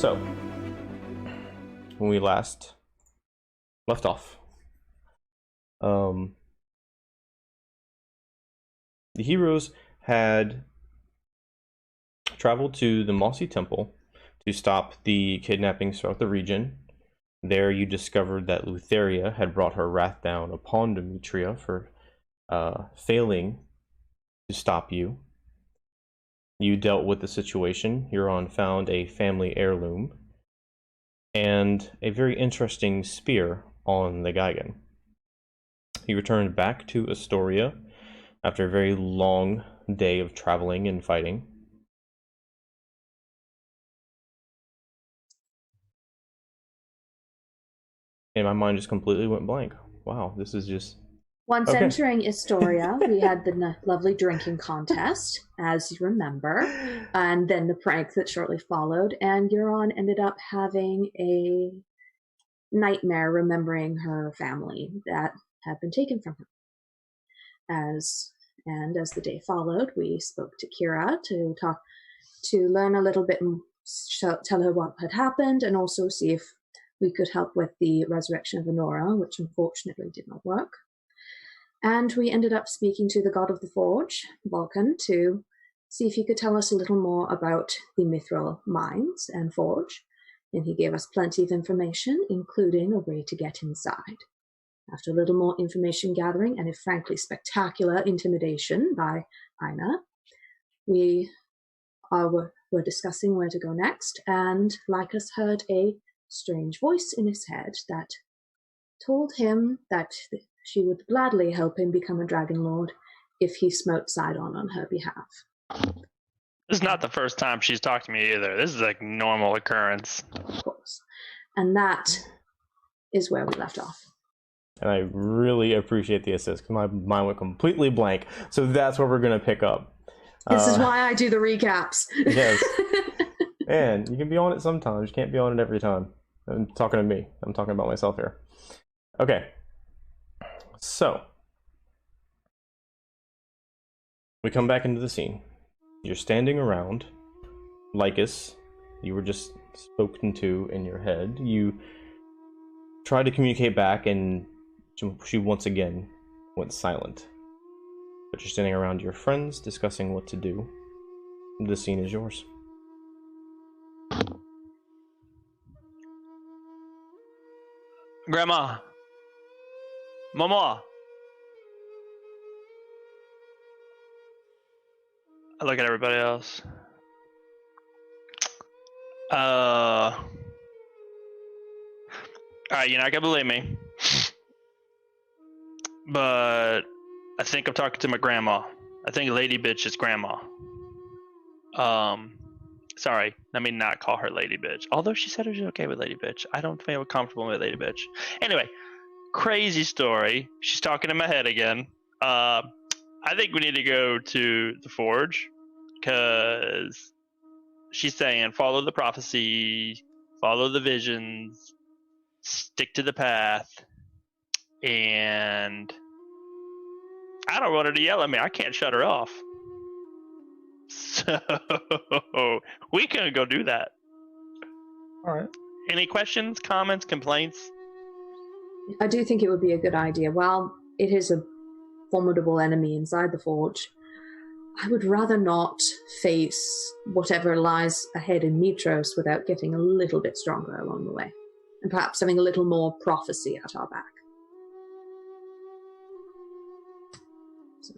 So, when we last left off, the heroes had traveled to the Mossy Temple to stop the kidnappings throughout the region. There you discovered that Lutheria had brought her wrath down upon Demetria for failing to stop you. You dealt with the situation. Huron found a family heirloom and a very interesting spear on the Gigan. He returned back to Astoria after a very long day of traveling and fighting. And my mind just completely went blank. Wow, this is just... Once Okay. entering Astoria, we had the lovely drinking contest, as you remember, and then the prank that shortly followed, and Euron ended up having a nightmare remembering her family that had been taken from her. As the day followed, we spoke to Kira to learn a little bit and tell her what had happened, and also see if we could help with the resurrection of Honora, which unfortunately did not work. And we ended up speaking to the god of the forge, Vulcan, to see if he could tell us a little more about the mithril mines and forge. And he gave us plenty of information, including a way to get inside. After a little more information gathering and a frankly spectacular intimidation by Aina, we were discussing where to go next, and Lycus heard a strange voice in his head that told him that she would gladly help him become a Dragon Lord if he smote Sidon on her behalf. This is not the first time she's talked to me either. This is like normal occurrence. Of course. And that is where we left off. And I really appreciate the assist, because my mind went completely blank. So that's where we're going to pick up. This is why I do the recaps. Yes. And you can be on it sometimes. You can't be on it every time. I'm talking to me. I'm talking about myself here. Okay. So, we come back into the scene. You're standing around. Lycus, you were just spoken to in your head. You tried to communicate back, and she once again went silent. But you're standing around your friends, discussing what to do. The scene is yours. Grandma. Mama. I look at everybody else. Alright, you're not gonna believe me. But I think I'm talking to my grandma. I think Lady Bitch is grandma. Sorry, let me not call her Lady Bitch. Although she said it was okay with Lady Bitch. I don't feel comfortable with Lady Bitch. Anyway, crazy story. She's talking in my head again. I think we need to go to the forge, because she's saying follow the prophecy, follow the visions, stick to the path, and I don't want her to yell at me. I can't shut her off. So we can go do that. All right. Any questions, comments, complaints? I do think it would be a good idea. While it is a formidable enemy inside the forge, I would rather not face whatever lies ahead in Mitros without getting a little bit stronger along the way, and perhaps having a little more prophecy at our back. So,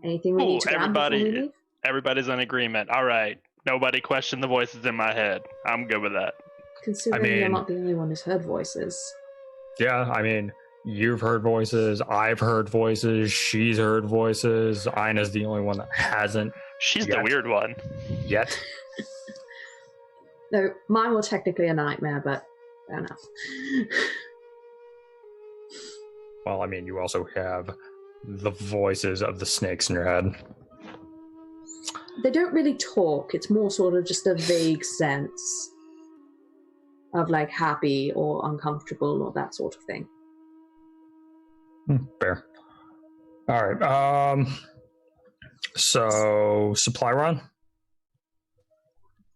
anything we need to grab before we leave? Everybody's in agreement. All right. Nobody questioned the voices in my head. I'm good with that. Considering you're not the only one who's heard voices. Yeah, I mean, you've heard voices, I've heard voices, she's heard voices, Ina's the only one that hasn't. She's the weird one. Yet. No, mine were technically a nightmare, but fair enough. Well, I mean, you also have the voices of the snakes in your head. They don't really talk. It's more sort of just a vague sense of like happy or uncomfortable or that sort of thing. Fair. All right. So supply run.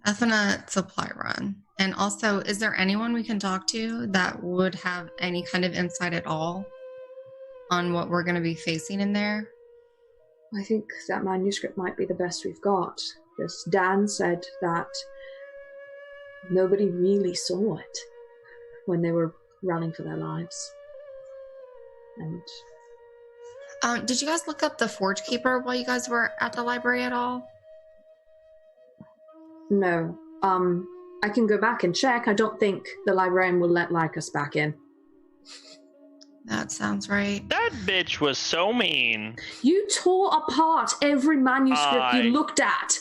Definite supply run. And also, is there anyone we can talk to that would have any kind of insight at all on what we're going to be facing in there? I think that manuscript might be the best we've got. Because Dan said that nobody really saw it when they were running for their lives. And did you guys look up the Forge Keeper while you guys were at the library at all? no, I can go back and check. I don't think the librarian will let Lycus back in. That sounds right. That bitch was so mean. You tore apart every manuscript you looked at.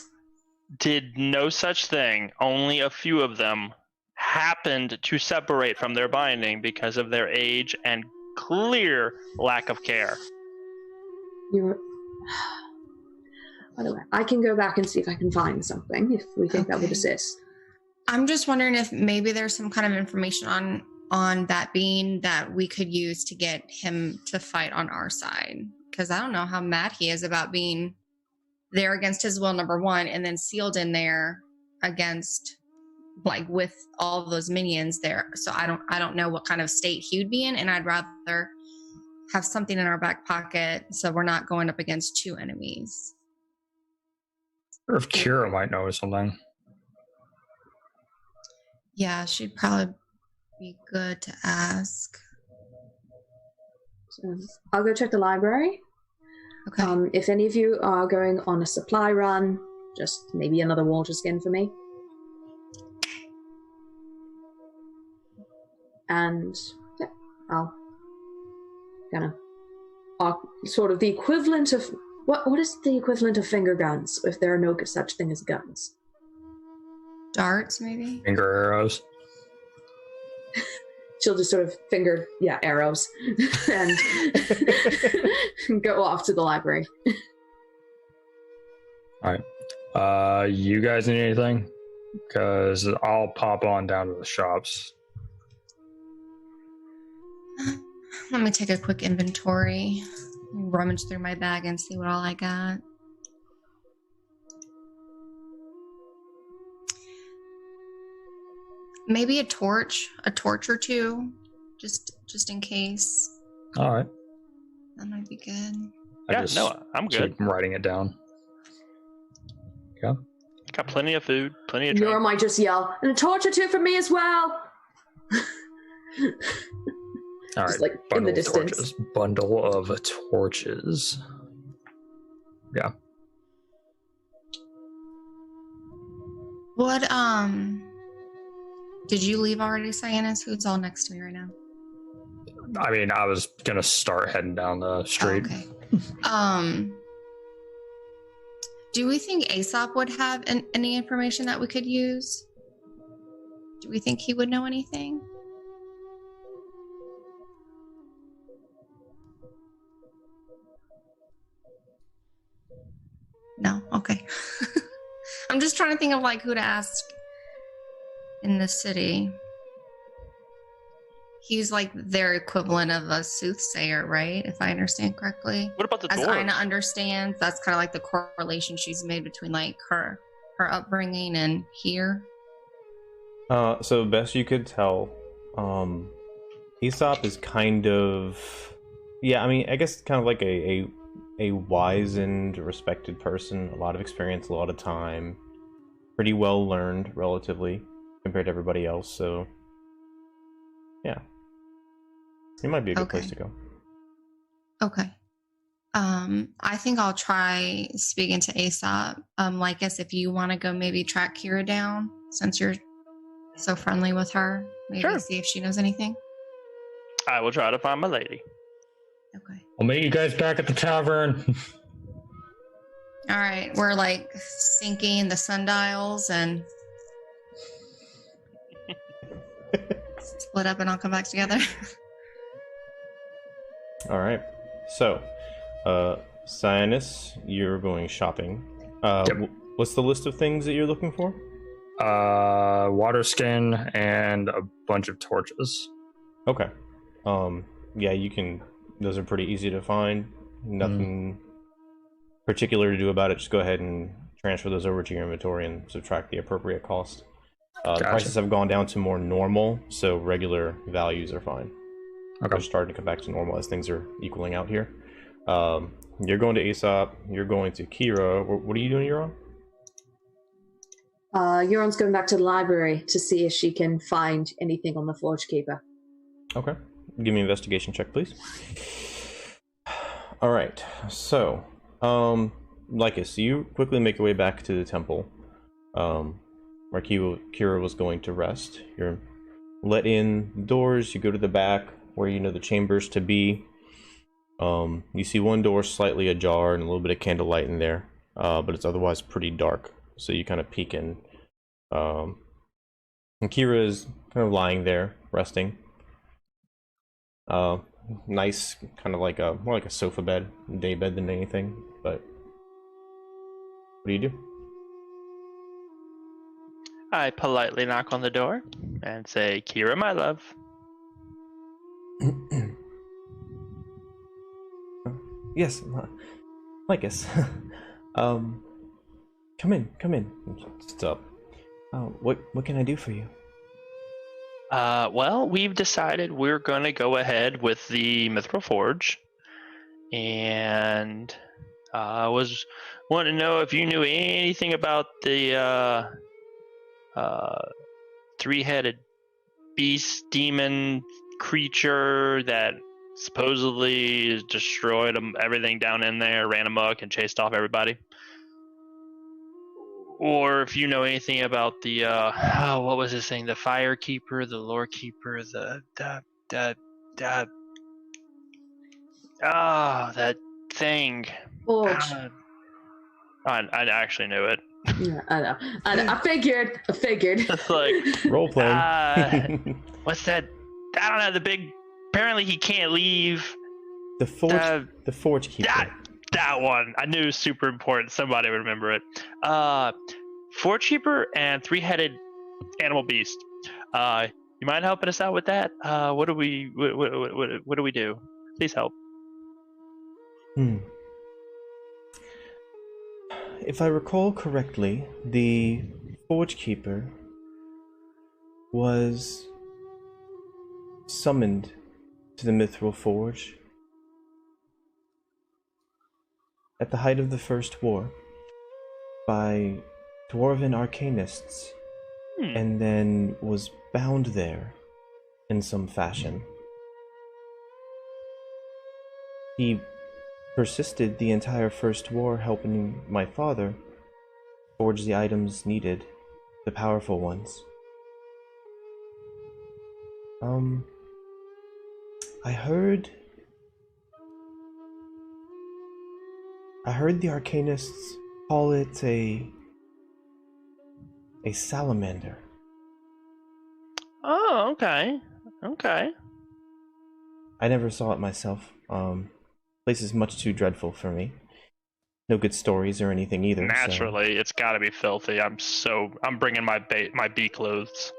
Did no such thing. Only a few of them happened to separate from their binding because of their age and clear lack of care. By the way, I can go back and see if I can find something if we think that would assist. I'm just wondering if maybe there's some kind of information on that being that we could use to get him to fight on our side. Because I don't know how mad he is about being there against his will, number one, and then sealed in there against, like, with all those minions there. So I don't know what kind of state he would be in, and I'd rather have something in our back pocket so we're not going up against two enemies. Or if Kira might know something. Yeah, she'd probably be good to ask. So I'll go check the library. Okay. If any of you are going on a supply run, just maybe another water skin for me. And yeah, I'll sort of the equivalent of what is the equivalent of finger guns if there are no such thing as guns? Darts, maybe? Finger arrows. She'll just sort of finger, arrows, and go off to the library. All right. You guys need anything? Because I'll pop on down to the shops. Let me take a quick inventory. Rummage through my bag and see what all I got. Maybe a torch or two, just in case. All right. That might be good. I'm good. Keep writing it down. Yeah. Got plenty of food, plenty of drink. Nora might just yell, and a torch or two for me as well. All Just right. like in the distance. Torches. Bundle of torches. Yeah. What, did you leave already, Cyanus? Who's all next to me right now? I mean, I was gonna start heading down the street. Oh, okay. Do we think Aesop would have any information that we could use? Do we think he would know anything? No? Okay. I'm just trying to think of, like, who to ask in the city. He's like their equivalent of a soothsayer, right? If I understand correctly. What about the As dwarves? Ina understands, that's kind of like the correlation she's made between, like, her upbringing and here. So best you could tell, Aesop is kind of, I mean, I guess kind of like a wizened, respected person. A lot of experience, a lot of time, pretty well learned relatively compared to everybody else. So yeah, it might be a good place to go. Okay. I think I'll try speaking to Aesop. Lycus, if you want to go maybe track Kira down, since you're so friendly with her, maybe see if she knows anything. I will try to find my lady. Okay. I'll meet you guys back at the tavern. All right, we're like syncing the sundials and split up, and I'll come back together. All right. So, Cyanus, you're going shopping. Yep. What's the list of things that you're looking for? Water skin and a bunch of torches. Okay. Yeah, you can. Those are pretty easy to find. Nothing particular to do about it. Just go ahead and transfer those over to your inventory and subtract the appropriate cost. The Gotcha. prices have gone down to more normal, so regular values are fine. Okay. They're starting to come back to normal as things are equaling out here. You're going to Aesop. You're going to Kira. What are you doing, Euron? Euron's going back to the library to see if she can find anything on the Forge Keeper. Okay. Give me an investigation check, please. All right. So, Lycus, you quickly make your way back to the temple, where Kira was going to rest. You're let in doors. You go to the back where you know the chambers to be. You see one door slightly ajar and a little bit of candlelight in there, but it's otherwise pretty dark. So you kind of peek in. And Kira is kind of lying there, resting. Nice, kind of like more like a sofa bed, day bed than anything. But what do you do? I politely knock on the door and say, "Kira, my love." Yes, Lycus. Come in. What's up? What can I do for you? Well, we've decided we're going to go ahead with the Mithril Forge, and I was wanting to know if you knew anything about the three-headed beast demon creature that supposedly destroyed everything down in there, ran amok, and chased off everybody. Or if you know anything about the what was this thing? The Fire Keeper, the Lore Keeper, that thing. Forge. I actually knew it. Yeah, I know. I figured. It's like Role playing. what's that? I don't know. The big. Apparently, he can't leave. The Forge Keeper. That one. I knew it was super important. Somebody would remember it. Forge Keeper and three-headed animal beast. You mind helping us out with that? What do we do? Please help. If I recall correctly, the Forge Keeper was summoned to the Mithril Forge at the height of the First War by dwarven arcanists, and then was bound there in some fashion. He persisted the entire First War, helping my father forge the items needed, the powerful ones. I heard the arcanists call it a salamander. Oh, okay. I never saw it myself. Place is much too dreadful for me. No good stories or anything either. Naturally, it's got to be filthy. I'm bringing my bee clothes.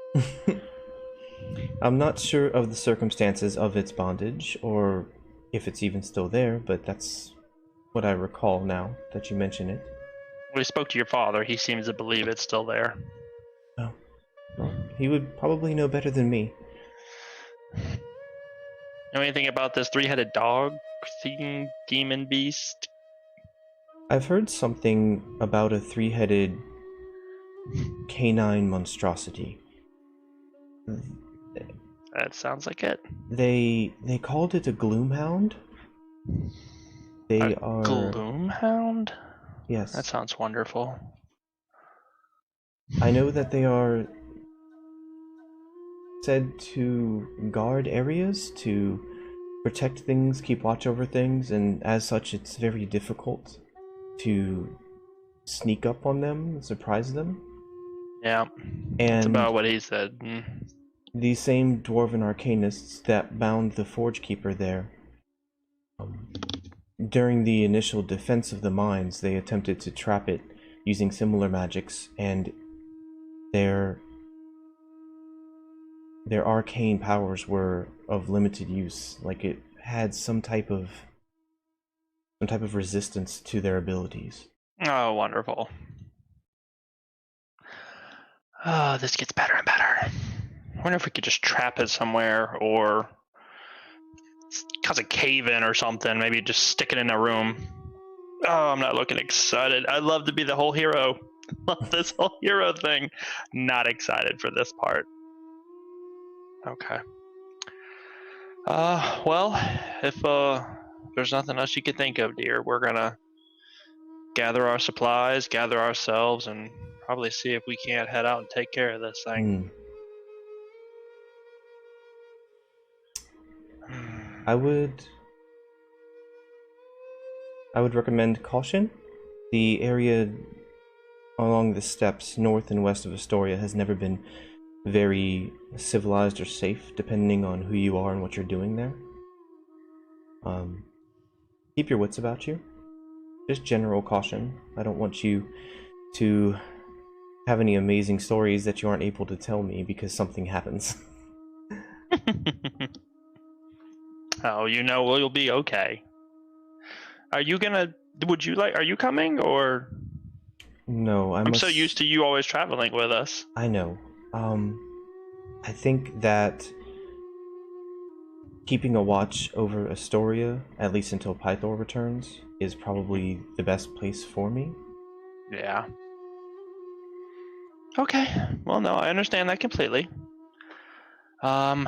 I'm not sure of the circumstances of its bondage, or if it's even still there, but that's what I recall now that you mention it. We spoke to your father. He seems to believe it's still there. Oh. Well, he would probably know better than me. Know anything about this three-headed dog thing, demon beast? I've heard something about a three-headed canine monstrosity. That sounds like it. They called it a gloomhound. They are Gloomhound? Yes. That sounds wonderful. I know that they are said to guard areas, to protect things, keep watch over things, and as such it's very difficult to sneak up on them and surprise them. Yeah, And that's about what he said. These same dwarven arcanists that bound the Forge Keeper there, during the initial defense of the mines, they attempted to trap it using similar magics, and their arcane powers were of limited use. Like, it had some type of resistance to their abilities. Oh, wonderful. Oh, this gets better and better. I wonder if we could just trap it somewhere or cause a cave in or something. Maybe just stick it in a room. Oh, I'm not looking excited. I'd love to be the whole hero. Love this whole hero thing. Not excited for this part. Okay. Well, if there's nothing else you could think of, dear, we're gonna gather our supplies, gather ourselves, and probably see if we can't head out and take care of this thing. I would recommend caution. The area along the steppes north and west of Astoria has never been very civilized or safe, depending on who you are and what you're doing there. Keep your wits about you. Just general caution. I don't want you to have any amazing stories that you aren't able to tell me because something happens. Oh, you'll be okay. Are you coming or? No, I'm so used to you always traveling with us. I know. I think that keeping a watch over Astoria, at least until Pythor returns, is probably the best place for me. Yeah. Okay. Well, no, I understand that completely. All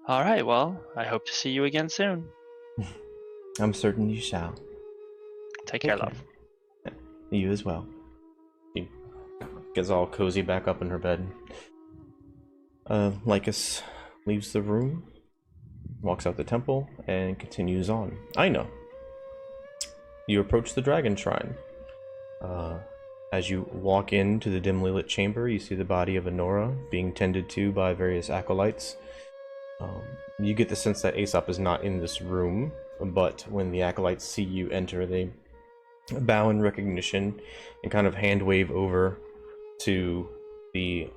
right. Well, I hope to see you again soon. I'm certain you shall. Take care, love. You as well. She gets all cozy back up in her bed. Lycus leaves the room, walks out the temple, and continues on. I know. You approach the dragon shrine. As you walk into the dimly lit chamber, you see the body of Honora being tended to by various acolytes. You get the sense that Aesop is not in this room, but when the acolytes see you enter, they bow in recognition and kind of hand wave over to the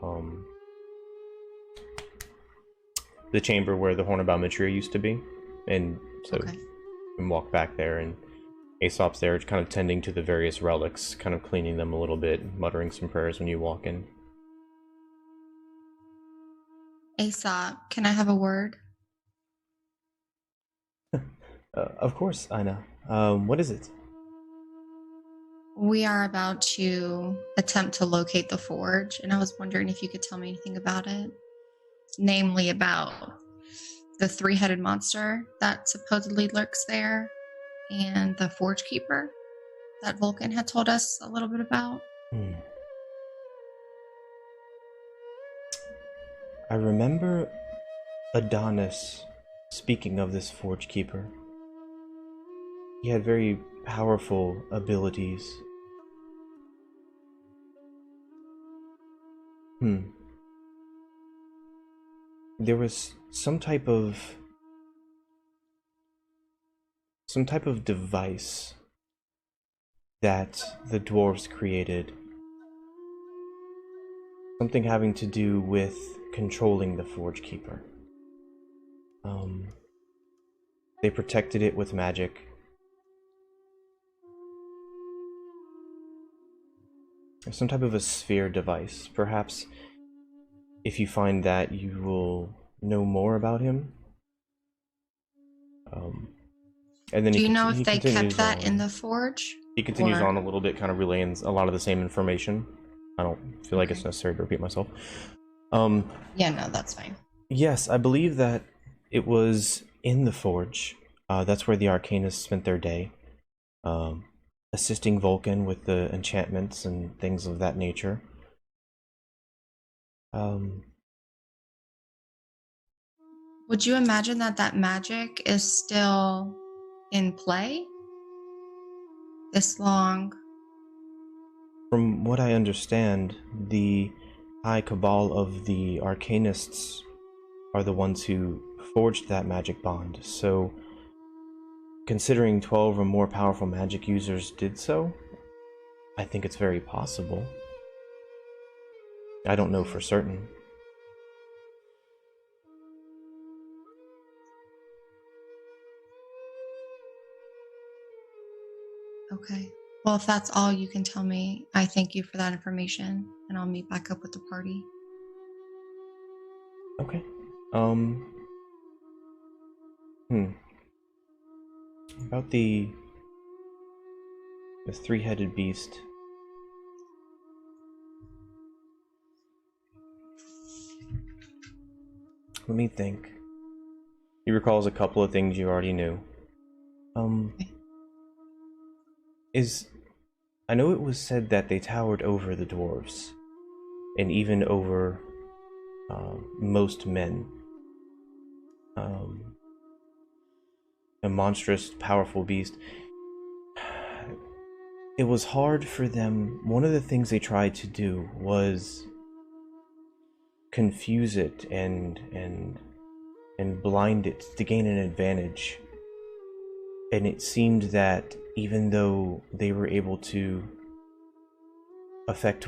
chamber where the Hornabout Mitria used to be, and so you can walk back there, and Aesop's there kind of tending to the various relics, kind of cleaning them a little bit, muttering some prayers when you walk in. Aesop, can I have a word? Of course, Ina. What is it? We are about to attempt to locate the forge, and I was wondering if you could tell me anything about it. Namely about the three-headed monster that supposedly lurks there, and the forge keeper that Vulcan had told us a little bit about. I remember Adonis speaking of this forge keeper. He had very powerful abilities. There was some type of device that the dwarves created. Something having to do with controlling the Forge Keeper. They protected it with magic. Some type of a sphere device. Perhaps if you find that, you will know more about him. And then do you know if they kept that in the forge? He continues on a little bit, kind of relaying a lot of the same information. I don't feel like it's necessary to repeat myself. Yeah, no, that's fine. Yes, I believe that it was in the forge. That's where the Arcanists spent their day, assisting Vulcan with the enchantments and things of that nature. Would you imagine that magic is still in play this long? From what I understand, the High Cabal of the Arcanists are the ones who forged that magic bond, so considering 12 or more powerful magic users did so, I think it's very possible. I don't know for certain. Okay. Well, if that's all you can tell me, I thank you for that information, and I'll meet back up with the party. Okay. About the three-headed beast. Let me think. He recalls a couple of things you already knew. I know it was said that they towered over the dwarves, and even over most men. A monstrous, powerful beast. It was hard for them. One of the things they tried to do was confuse it and blind it to gain an advantage. And it seemed that even though they were able to affect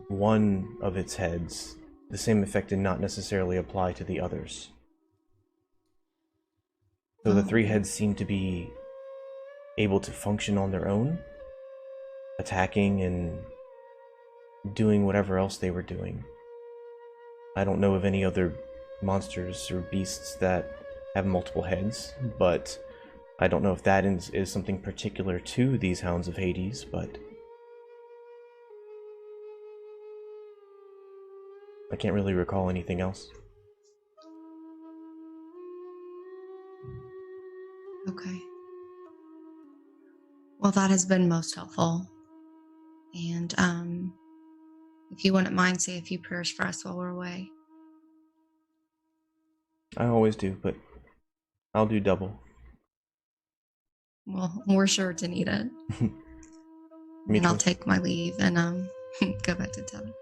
one of its heads, the same effect did not necessarily apply to the others. So the three heads seemed to be able to function on their own, attacking and doing whatever else they were doing. I don't know of any other monsters or beasts that have multiple heads, but I don't know if that is something particular to these Hounds of Hades, but I can't really recall anything else. Okay. Well, that has been most helpful. And if you wouldn't mind, say a few prayers for us while we're away. I always do, but I'll do double. Well, we're sure to need it. And I'll take my leave and go back to Devin.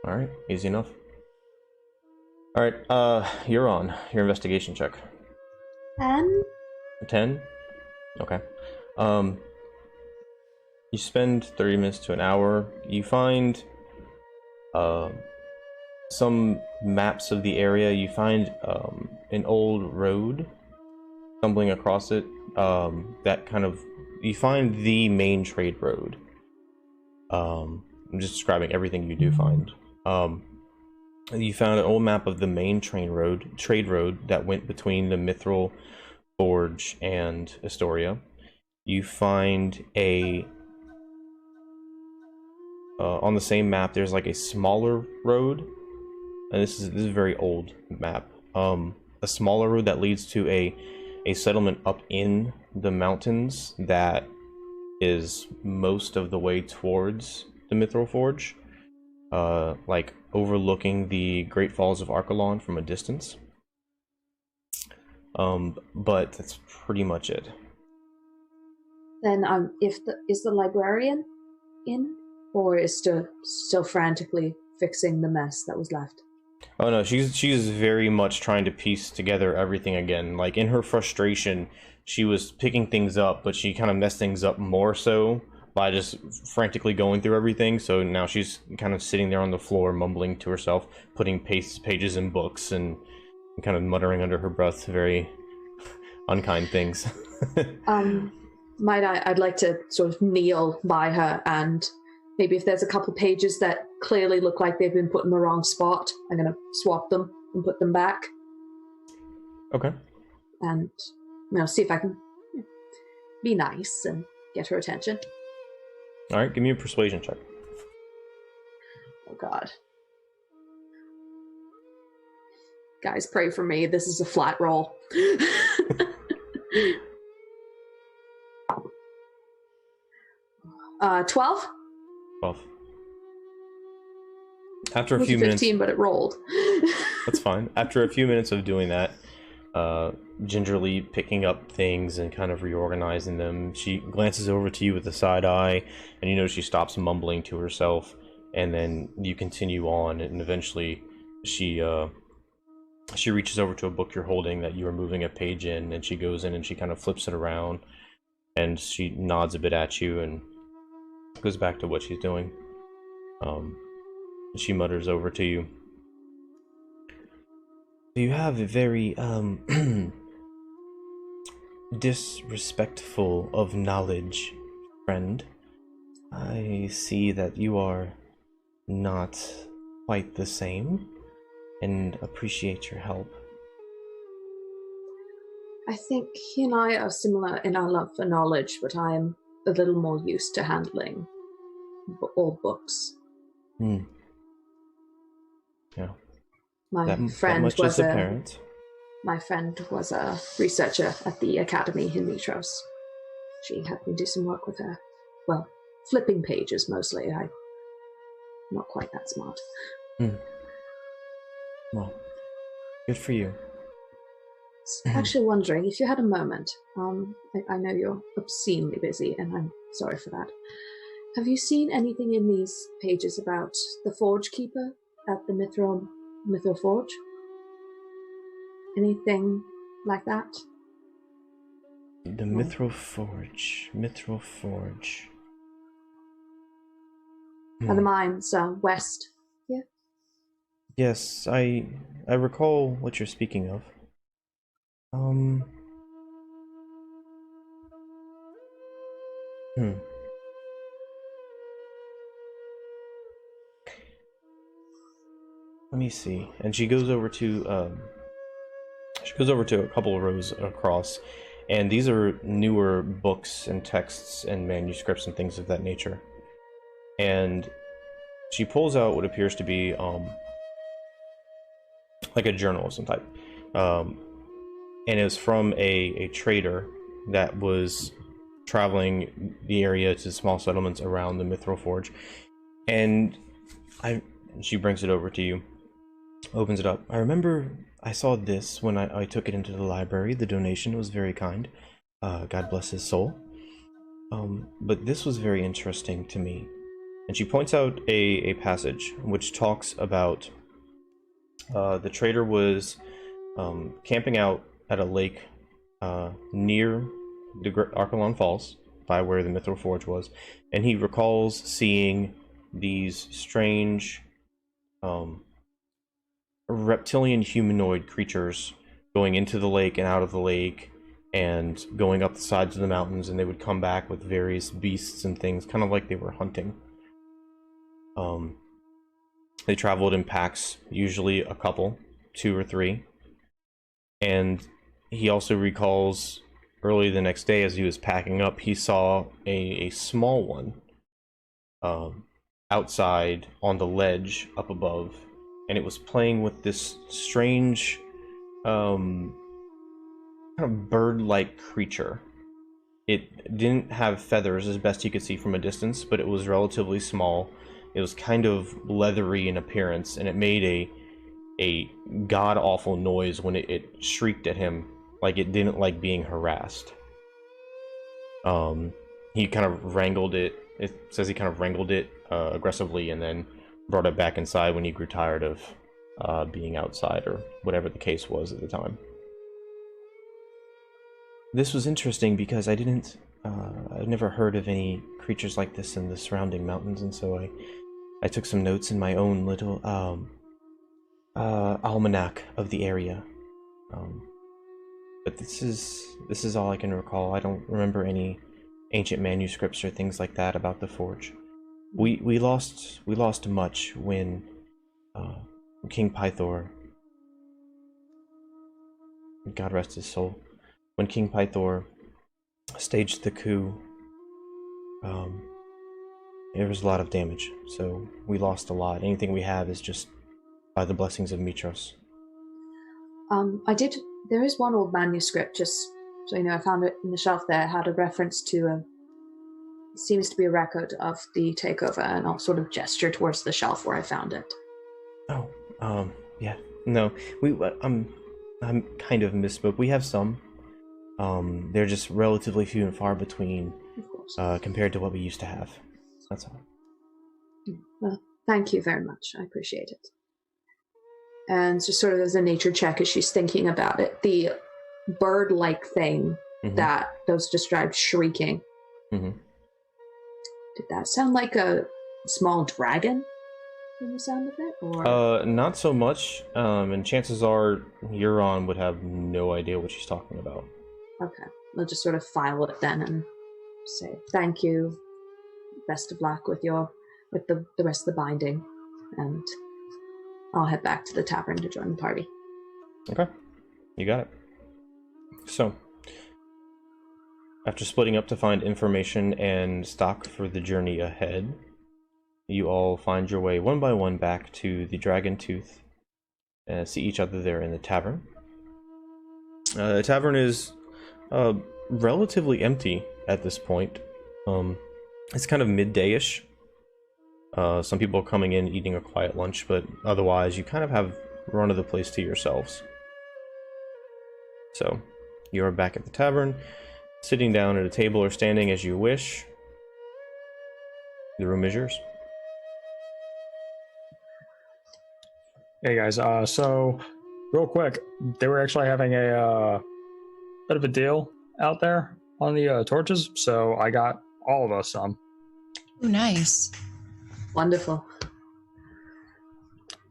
All right, easy enough. All right, you're on your investigation check. 10? 10? Okay. You spend 30 minutes to an hour. You find some maps of the area. You find an old road. Stumbling across it, that kind of, you find the main trade road. I'm just describing everything you do find. You found an old map of the main trade road that went between the Mithril Forge and Astoria. You find on the same map, there's like a smaller road, and this is a very old map. A smaller road that leads to a settlement up in the mountains that is most of the way towards the Mithril Forge, like overlooking the Great Falls of Arcanum from a distance. But that's pretty much it. Then, is the librarian in, or is still frantically fixing the mess that was left? Oh no, she's very much trying to piece together everything again. Like, in her frustration, she was picking things up, but she kind of messed things up more so by just frantically going through everything. So now she's kind of sitting there on the floor, mumbling to herself, putting pages in books, and kind of muttering under her breath very unkind things. I'd like to sort of kneel by her, and maybe if there's a couple pages that clearly look like they've been put in the wrong spot, I'm going to swap them and put them back. Okay. And, see if I can be nice and get her attention. All right, give me a persuasion check. Oh, God. Guys, pray for me. This is a flat roll. 12? 12. After a few 15, minutes, but it rolled. that's fine. After a few minutes of doing that, gingerly picking up things and kind of reorganizing them, she glances over to you with a side eye, and she stops mumbling to herself, and then you continue on, and eventually she reaches over to a book you're holding that you are moving a page in, and she goes in and she kind of flips it around, and she nods a bit at you and goes back to what she's doing. She mutters over to you. You have a very disrespectful of knowledge, friend. I see that you are not quite the same, and appreciate your help. I think he and I are similar in our love for knowledge, but I am a little more used to handling old books. Yeah. My That friend much was is apparent. My friend was a researcher at the academy in Mitros. She had me do some work with her. Well, flipping pages mostly. I'm not quite that smart. Well, good for you. Actually wondering if you had a moment. I know you're obscenely busy, and I'm sorry for that. Have you seen anything in these pages about the Forge Keeper at the Mithril Forge? Anything like that? The Mithril Forge. Are the mines west? Yeah. Yes, I recall what you're speaking of. Let me see. And she goes over to a couple of rows across, and these are newer books and texts and manuscripts and things of that nature. And she pulls out what appears to be like a journal of some type. And it was from a trader that was traveling the area to small settlements around the Mithril Forge. And she brings it over to you, opens it up. I remember I saw this when I took it into the library. The donation was very kind. God bless his soul. But this was very interesting to me. And she points out a passage which talks about the trader was camping out at a lake near the Arcanum Falls, by where the Mithril Forge was, and he recalls seeing these strange reptilian humanoid creatures going into the lake and out of the lake and going up the sides of the mountains, and they would come back with various beasts and things, kind of like they were hunting. They traveled in packs, usually a couple, 2 or 3. And he also recalls early the next day as he was packing up, he saw a small one outside on the ledge up above, and it was playing with this strange kind of bird-like creature. It didn't have feathers as best you could see from a distance, but it was relatively small. It was kind of leathery in appearance, and it made a god-awful noise when it shrieked at him, like it didn't like being harassed. He kind of wrangled it. It says he kind of wrangled it aggressively, and then brought it back inside when he grew tired of being outside, or whatever the case was at the time. This was interesting because I've never heard of any creatures like this in the surrounding mountains, and so I took some notes in my own little almanac of the area. But this is all I can recall. I don't remember any ancient manuscripts or things like that about the forge. We lost much when King Pythor, God rest his soul, when King Pythor staged the coup. There was a lot of damage, so we lost a lot. Anything we have is just by the blessings of Mitros. There is one old manuscript, just so you know, I found it in the shelf there, had a reference to seems to be a record of the takeover, and I'll sort of gesture towards the shelf where I found it. Oh, yeah. No, I'm kind of misspoke. We have some. They're just relatively few and far between, Of course. compared to what we used to have. That's all. Well, thank you very much. I appreciate it. And just sort of as a nature check as she's thinking about it, the bird-like thing that was described shrieking. Did that sound like a small dragon in the sound of it? Or not so much. And chances are Euron would have no idea what she's talking about. Okay. I'll just sort of file it then and say thank you. Best of luck with the rest of the binding. and I'll head back to the tavern to join the party. Okay, you got it. So, after splitting up to find information and stock for the journey ahead, you all find your way one by one back to the Dragon Tooth and see each other there in the tavern. The tavern is relatively empty at this point. It's kind of midday-ish. Some people are coming in eating a quiet lunch, but otherwise you kind of have run of the place to yourselves. So, you are back at the tavern, sitting down at a table or standing as you wish. The room is yours. Hey guys, so real quick, they were actually having a bit of a deal out there on the torches, so I got all of us some. Ooh, nice. Wonderful.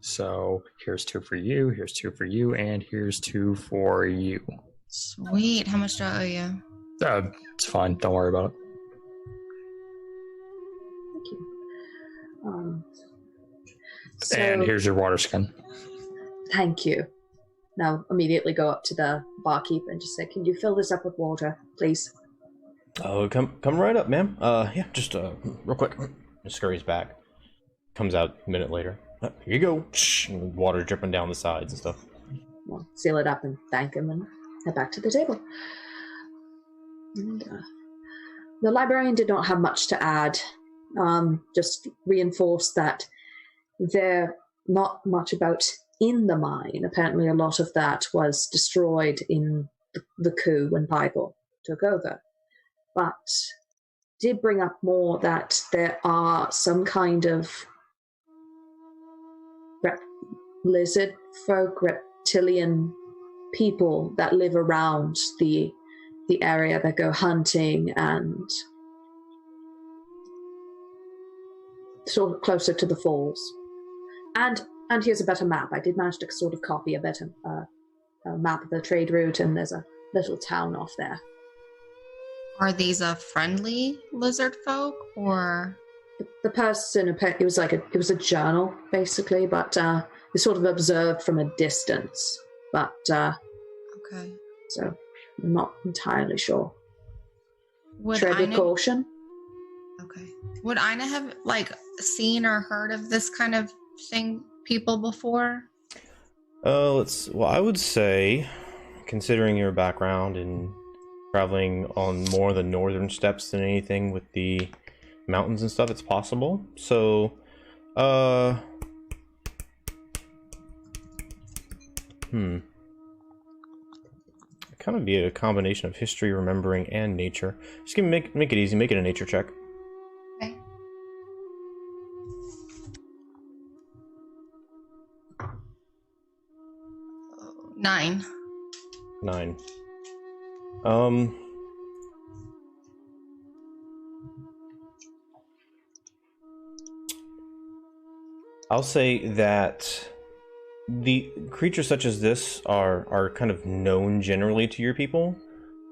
So here's 2 for you, here's 2 for you, and here's 2 for you. Sweet. How much do I owe you? It's fine, don't worry about it. Thank you. And here's your water skin. Thank you. Now immediately go up to the barkeep and just say, "Can you fill this up with water, please?" Oh, come right up, ma'am. Yeah, just real quick. Just scurries back. Comes out a minute later. Here you go. And water dripping down the sides and stuff. Well, seal it up and thank him and head back to the table. And, the librarian did not have much to add. Just reinforced that they're not much about in the mine. Apparently a lot of that was destroyed in the coup when Bible took over. But did bring up more that there are some kind of lizard folk, reptilian people that live around the area that go hunting and sort of closer to the falls. And here's a better map. I did manage to sort of copy a better map of the trade route, and there's a little town off there. Are these a friendly lizard folk, or The person, it was a journal basically, but they sort of observed from a distance. But okay? so I'm not entirely sure. Would Tread with Ina, caution. okay? Would Ina have seen or heard of this kind of thing, people before? Well, I would say, considering your background and traveling on more the northern steppes than anything with the mountains and stuff, it's possible. So, kind of be a combination of history, remembering, and nature. Just make it easy. Make it a nature check. Okay. Nine. 9. I'll say that the creatures such as this are kind of known generally to your people.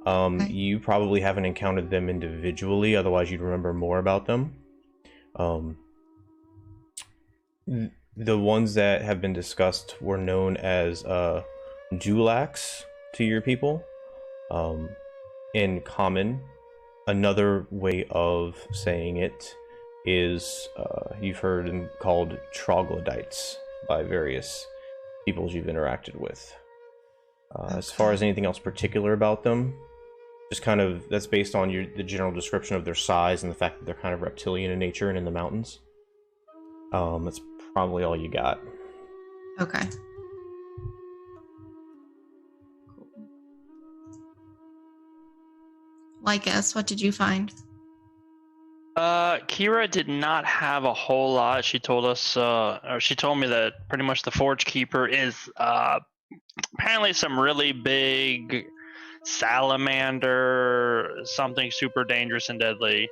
Okay. You probably haven't encountered them individually, otherwise you'd remember more about them. The ones that have been discussed were known as Julax to your people. In common, another way of saying it is you've heard them called troglodytes by various peoples you've interacted with. As far as anything else particular about them, just kind of that's based on the general description of their size and the fact that they're kind of reptilian in nature and in the mountains. That's probably all you got. Okay. Lycus, what did you find? Kira did not have a whole lot. She told us, or she told me that pretty much the Forge Keeper is apparently some really big salamander, something super dangerous and deadly.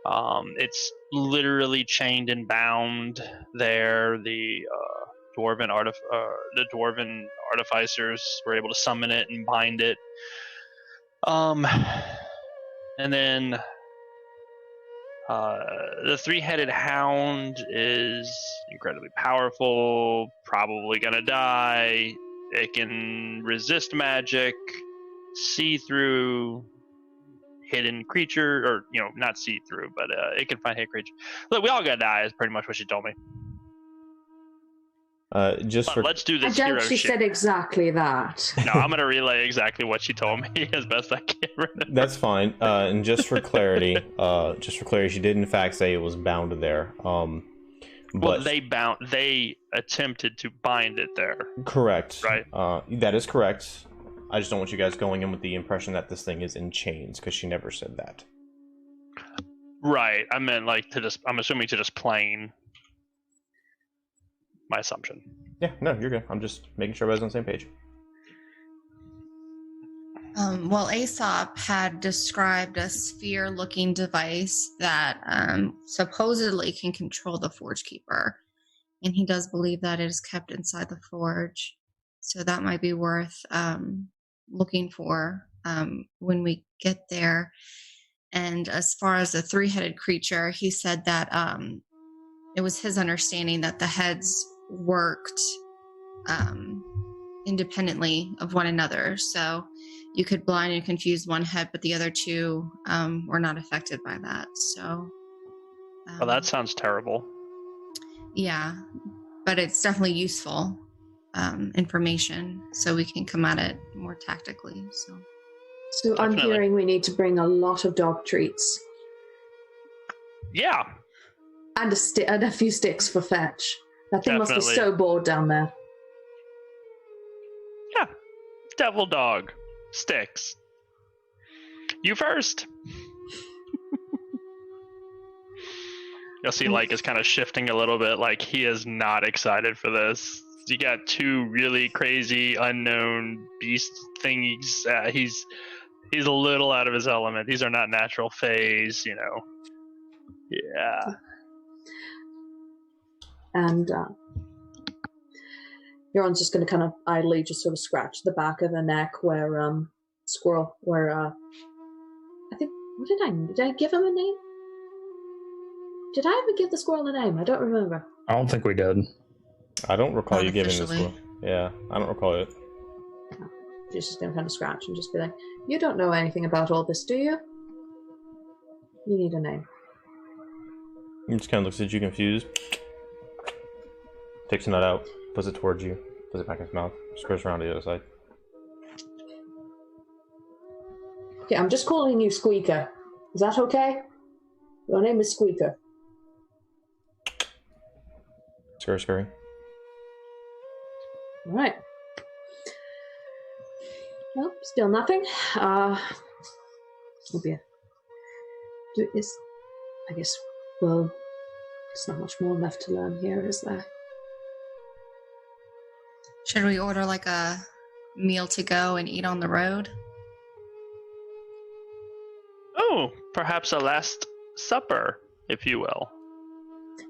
It's literally chained and bound there. The dwarven artificers were able to summon it and bind it. And then The three-headed hound is incredibly powerful, probably gonna die. It can resist magic, see through hidden creature, or not see through, but it can find hidden creature. Look, we all gotta die is pretty much what she told me. Let's do I this hero doubt she shit. said exactly that. No, I'm gonna relay exactly what she told me as best I can. That's fine. And just for clarity, she did in fact say it was bound there. But well, they attempted to bind it there. Correct. Right. That is correct. I just don't want you guys going in with the impression that this thing is in chains, because she never said that. Right. I meant I'm assuming to just plain. My assumption. Yeah, no, you're good. I'm just making sure everybody's on the same page. Well, Aesop had described a sphere-looking device that supposedly can control the Forge Keeper, and he does believe that it is kept inside the forge. So that might be worth looking for when we get there. And as far as the three-headed creature, he said that it was his understanding that the heads worked independently of one another. So you could blind and confuse one head, but the other two were not affected by that. So, well, that sounds terrible. Yeah, but it's definitely useful information, so we can come at it more tactically. So I'm Definitely. hearing we need to bring a lot of dog treats Yeah, and a few sticks for fetch. That thing must be Definitely. so bored down there. yeah. Devil dog sticks. You first. You'll see is kind of shifting a little bit. Like, he is not excited for this. You got two really crazy unknown beast thingies. He's a little out of his element. These are not natural phase, Yeah. And Euron's just going to kind of idly just sort of scratch the back of the neck where Squirrel, where I think, did I give him a name? Did I ever give the squirrel a name? I don't remember. I don't think we did. I don't recall you giving this Unofficially. one. Yeah, I don't recall it. She's just going to kind of scratch and just be like, "You don't know anything about all this, do you? You need a name." He just kind of looks at you confused. Takes a nut out, puts it towards you, puts it back in his mouth, scurries around to the other side. Okay, I'm just calling you Squeaker. Is that okay? Your name is Squeaker. Scurry. All right. Well, still nothing. Oh dear. I guess, well, there's not much more left to learn here, is there? Should we order a meal to go and eat on the road? Oh, perhaps a last supper, if you will.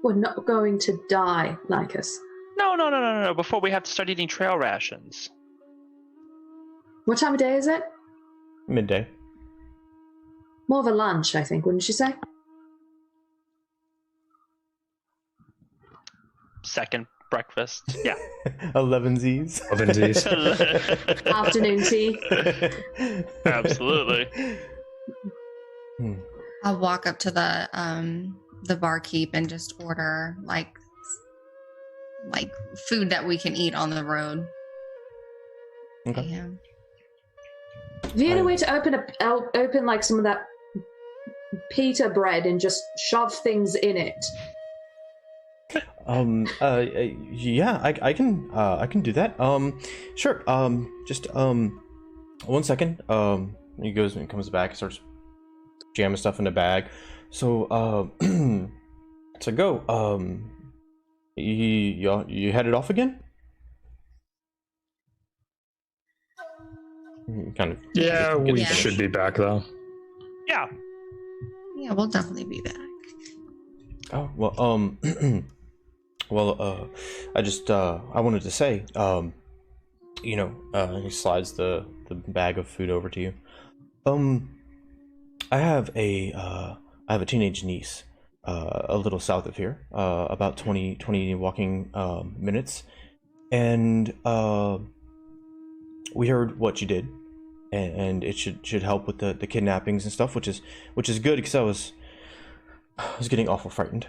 We're not going to die, Lycus. No. Before we have to start eating trail rations. What time of day is it? Midday. More of a lunch, I think, wouldn't you say? Second breakfast. Yeah. 11 Z's. Ovensies. Afternoon tea. Absolutely. I'll walk up to the barkeep and just order like food that we can eat on the road. Okay. Yeah. Have you any way to open like some of that pita bread and just shove things in it? Yeah, I can do that. Sure. Just 1 second. He goes and comes back and starts jamming stuff in the bag. So, to go. You headed off again? Kind of. Yeah, we Yeah. should be back though. Yeah. Yeah, we'll definitely be back. Oh well. Well. I just. I wanted to say. He slides the bag of food over to you. I have a I have a teenage niece, a little south of here, about 20 walking minutes, and we heard what you did, and it should help with the kidnappings and stuff, which is good because I was getting awful frightened.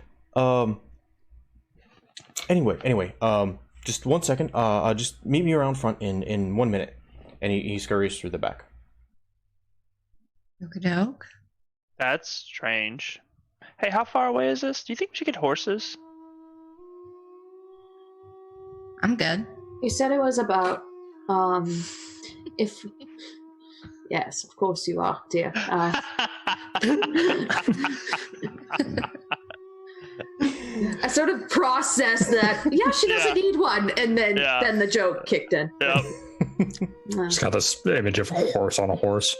Anyway, just 1 second. Just meet me around front in 1 minute, and he scurries through the back. Okie-doke. That's strange. Hey, how far away is this? Do you think we should get horses? I'm good. You said it was about, if... Yes, of course you are, dear. I sort of processed that, yeah, she doesn't need one, and then the joke kicked in. Yep. Just got this image of a horse on a horse.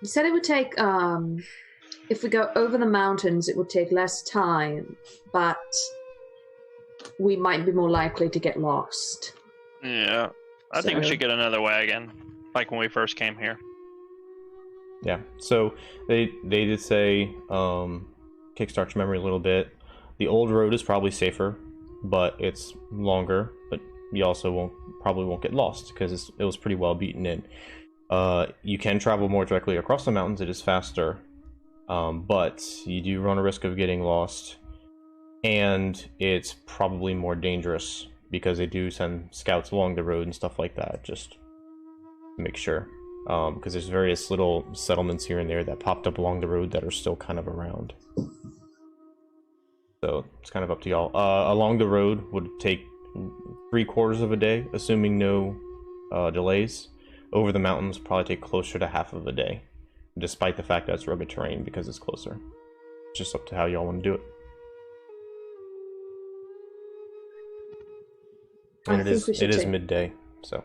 You said it would take, if we go over the mountains, it would take less time, but we might be more likely to get lost. Yeah. I think we should get another wagon, like when we first came here. Yeah, so they did say, kickstart your memory a little bit. The old road is probably safer, but it's longer, but you also probably won't get lost because it was pretty well beaten in. You can travel more directly across the mountains, it is faster, but you do run a risk of getting lost, and it's probably more dangerous because they do send scouts along the road and stuff like that, just to make sure. Because there's various little settlements here and there that popped up along the road that are still kind of around. So it's kind of up to y'all. Along the road would take 3/4 of a day, assuming no delays. Over the mountains probably take closer to half of a day, despite the fact that it's rugged terrain because it's closer. It's just up to how y'all want to do it. And it is midday, so.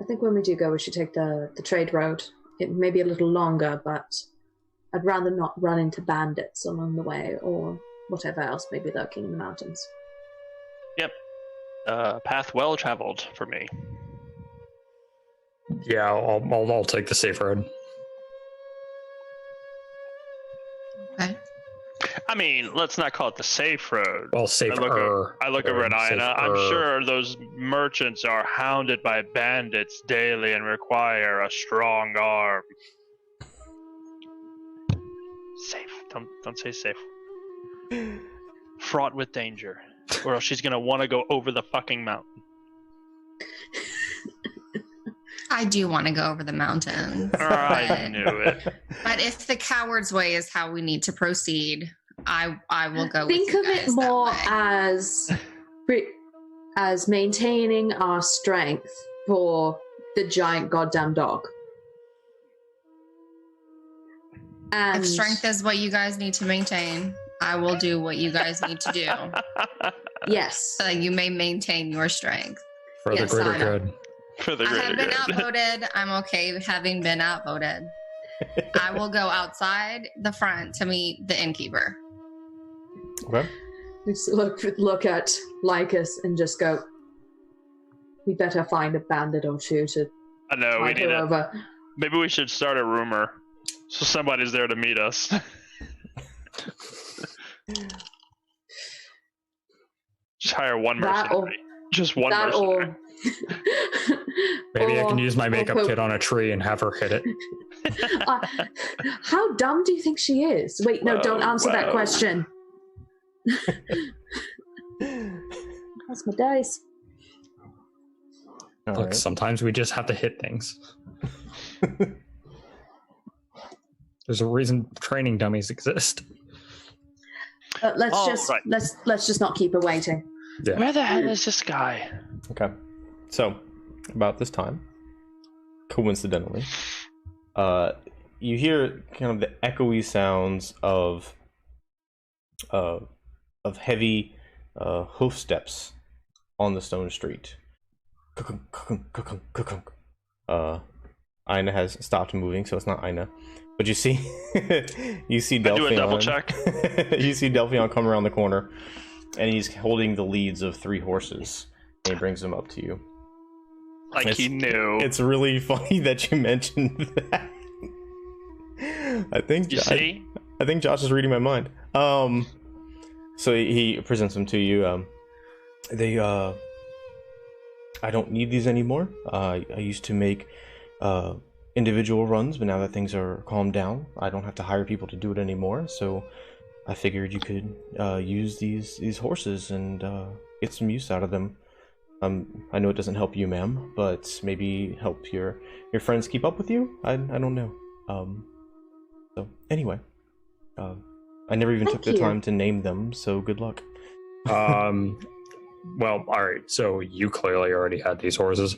I think when we do go, we should take the trade road. It may be a little longer, but I'd rather not run into bandits along the way or whatever else may be lurking in the mountains. Yep. Path well traveled for me. Yeah, I'll take the safe road. Okay. I mean, let's not call it the safe road. Well, safer. I look over at Ina. I'm sure those merchants are hounded by bandits daily and require a strong arm. Safe. Don't say safe. Fraught with danger, or else she's gonna want to go over the fucking mountain. I do want to go over the mountains. I knew it. But if the coward's way is how we need to proceed, I will go. Think with of you guys it more that as maintaining our strength for the giant goddamn dog. And if strength is what you guys need to maintain, I will do what you guys need to do. Yes. So you may maintain your strength. For the greater Anna. good. For the I greater have been good. outvoted. I'm okay having been outvoted. I will go outside the front to meet the innkeeper. Okay. Just look at Lycus and just go, we better find a bandit or two to I know, we tide need her it. over. Maybe we should start a rumor. So somebody's there to meet us. Just hire one mercenary. Just one That mercenary. Maybe I can or- use my makeup or- kit on a tree and have her hit it. How dumb do you think she is? Wait, no, don't answer that Whoa. question. That's my dice. All Look, right. sometimes we just have to hit things. There's a reason training dummies exist. Let's just not keep her waiting. Yeah. Where the hell is this guy? Okay. So, about this time, coincidentally, you hear kind of the echoey sounds of heavy hoof steps on the stone street. Ina has stopped moving, so it's not Ina. But you see, Delphion. do a double check. You see Delphion come around the corner, and he's holding the leads of 3 horses, and he brings them up to you. Like he knew. It's really funny that you mentioned that. I think You see? I think Josh is reading my mind. So he presents them to you. I don't need these anymore. I used to make individual runs, but now that things are calmed down, I don't have to hire people to do it anymore. So I figured you could use these horses and get some use out of them. I know it doesn't help you, ma'am, but maybe help your friends keep up with you. I don't know. So anyway, I never even took the time to name them. So good luck. Well, all right. So you clearly already had these horses.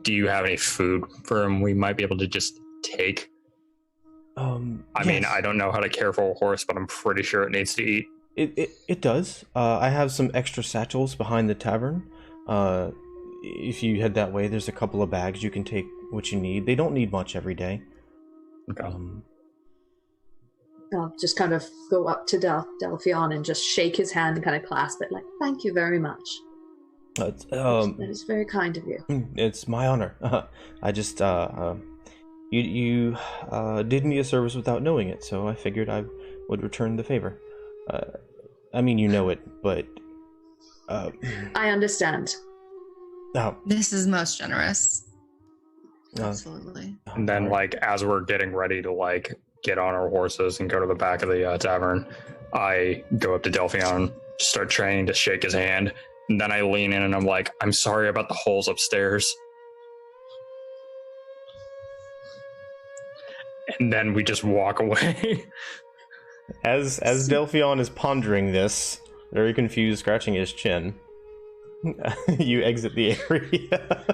Do you have any food for them we might be able to just take? I mean, I don't know how to care for a horse, but I'm pretty sure it needs to eat. It does. I have some extra satchels behind the tavern. If you head that way, there's a couple of bags you can take what you need. They don't need much every day. Okay. I'll just kind of go up to Delphion and just shake his hand and kind of clasp it, like, thank you very much. That is very kind of you. It's my honor. I just you did me a service without knowing it, so I figured I would return the favor. I mean, you know it, but I understand. This is most generous. Absolutely. And then, like, as we're getting ready to like get on our horses and go to the back of the tavern, I go up to Delphion, start trying to shake his hand, and then I lean in and I'm like, I'm sorry about the holes upstairs. And then we just walk away. As Delphion is pondering this, very confused, scratching his chin, you exit the area.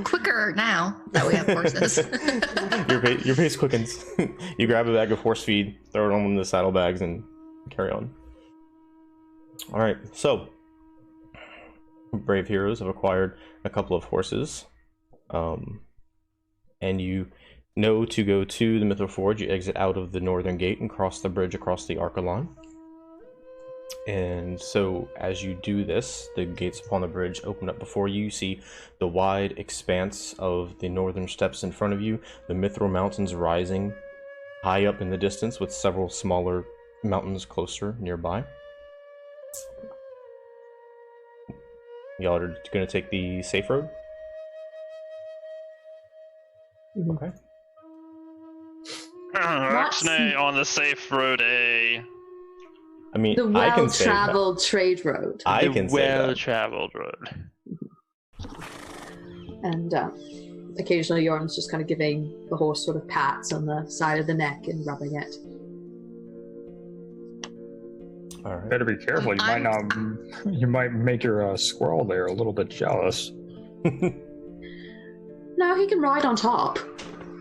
Quicker now that we have horses. Your pace quickens. You grab a bag of horse feed, throw it on one of the saddlebags, and carry on. All right, so brave heroes have acquired a couple of horses, and you know to go to the FableForge. You exit out of the northern gate and cross the bridge across the Arcanum. And so as you do this, the gates upon the bridge open up before you. You see the wide expanse of the northern steppes in front of you, the Mithril Mountains rising high up in the distance with several smaller mountains closer nearby. Y'all are going to take the safe road? Okay. Actually, on the safe road, I mean, The I can say that. well-traveled trade road. I can say that. Well-traveled road. And occasionally Jorn's just kind of giving the horse sort of pats on the side of the neck and rubbing it. All right. Better be careful. You might make your squirrel there a little bit jealous. No, he can ride on top.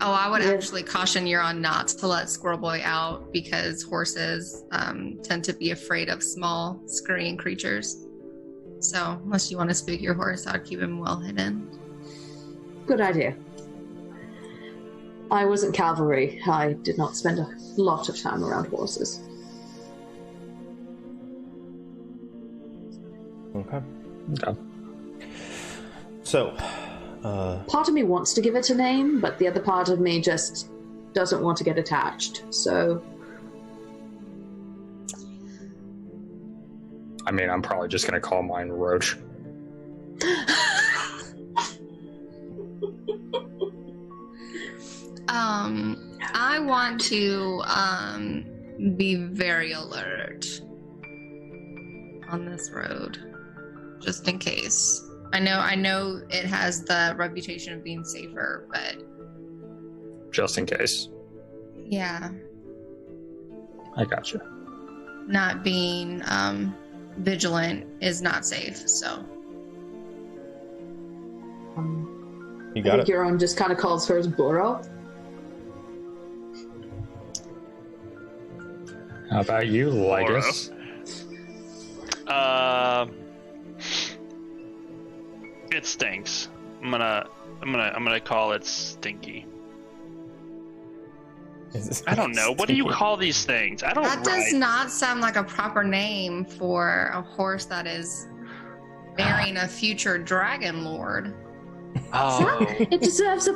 Oh, I would actually caution Euron not to let Squirrel Boy out because horses tend to be afraid of small, scurrying creatures. So, unless you want to spook your horse, I'd keep him well hidden. Good idea. I wasn't cavalry. I did not spend a lot of time around horses. Okay. Okay. So, part of me wants to give it a name, but the other part of me just doesn't want to get attached. So, I mean, I'm probably just going to call mine Roach. I want to be very alert on this road, just in case. I know it has the reputation of being safer, but Just in case. yeah, I gotcha. not being vigilant is not safe. So you I got think it. Euron just kind of calls hers Burrow. How about you, Lygus? It stinks. I'm gonna call it Stinky. I don't know. What do you call these things? I don't. that does ride. not sound like a proper name for a horse that is very being a future dragon lord. Oh, It deserves a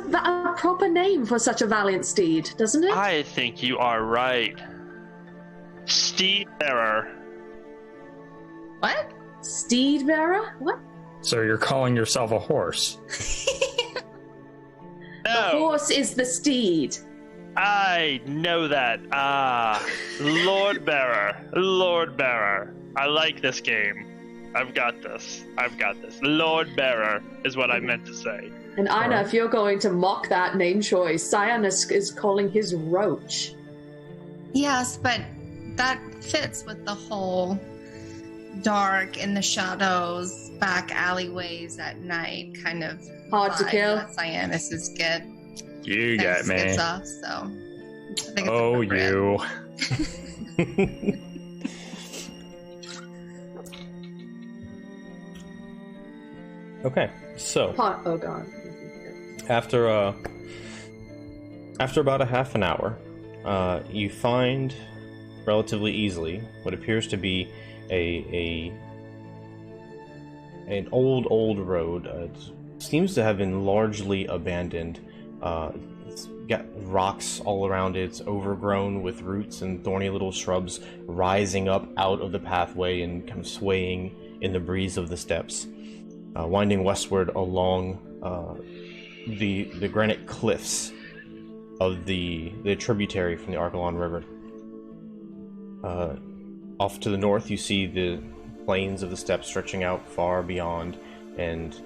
proper name for such a valiant steed, doesn't it? I think you are right. Steed bearer. What? Steed bearer? What? So you're calling yourself a horse? The No, horse is the steed. I know that. Lord bearer. Lord bearer. I like this game. I've got this. Lord bearer is what I meant to say. And Ina, Alright. if you're going to mock that name choice, Cyan is calling his Roach. Yes, but that fits with the whole dark in the shadows, back alleyways at night kind of Hard to vibe kill. that Cyanus get. You got me. Gives off, so I think it's Oh, appropriate. you. Okay, so Oh god. after about a half an hour, you find relatively easily what appears to be an old road. It seems to have been largely abandoned. It's got rocks all around it. It's overgrown with roots and thorny little shrubs rising up out of the pathway and kind of swaying in the breeze of the steps, winding westward along the granite cliffs of the tributary from the Arcanum River. Off to the north, you see the plains of the steppes stretching out far beyond, and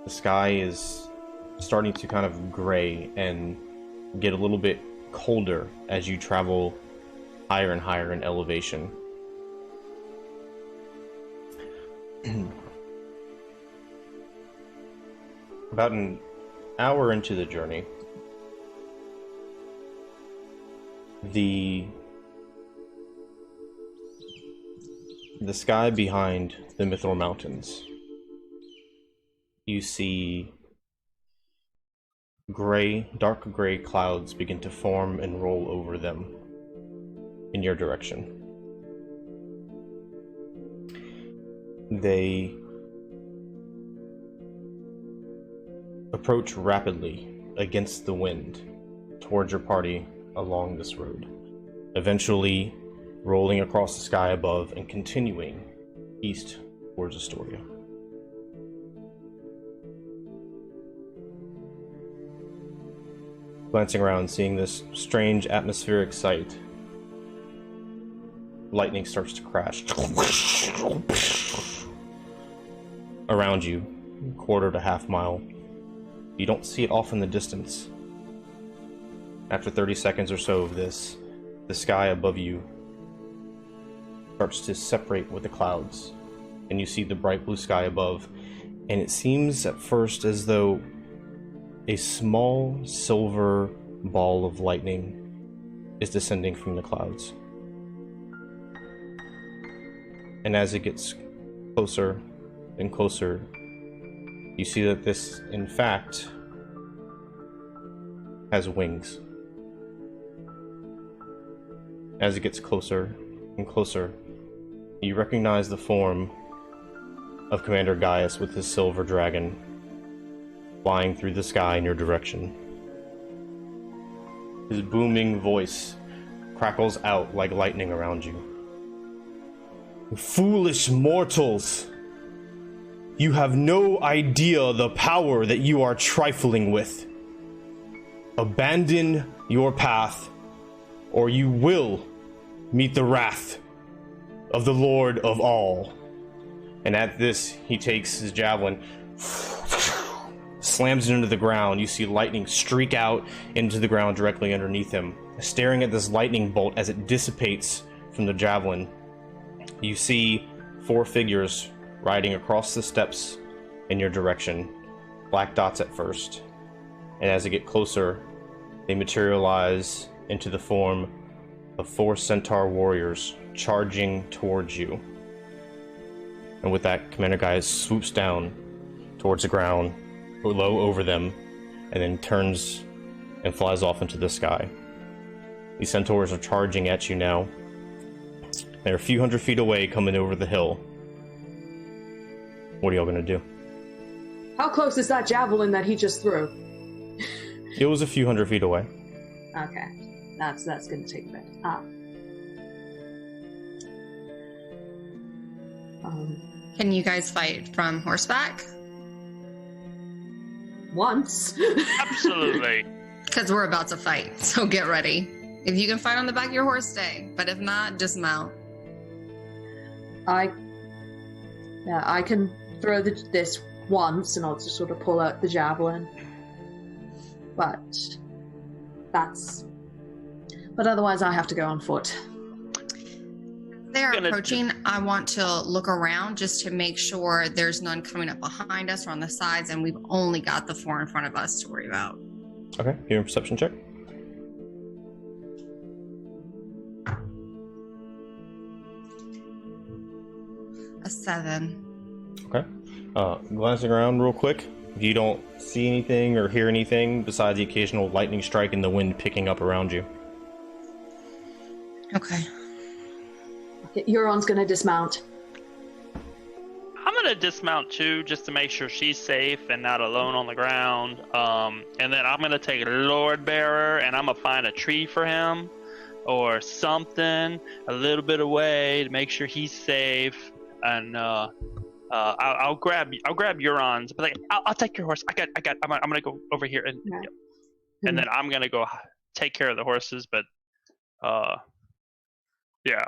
the sky is starting to kind of gray and get a little bit colder as you travel higher and higher in elevation. About an hour into the journey, the sky behind the Mithril Mountains, you see dark gray clouds begin to form and roll over them in your direction. They approach rapidly against the wind towards your party along this road, eventually rolling across the sky above and continuing east towards Astoria. Glancing around, seeing this strange atmospheric sight, lightning starts to crash around you, quarter to half mile. You don't see it off in the distance. After 30 seconds or so of this, the sky above you starts to separate with the clouds, and you see the bright blue sky above, and it seems at first as though a small silver ball of lightning is descending from the clouds. And as it gets closer and closer, you see that this, in fact, has wings. As it gets closer and closer, you recognize the form of Commander Gaius with his silver dragon flying through the sky in your direction. His booming voice crackles out like lightning around you. Foolish mortals! You have no idea the power that you are trifling with. Abandon your path, or you will meet the wrath of the Lord of all. And at this, he takes his javelin, slams it into the ground. You see lightning streak out into the ground directly underneath him. Staring at this lightning bolt as it dissipates from the javelin, you see 4 figures riding across the steps in your direction. Black dots at first, and as they get closer, they materialize into the form of 4 centaur warriors charging towards you. And with that, Commander Gaius swoops down towards the ground, low over them, and then turns and flies off into the sky. These centaurs are charging at you now. They're a few hundred feet away, coming over the hill. What are y'all gonna do? How close is that javelin that he just threw? It was a few hundred feet away. Okay, that's gonna take a bit. Can you guys fight from horseback? Once. Absolutely. Because we're about to fight, so get ready. If you can fight on the back of your horse, stay. But if not, dismount. I can throw this once, and I'll just sort of pull out the javelin. But otherwise, I have to go on foot. They're approaching. I want to look around just to make sure there's none coming up behind us or on the sides, and we've only got the 4 in front of us to worry about. Okay, give me a perception check. A 7. Okay. Glancing around real quick, if you don't see anything or hear anything besides the occasional lightning strike and the wind picking up around you. Okay. Euron's gonna dismount. I'm gonna dismount too, just to make sure she's safe and not alone on the ground. And then I'm gonna take Lord Bearer and I'm gonna find a tree for him or something a little bit away to make sure he's safe. And I'll grab Euron's, but like I'll take your horse. I'm gonna go over here and Okay. yep. And then I'm gonna go take care of the horses. But yeah.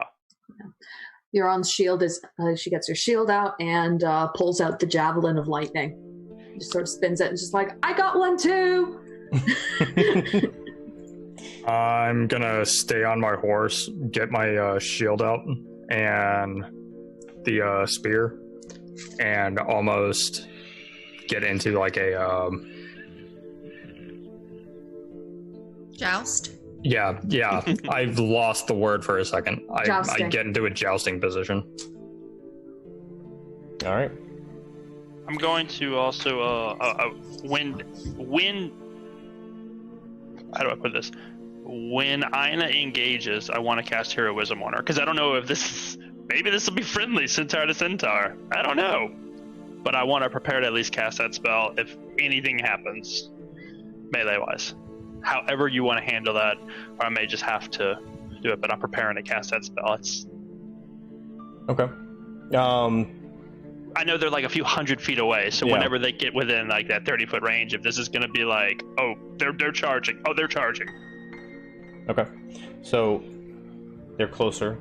Euron's shield is, she gets her shield out and pulls out the javelin of lightning. Just sort of spins it and just like, I got one too! I'm gonna stay on my horse, get my shield out and the spear, and almost get into like a Joust? yeah. I've lost the word for a second. I get into a jousting position. All right. I'm going to also when how do I put this? When Aina engages, I want to cast Heroism on her because I don't know if maybe this will be friendly Centaur to Centaur. I don't know, but I want to prepare to at least cast that spell if anything happens melee wise. However you want to handle that, or I may just have to do it. But I'm preparing to cast that spell. It's Okay. I know they're like a few hundred feet away, so whenever they get within like that 30-foot range, if this is going to be like, oh, they're charging. Oh, they're charging. Okay. So they're closer.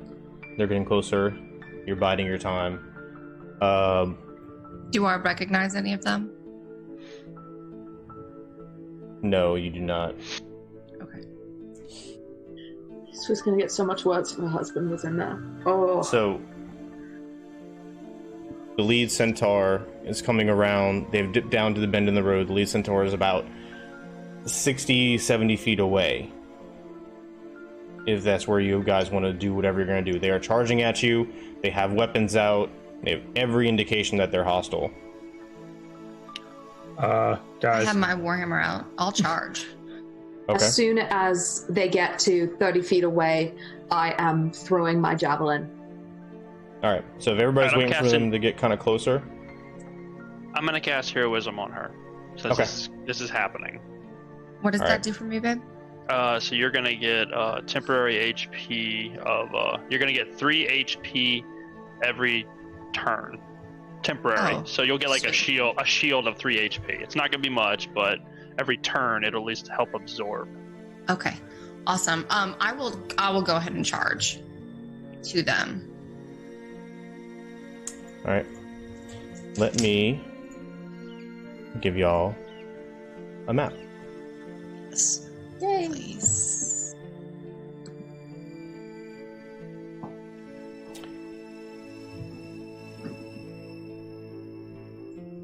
They're getting closer. You're biding your time. Do I recognize any of them? No, you do not. Okay. This was gonna get so much worse if her husband was in there. Oh. So the lead centaur is coming around. They've dipped down to the bend in the road. The lead centaur is about 60, 70 feet away. If that's where you guys want to do whatever you're going to do. They are charging at you. They have weapons out. They have every indication that they're hostile. I Guys, have my Warhammer out. I'll charge. Okay. As soon as they get to 30 feet away, I am throwing my javelin. All right. So if everybody's Alright, I'm waiting for them to get kind of closer. I'm going to cast Heroism on her. So Okay. this is happening. What does All that right. do for me, babe? So you're going to get temporary HP of you're going to get 3 HP every turn. Temporary. Oh, So you'll get like sweet. a shield of 3 HP. It's not going to be much, but every turn it'll at least help absorb. Okay. Awesome. I will go ahead and charge to them. All right. Let me give y'all a map. Yes. Please.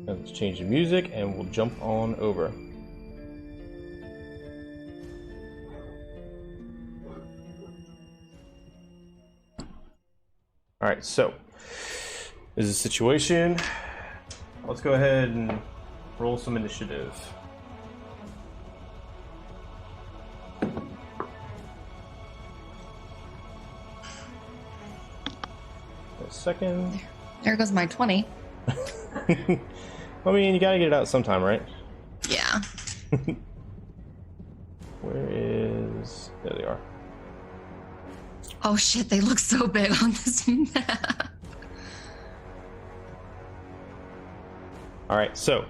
Let's change the music and we'll jump on over. All right, so this is a situation. Let's go ahead and roll some initiative. A second. There goes my 20. I mean, you gotta get it out sometime, right? Yeah. Where is... There they are. Oh shit, they look so big on this map. Alright, so,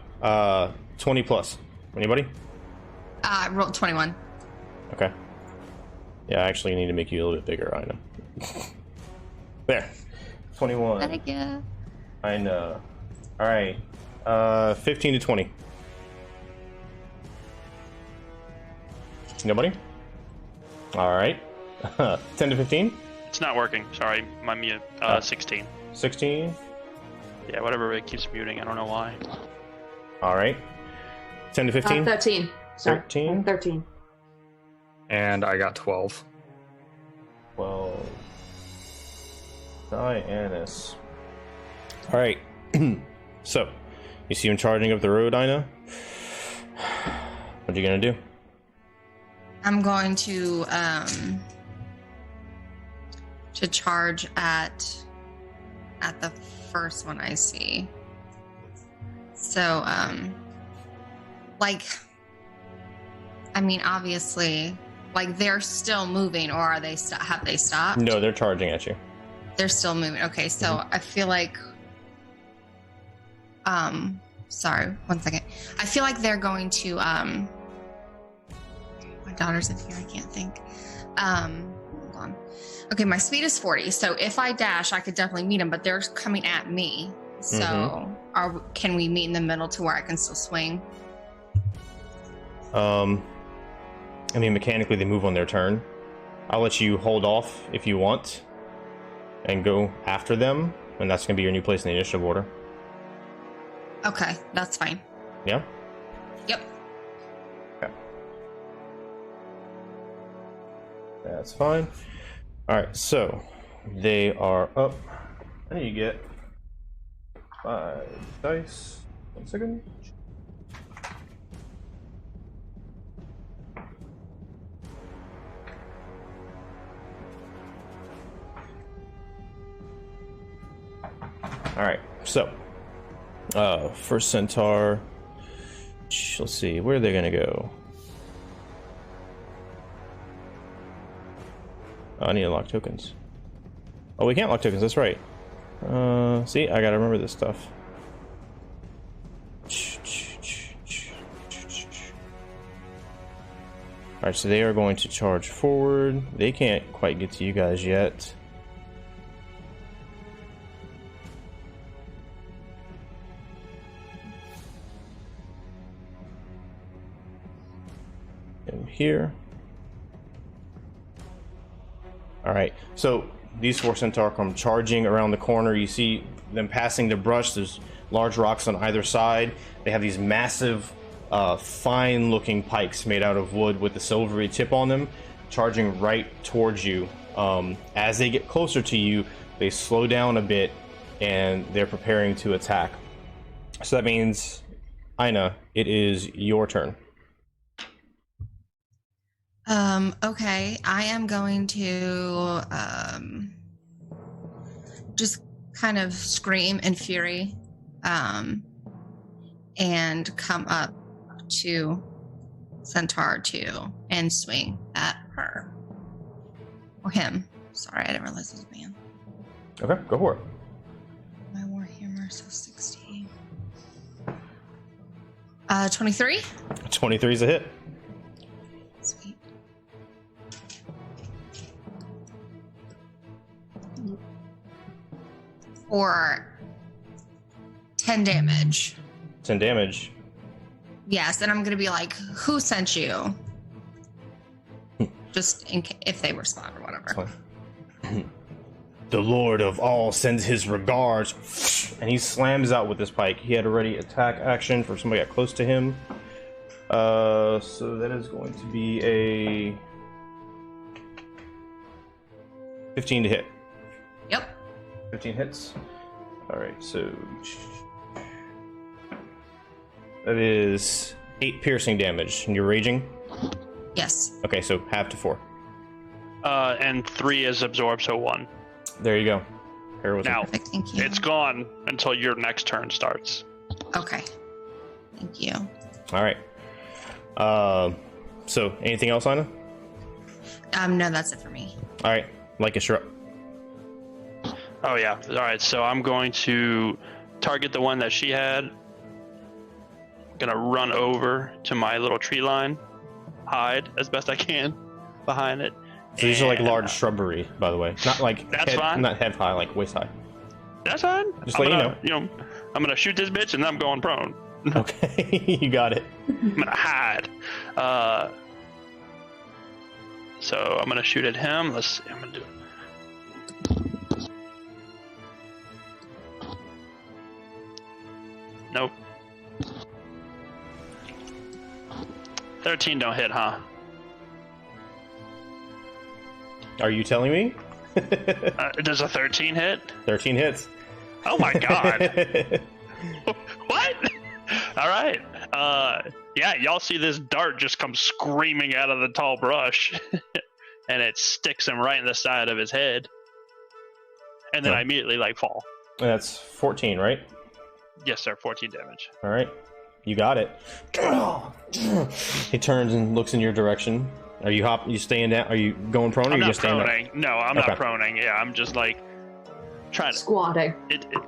20 plus. Anybody? I rolled 21. Okay. Yeah, I actually need to make you a little bit bigger, I know. There. 21. Thank you. I know. Alright. 15 to 20. Nobody? Alright. 10 to 15? It's not working. Sorry, my mute. 16. 16? Yeah, whatever. It keeps muting. I don't know why. Alright. 10 to 15? 13. Sorry. 13? 13. And I got 12. 12. Dianus. Alright. So, you see him charging up the road, Ina? What are you gonna do? I'm going to charge at the first one I see. So, like, I mean, obviously, like they're still moving, or are they? Have they stopped? No, they're charging at you. They're still moving. Okay, so I feel like, sorry, 1 second. I feel like they're going to, my daughter's in here. I can't think. Hold on. Okay, my speed is 40. So if I dash, I could definitely meet them, but they're coming at me. So can we meet in the middle to where I can still swing? I mean, mechanically, they move on their turn. I'll let you hold off if you want and go after them, and that's going to be your new place in the initiative order. Okay, that's fine. Yeah? Yep. Okay. That's fine. Alright, so they are up. I need to get 5 dice. 1 second. Alright, so first centaur. Let's see, where are they gonna go? Oh, I need to lock tokens. Oh, we can't lock tokens, that's right. See, I gotta remember this stuff. Alright, so they are going to charge forward. They can't quite get to you guys yet. And here. Alright, so these 4 centaur come charging around the corner. You see them passing the brush. There's large rocks on either side. They have these massive, fine-looking pikes made out of wood with a silvery tip on them, charging right towards you. As they get closer to you, they slow down a bit, and they're preparing to attack. So that means, Ina, it is your turn. Okay, I am going to just kind of scream in fury and come up to Centaur 2 and swing at her. Or him. Sorry, I didn't realize it was a man. Okay, go for it. My Warhammer, so 16. 23? 23 is a hit. Sweet. For 10 damage. 10 damage. Yes, and I'm gonna be like, "Who sent you?" Just if they respond or whatever. The Lord of all sends his regards, and he slams out with this pike. He had already attack action for somebody got close to him. So that is going to be a 15 to hit. Yep. 15 hits. All right, so that is 8 piercing damage. And you're raging? Yes. Okay, so half to 4. And 3 is absorbed, so 1. There you go. Heroism. Now, Perfect, thank you. it's gone until your next turn starts. Okay. Thank you. All right. So anything else, Ina? No, that's it for me. All right. Lycus, you're up. Oh yeah. All right. So I'm going to target the one that she had. Gonna run over to my little tree line, hide as best I can behind it. So these are like large shrubbery, by the way. Not like That's fine. Not head high, like waist high. That's fine. Just let you know. I'm gonna shoot this bitch and then I'm going prone. Okay, you got it. I'm gonna hide. So I'm gonna shoot at him. Let's see. I'm gonna do. Nope. 13 don't hit, huh? Are you telling me? Does a 13 hit? 13 hits. Oh my god. What? All right. Yeah, y'all see this dart just come screaming out of the tall brush, and it sticks him right in the side of his head, and then I immediately fall. That's 14, right? Yes, sir. 14 damage. All right, you got it. He turns and looks in your direction. Are you You staying down? Are you going prone? Or I'm are you not just staying proning. No, I'm Okay. not proning. Yeah, I'm just trying to Squatting.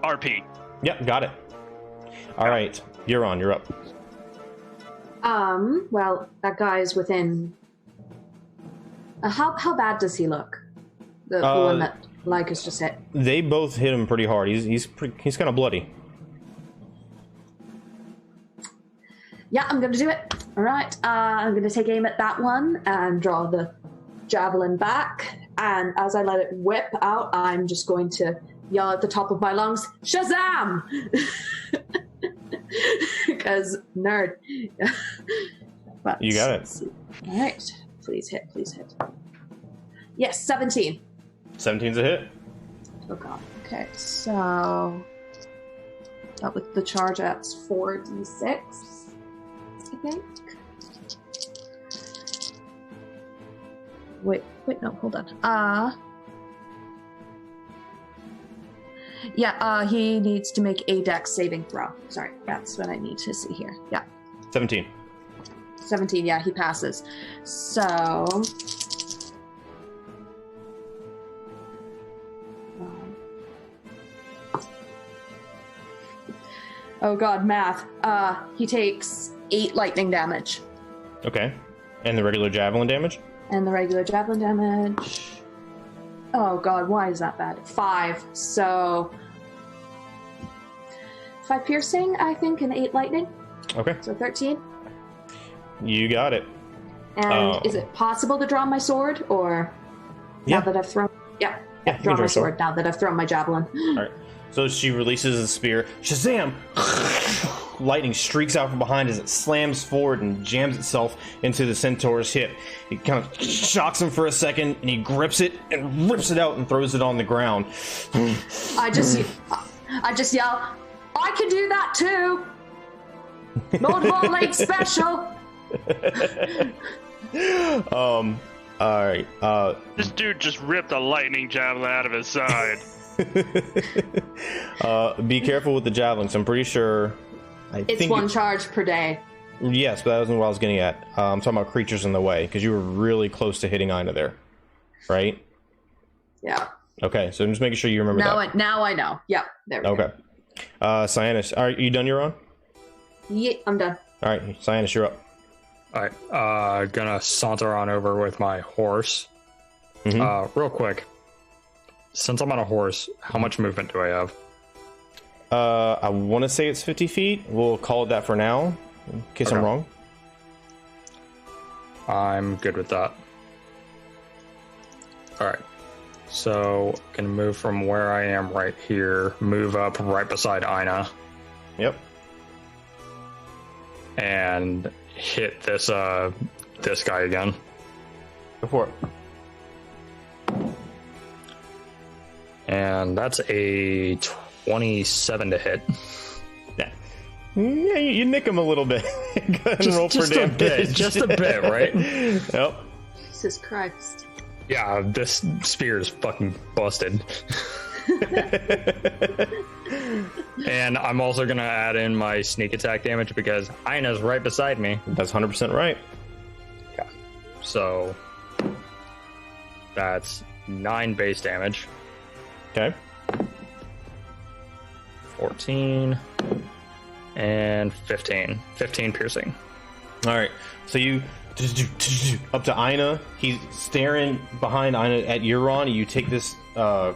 RP. Yep, got it. All right, you're on. You're up. Well, that guy's within. How bad does he look? The one that Lycus just hit. They both hit him pretty hard. He's kind of bloody. Yeah, I'm gonna do it. All right, I'm gonna take aim at that one and draw the javelin back. And as I let it whip out, I'm just going to yell at the top of my lungs, "Shazam!" Because nerd. But, You got it. All right, please hit, please hit. Yes, 17. 17's a hit. Oh god. Okay, so that with the charge, that's 4d6. I think. Wait, no, hold on. Yeah, he needs to make a dex saving throw. Sorry, that's what I need to see here. Yeah. 17. 17, yeah, he passes. So... oh god, math. He takes 8 lightning damage. Okay. And the regular javelin damage? And the regular javelin damage... oh god, why is that bad? 5. So... 5 piercing, I think, and 8 lightning. Okay. So 13. You got it. And is it possible to draw my sword, or... Yeah. now that I've thrown... Yeah, Yeah, you can draw draw my a sword. sword now that I've thrown my javelin. All right. So she releases the spear. Shazam! Lightning streaks out from behind as it slams forward and jams itself into the centaur's hip. It kind of shocks him for a second, and he grips it and rips it out and throws it on the ground. I just yell, "I can do that too! Lord Vorlake special!" All right. This dude just ripped a lightning javelin out of his side. Be careful with the javelins. I'm pretty sure. It's 1 charge per day. Yes, but that wasn't what I was getting at. I'm talking about creatures in the way, because you were really close to hitting Ina there, right? Yeah. Okay, so I'm just making sure you remember that. Now I know. Yep. There we go. Okay. Cyanus, are you done? You're on? Yeah, I'm done. All right, Cyanus, you're up. All right, gonna saunter on over with my horse. Real quick, since I'm on a horse, how much movement do I have? I want to say it's 50 feet. We'll call it that for now, in case I'm Okay. wrong. I'm good with that. All right, so gonna move from where I am right here, move up right beside Ina, Yep. and hit this guy again. Go for it. And that's a 27 to hit. Yeah, you nick him a little bit. Go ahead and roll for just a damage. bit, just a bit, right? Yep. Jesus Christ. Yeah, this spear is fucking busted. And I'm also gonna add in my sneak attack damage because Ina's right beside me. That's 100% right. Okay. So that's 9 base damage. Okay. 14 and 15. 15 piercing. All right. So you up to Ina. He's staring behind Ina at Euron. You take this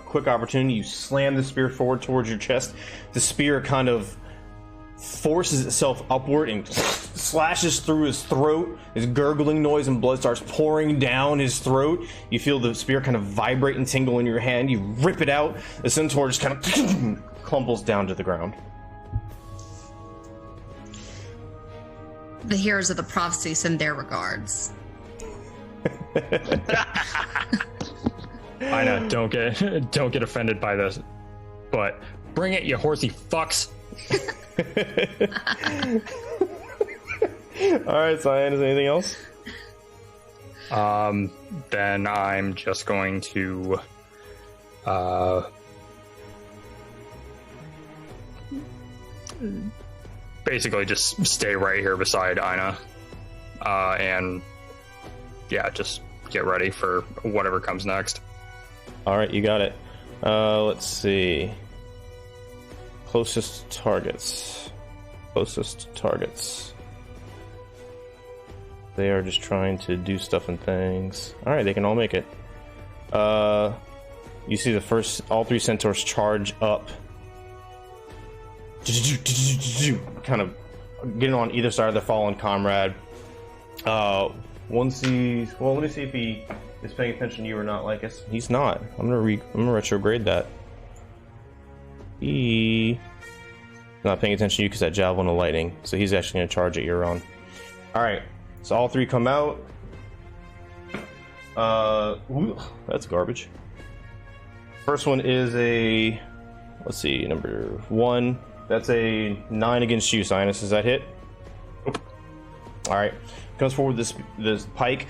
quick opportunity. You slam the spear forward towards your chest. The spear kind of forces itself upward and slashes through his throat. His gurgling noise and blood starts pouring down his throat. You feel the spear kind of vibrate and tingle in your hand. You rip it out. The centaur just kind of clumples down to the ground. The heroes of the prophecy send their regards. Ina, don't get offended by this, but bring it, you horsey fucks. All right, Cyan, is there anything else? Then I'm just going to basically just stay right here beside Ina, and yeah, just get ready for whatever comes next. All right, you got it. Let's see. Closest targets. They are just trying to do stuff and things. All right, they can all make it. You see all 3 centaurs charge up, kind of getting on either side of their fallen comrade. One sees. Well, let me see if he is paying attention to you or not. Like us, he's not. I'm gonna retrograde that. He's not paying attention to you because that javelin of lightning. So he's actually gonna charge at Euron. All right. So all 3 come out. Ooh, that's garbage. First one is a. Let's see, number 1. That's a 9 against you, Sinus. Does that hit? All right. Comes forward this pike.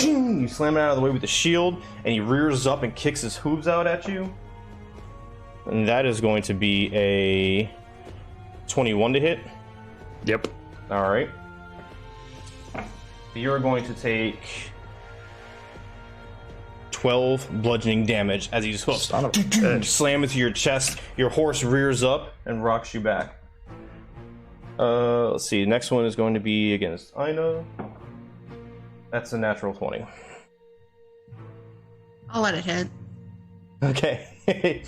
You slam it out of the way with the shield, and he rears up and kicks his hooves out at you. And that is going to be a 21 to hit. Yep. All right. You're going to take 12 bludgeoning damage as he just slam into your chest. Your horse rears up and rocks you back. Let's see. Next one is going to be against Ina. That's a natural 20. I'll let it hit. Okay.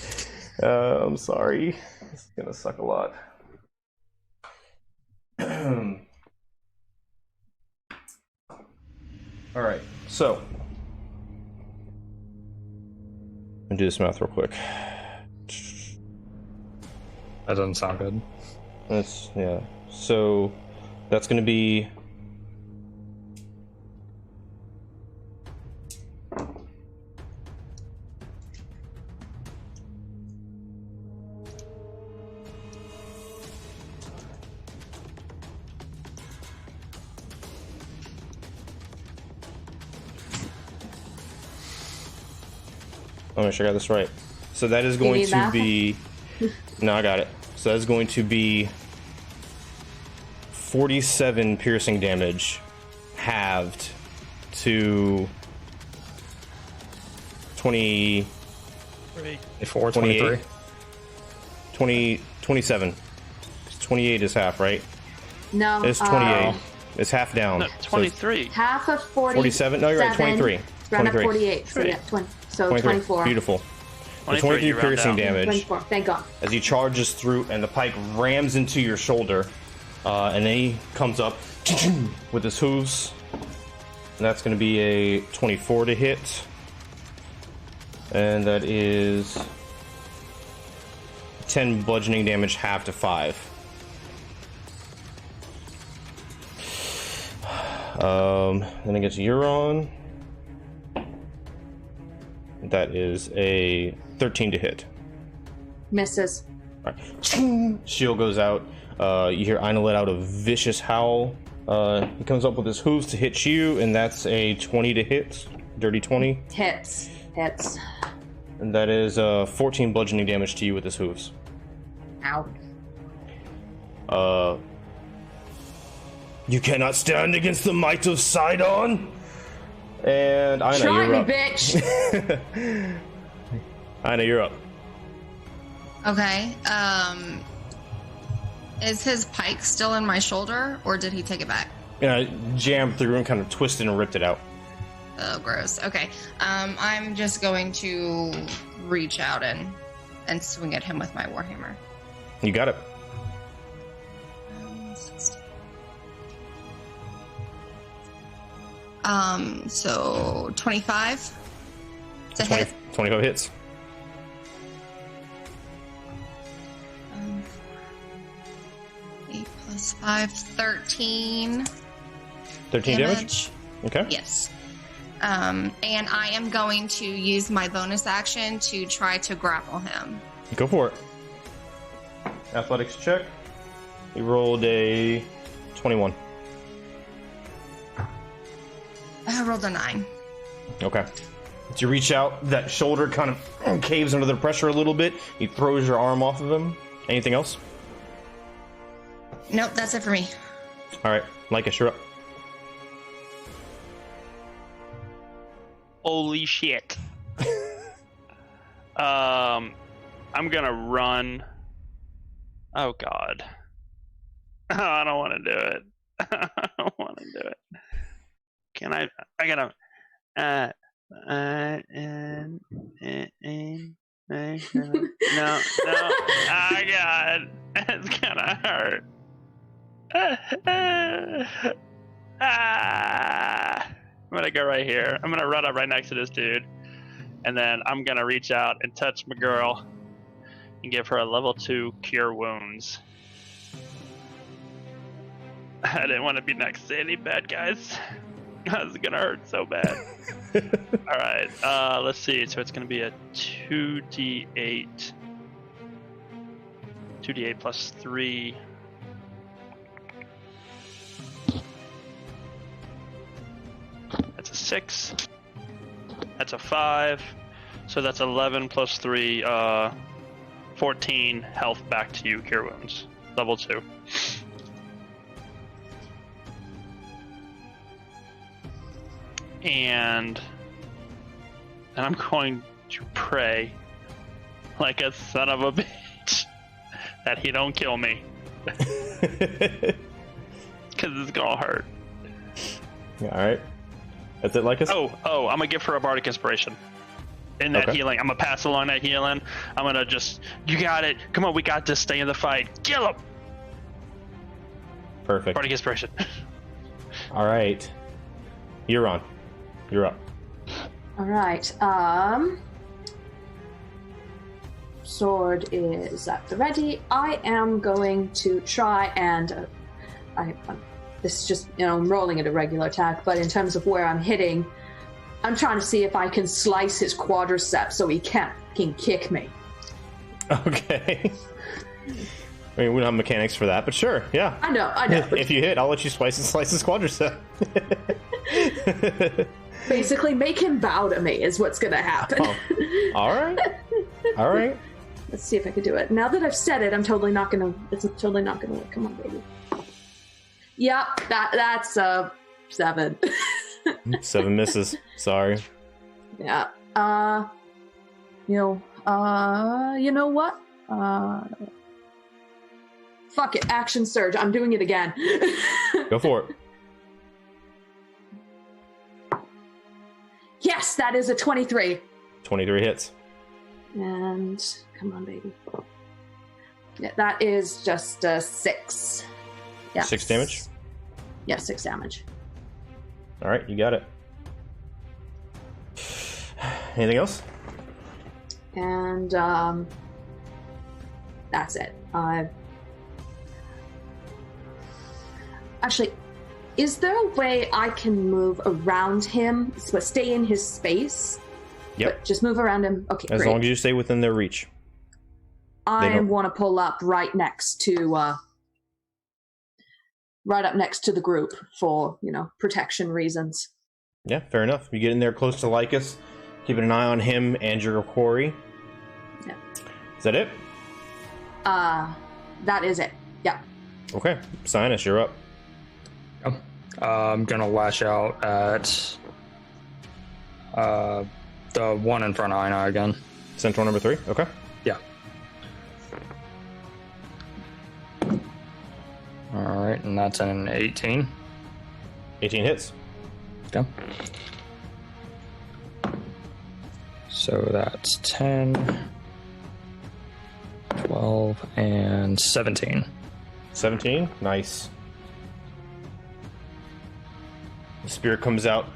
I'm sorry. This is gonna suck a lot. All right. So I'm gonna do this math real quick. That doesn't sound good. Yeah. So that's gonna be I'll make sure I got this right. So that is going to be. No, I got it. So that's going to be 47 piercing damage, halved to 20. 24, 23. 27. 28 is half, right? No. It's 28. It's half down. No, 23. So half of 47. No, you're right. 23. Round up 23. 48. So yeah, 20. So 23. 24. Beautiful. 23, you round piercing down. damage 24. Thank God. as he charges through, and the pike rams into your shoulder, and then he comes up with his hooves. And that's going to be a 24 to hit, and that is 10 bludgeoning damage, half to 5. Then it gets Euron. That is a 13 to hit. Misses. All right. Shield goes out. You hear Ina let out a vicious howl. He comes up with his hooves to hit you, and that's a 20 to hit. Dirty 20. Hits. And that is 14 bludgeoning damage to you with his hooves. Ow. You cannot stand against the might of Sidon. And Aina, Try you're me, up. bitch! Aina, you're up. Okay. Is his pike still in my shoulder, or did he take it back? Jammed through and kind of twisted and ripped it out. Oh, gross. Okay. I'm just going to reach out and swing at him with my warhammer. You got it. 60. So 25 to hit. 25 hits. 8 plus 5, 13. 13 damage? Okay. Yes. And I am going to use my bonus action to try to grapple him. Go for it. Athletics check. He rolled a 21. I rolled a 9. Okay. As you reach out, that shoulder kind of caves under the pressure a little bit. He throws your arm off of him. Anything else? Nope, that's it for me. All right. Lycus, you're up. Holy shit. I'm gonna run. Oh god. Oh, I don't want to do it. I don't want to do it. Can I gotta no. Oh god. It's gonna hurt. I'm gonna go right here. I'm gonna run up right next to this dude, and then I'm gonna reach out and touch my girl and give her a level 2 cure wounds. I didn't want to be next to any bad guys. That was gonna hurt so bad. All right, let's see. So it's gonna be a 2d8 plus 3. That's a 6. That's a 5. So that's 11 plus 3, 14 health back to you, cure wounds. Level 2. And I'm going to pray like a son of a bitch that he don't kill me. Because it's gonna hurt. Alright. That's it, Lycus? Oh, I'm gonna give her a bardic inspiration. In that healing. I'm gonna pass along that healing. I'm gonna just, you got it. Come on, we got this. Stay in the fight. Kill him! Perfect. Bardic inspiration. Alright. You're on. You're up. All right. Sword is at the ready. I am going to try and this is just, I'm rolling at a regular attack, but in terms of where I'm hitting, I'm trying to see if I can slice his quadriceps so he can kick me. Okay. I mean, we don't have mechanics for that, but sure, yeah. I know. If you hit, I'll let you slice his quadricep. Basically, make him bow to me is what's going to happen. Oh. All right. Let's see if I can do it. Now that I've said it, it's totally not going to work. Come on, baby. Yep, that's a 7. 7 misses. Sorry. Yeah. You know what? Fuck it. Action surge. I'm doing it again. Go for it. Yes, that is a 23. 23 hits. And come on, baby. Yeah, that is just a 6. Yeah. 6 damage? Yeah, 6 damage. All right, you got it. Anything else? And that's it. Actually, is there a way I can move around him, but stay in his space? Yep. But just move around him. Okay, As great. long as you stay within their reach. I want to pull up right next to the group for, protection reasons. Yeah, fair enough. You get in there close to Lycus. keeping an eye on him and your quarry. Yeah. Is that it? That is it. Yeah. Okay, Sinus, you're up. Yep. I'm gonna lash out at the one in front of Ina again. Centaur number 3. Okay. Yeah. All right, and that's an 18. 18 hits. Okay. So that's 10, 12, and 17. 17. Nice. The spear comes out,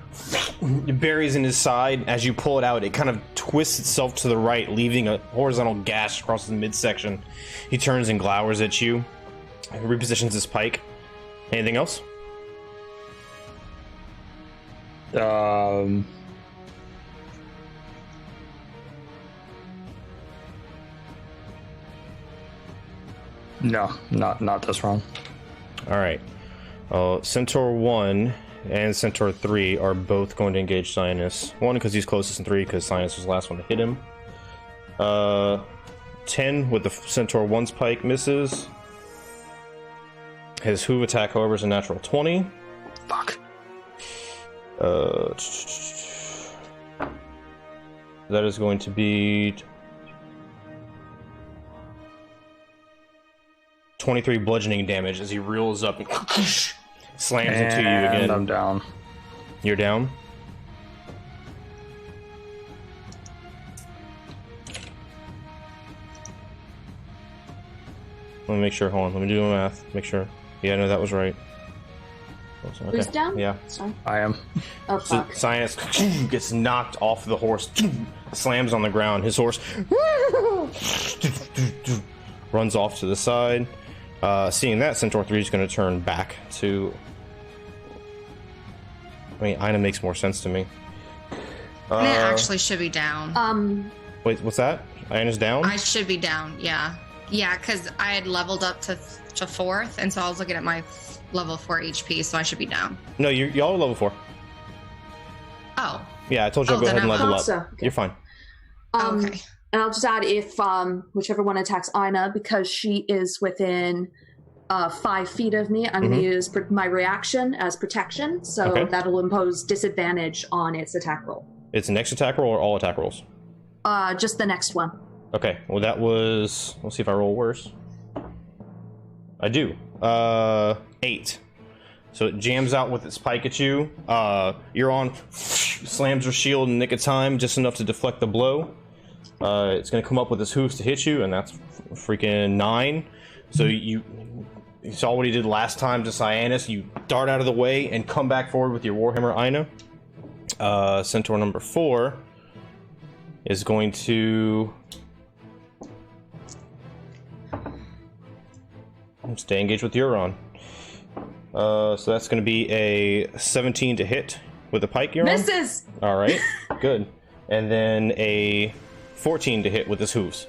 it buries in his side. As you pull it out, it kind of twists itself to the right, leaving a horizontal gash across his midsection. He turns and glowers at you, repositions his pike. Anything else? No, not this round. All right. Centaur 1 and Centaur 3 are both going to engage Sinus. 1 because he's closest, and 3 because Sinus was the last one to hit him. 10 with the Centaur 1's pike misses. His Hoof attack, however, is a natural 20. Fuck. That is going to be 23 bludgeoning damage as he reels up and slams into you again. And I'm down. You're down. Let me make sure. Hold on. Let me do the math. Make sure. Yeah, no, that was right. Okay. Who's down? Yeah. Sorry. I am. Oh, So fuck. Sinus gets knocked off the horse, slams on the ground. His horse runs off to the side. Seeing that, Centaur 3 is going to turn back to... I mean, Ina makes more sense to me. And it actually should be down. Wait, what's that? Ina's down? I should be down, yeah. Yeah, because I had leveled up to 4th, and so I was looking at my level 4 HP, so I should be down. No, y'all are level 4. Oh. Yeah, I told you to go then ahead and I'm level up. up. So, okay. You're fine. Okay. And I'll just add, if whichever one attacks Ina, because she is within 5 feet of me, I'm going to use my reaction as protection, so Okay. that'll impose disadvantage on its attack roll. It's next attack roll or all attack rolls? Just the next one. Okay, well that was... Let's see if I roll worse. I do. 8. So it jams out with its pike at you. You're on, slams her shield in the nick of time, just enough to deflect the blow. It's going to come up with its hoofs to hit you, and that's freaking 9. So you saw what he did last time to Cyanus. You dart out of the way and come back forward with your Warhammer Ina. Centaur number 4 is going to... stay engaged with Euron. So that's going to be a 17 to hit with a pike, Euron. Misses! All right, good. And then a 14 to hit with his hooves.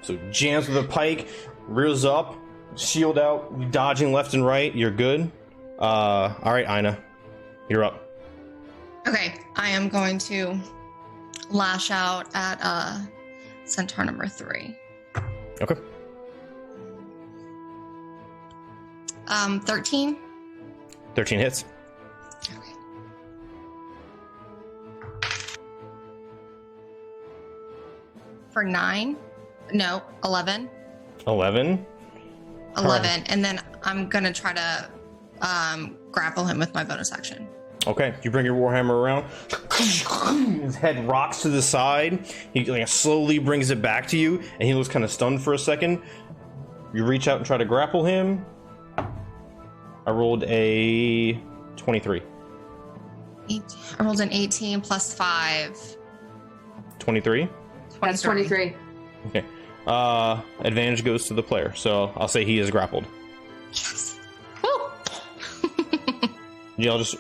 So jams with a pike, rears up, shield out, dodging left and right. You're good. All right, Ina, you're up. Okay, I am going to lash out at Centaur number 3. Okay. 13. 13 hits. Okay. For 9? No, 11. 11. 11, and then I'm gonna try to grapple him with my bonus action. Okay, you bring your Warhammer around. His head rocks to the side. He like, slowly brings it back to you, and he looks kind of stunned for a second. You reach out and try to grapple him. I rolled a 23. I rolled an 18 plus 5. 23? That's 23. Okay. Advantage goes to the player, so I'll say he is grappled. Yes. Woo! Y'all just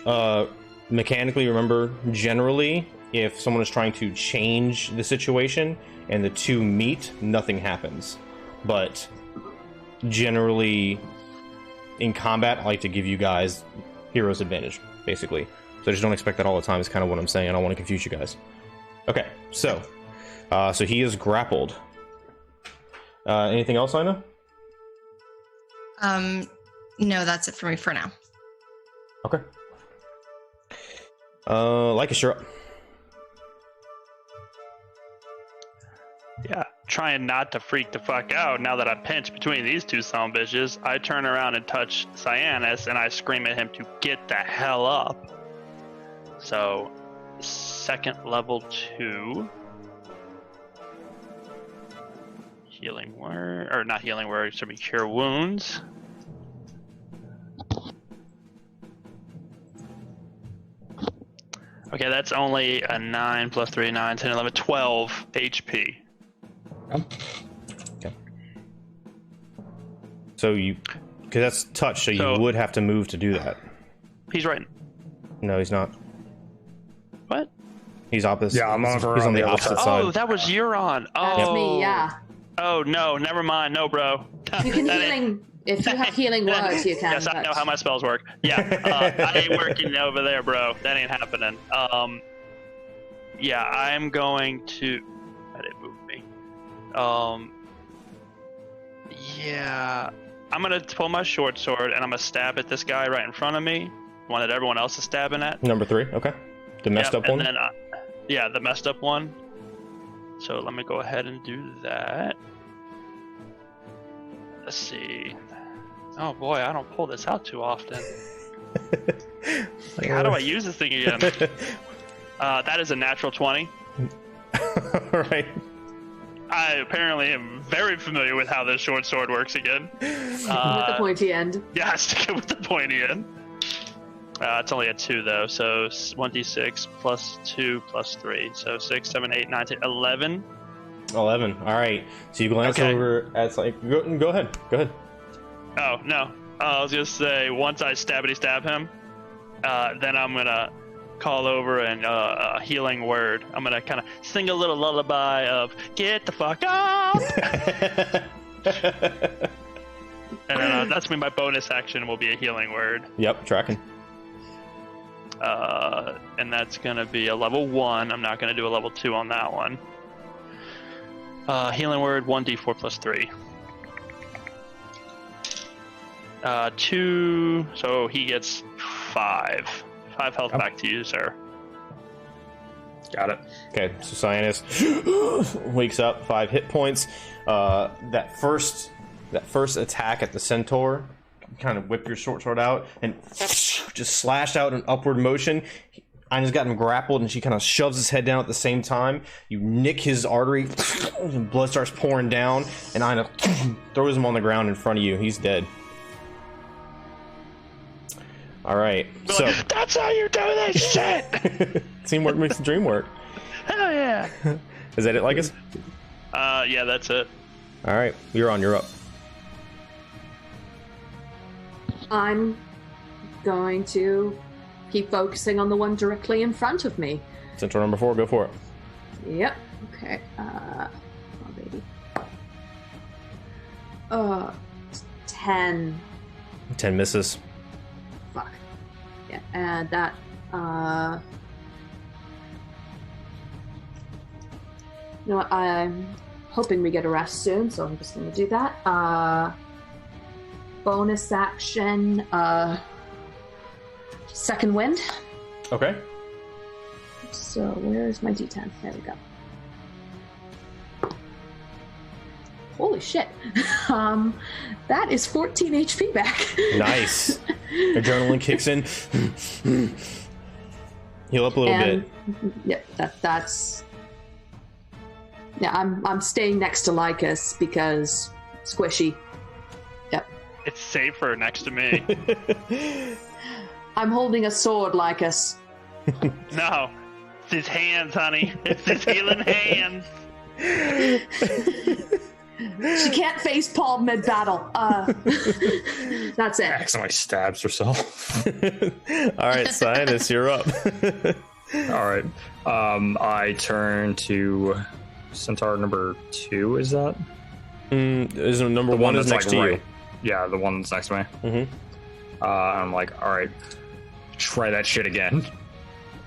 mechanically remember, generally, if someone is trying to change the situation and the two meet, nothing happens. But generally, in combat, I like to give you guys hero's advantage, basically. So just don't expect that all the time is kind of what I'm saying. I don't want to confuse you guys. Okay, so he is grappled. Anything else, Ina? No, that's it for me for now. Okay. Lycus, you're up. Yeah, trying not to freak the fuck out now that I'm pinched between these two bitches. I turn around and touch Cyanus, and I scream at him to get the hell up. So, second level 2. Healing word, or not healing word, should be cure wounds. Okay, that's only a 9 plus 3, 9, 10, 11, 12 HP. Okay. So because that's touch, so you would have to move to do that. He's right. No, he's not. What? He's opposite. Yeah, I'm over He's on on the the other opposite side. side. Oh, that was Euron. Oh, That's me, yeah. Oh no, never mind. No, bro. You can That ain't- healing. If you have healing words, you can. Yes, I but- know how my spells work. Yeah, I ain't working over there, bro. That ain't happening. Yeah, I'm going to. That didn't move me. Yeah, I'm gonna pull my short sword and I'm gonna stab at this guy right in front of me. One that everyone else is stabbing at. Number 3. Okay. The messed up and one. Then, yeah, the messed up one. So let me go ahead and do that. Let's see. Oh boy, I don't pull this out too often. Like, how do I use this thing again? That is a natural 20. All right. I apparently am very familiar with how this short sword works again. with the pointy end. Yeah, stick with the pointy end. It's only a 2 though, so 1d6 plus 2 plus 3. So 6, 7, 8, 9, 10, 11. 11. All right. So you glance Okay. over at go ahead. Go ahead. Oh, no. I was going to say, once I stab him, then I'm going to call over and a healing word. I'm going to kind of sing a little lullaby of, get the fuck up! And then that's when my bonus action will be a healing word. Yep, tracking. And that's going to be a level 1. I'm not going to do a level 2 on that one. Healing word, 1d4 plus 3. 2, so he gets 5. 5 health back to you, sir. Got it. Okay, so Cyanus wakes up, 5 hit points. That first attack at the centaur, kind of whip your short sword out and just slash out an upward motion. Ina's got him grappled and she kind of shoves his head down at the same time. You nick his artery and blood starts pouring down, and Ina throws him on the ground in front of you. He's dead. All right, so That's how you do this shit! teamwork makes the dream work. Hell yeah! Is that it, Lycus? Yeah, that's it. All right, you're up. I'm going to keep focusing on the one directly in front of me. Centaur number 4, go for it. Yep. Okay. Oh, baby. 10. 10 misses. Fuck. Yeah, and that, you know what, I'm hoping we get a rest soon, so I'm just gonna do that. Bonus action, second wind. Okay. So where's my D10? There we go. Holy shit. That is 14 HP back. Nice. Adrenaline kicks in. Heal up a little bit. Yep, that's. Yeah, I'm staying next to Lycus because squishy. Yep. It's safer next to me. I'm holding a sword, Lycus. No. It's his hands, honey. It's his healing hands. She can't face palm mid battle. That's it. Accidentally stabs herself. All right, Cyanus, you're up. All right. I turn to Centaur number 2. Is that Is number the 1 is that's next to right? you. Yeah, the one that's next to me. Mm-hmm. I'm like, all right, try that shit again,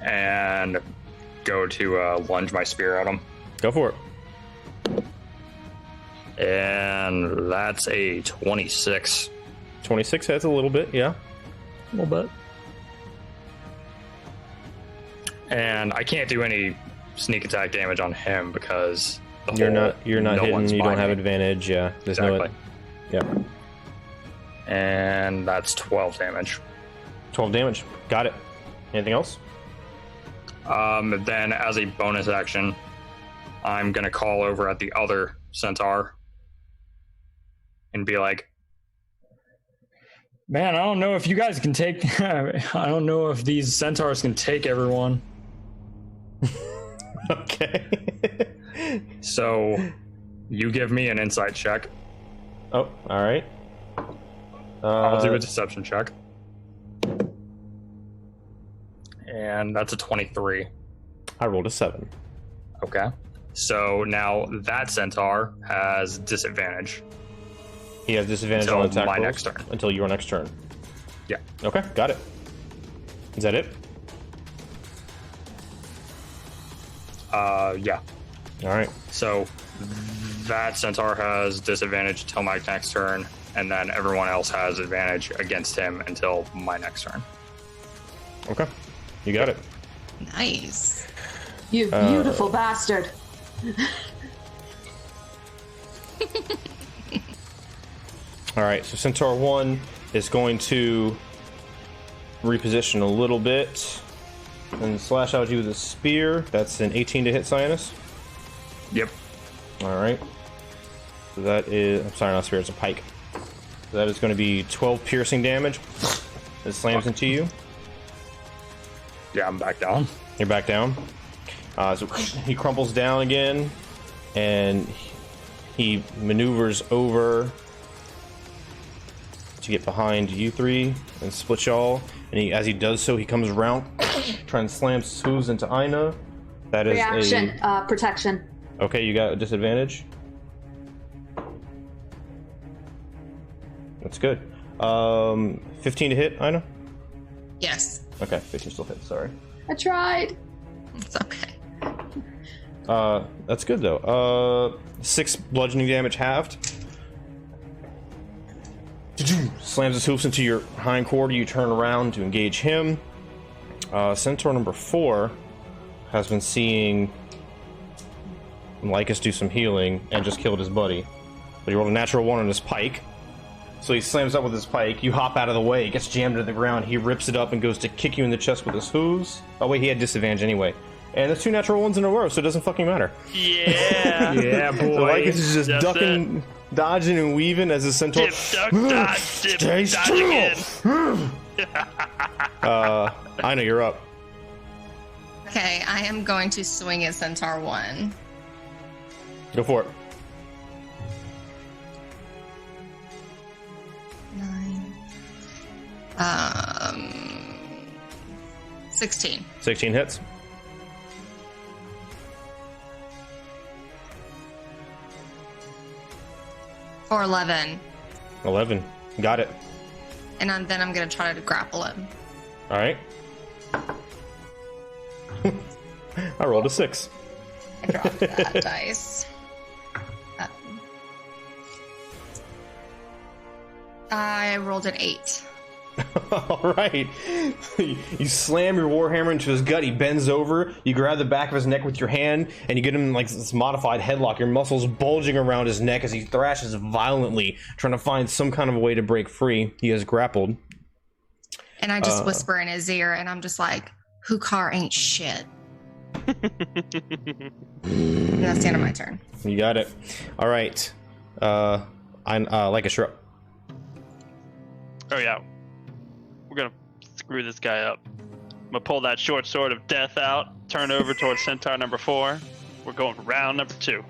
and go to lunge my spear at him. Go for it. And that's a 26. 26 hits a little bit, yeah. A little bit. And I can't do any sneak attack damage on him because You're not no hidden, one's you don't by have me. advantage, yeah. There's Exactly. yeah. And that's 12 damage. 12 damage. Got it. Anything else? Then as a bonus action, I'm gonna call over at the other centaur and be like, man, I don't know if you guys can take I don't know if these centaurs can take everyone. Okay. So you give me an insight check. Oh, all right. I'll do a deception check. And that's a 23. I rolled a 7. Okay. So now that centaur has disadvantage. He has disadvantage Until on attack my rolls next turn. until your next turn. Yeah. Okay, got it. Is that it? Yeah. All right. So that centaur has disadvantage until my next turn, and then everyone else has advantage against him until my next turn. Okay. You got it. Nice. You beautiful bastard. All right, so Centaur 1 is going to reposition a little bit and slash out you with a spear. That's an 18 to hit, Cyanus. Yep. All right. So that is, I'm sorry, not spear, it's a pike. So that is going to be 12 piercing damage. It slams into you. Yeah, I'm back down. You're back down. So he crumples down again, and he maneuvers over to get behind you three and split y'all. And as he does so, he comes around, trying to slam his hooves into Aina. That is Reaction, protection. Okay, you got a disadvantage. That's good. 15 to hit, Aina? Yes. Okay, 15 still hits, sorry. I tried. It's okay. That's good though. 6 bludgeoning damage halved. Slams his hoofs into your hind quarter. You turn around to engage him. Centaur number 4 has been seeing Lycus do some healing and just killed his buddy. But he rolled a natural 1 on his pike. So he slams up with his pike. You hop out of the way. It gets jammed to the ground. He rips it up and goes to kick you in the chest with his hooves. Oh wait, he had disadvantage anyway. And there's 2 natural 1s in a row, so it doesn't fucking matter. Yeah. Yeah, boy. So Lycus is just That's ducking, dodging, and weaving as his centaur. Dip, duck, dodge, dip, Stay dodge still. again. I know you're up. Okay, I am going to swing at Centaur 1. Go for it. 16. 16 hits. Or 11. 11. Got it. And then I'm going to try to grapple him. All right. I rolled a 6. I dropped that dice. I rolled an 8. All right. You slam your warhammer into his gut. He bends over. You grab the back of his neck with your hand, and you get him like this modified headlock. Your muscles bulging around his neck as he thrashes violently, trying to find some kind of a way to break free. He is grappled. And I just whisper in his ear, and I'm just like, Hukar ain't shit. And that's the end of my turn. You got it. All right. I'm like a shrub. Oh yeah. We're gonna screw this guy up. I'm gonna pull that short sword of death out, turn over towards Centaur number 4. We're going for round number 2.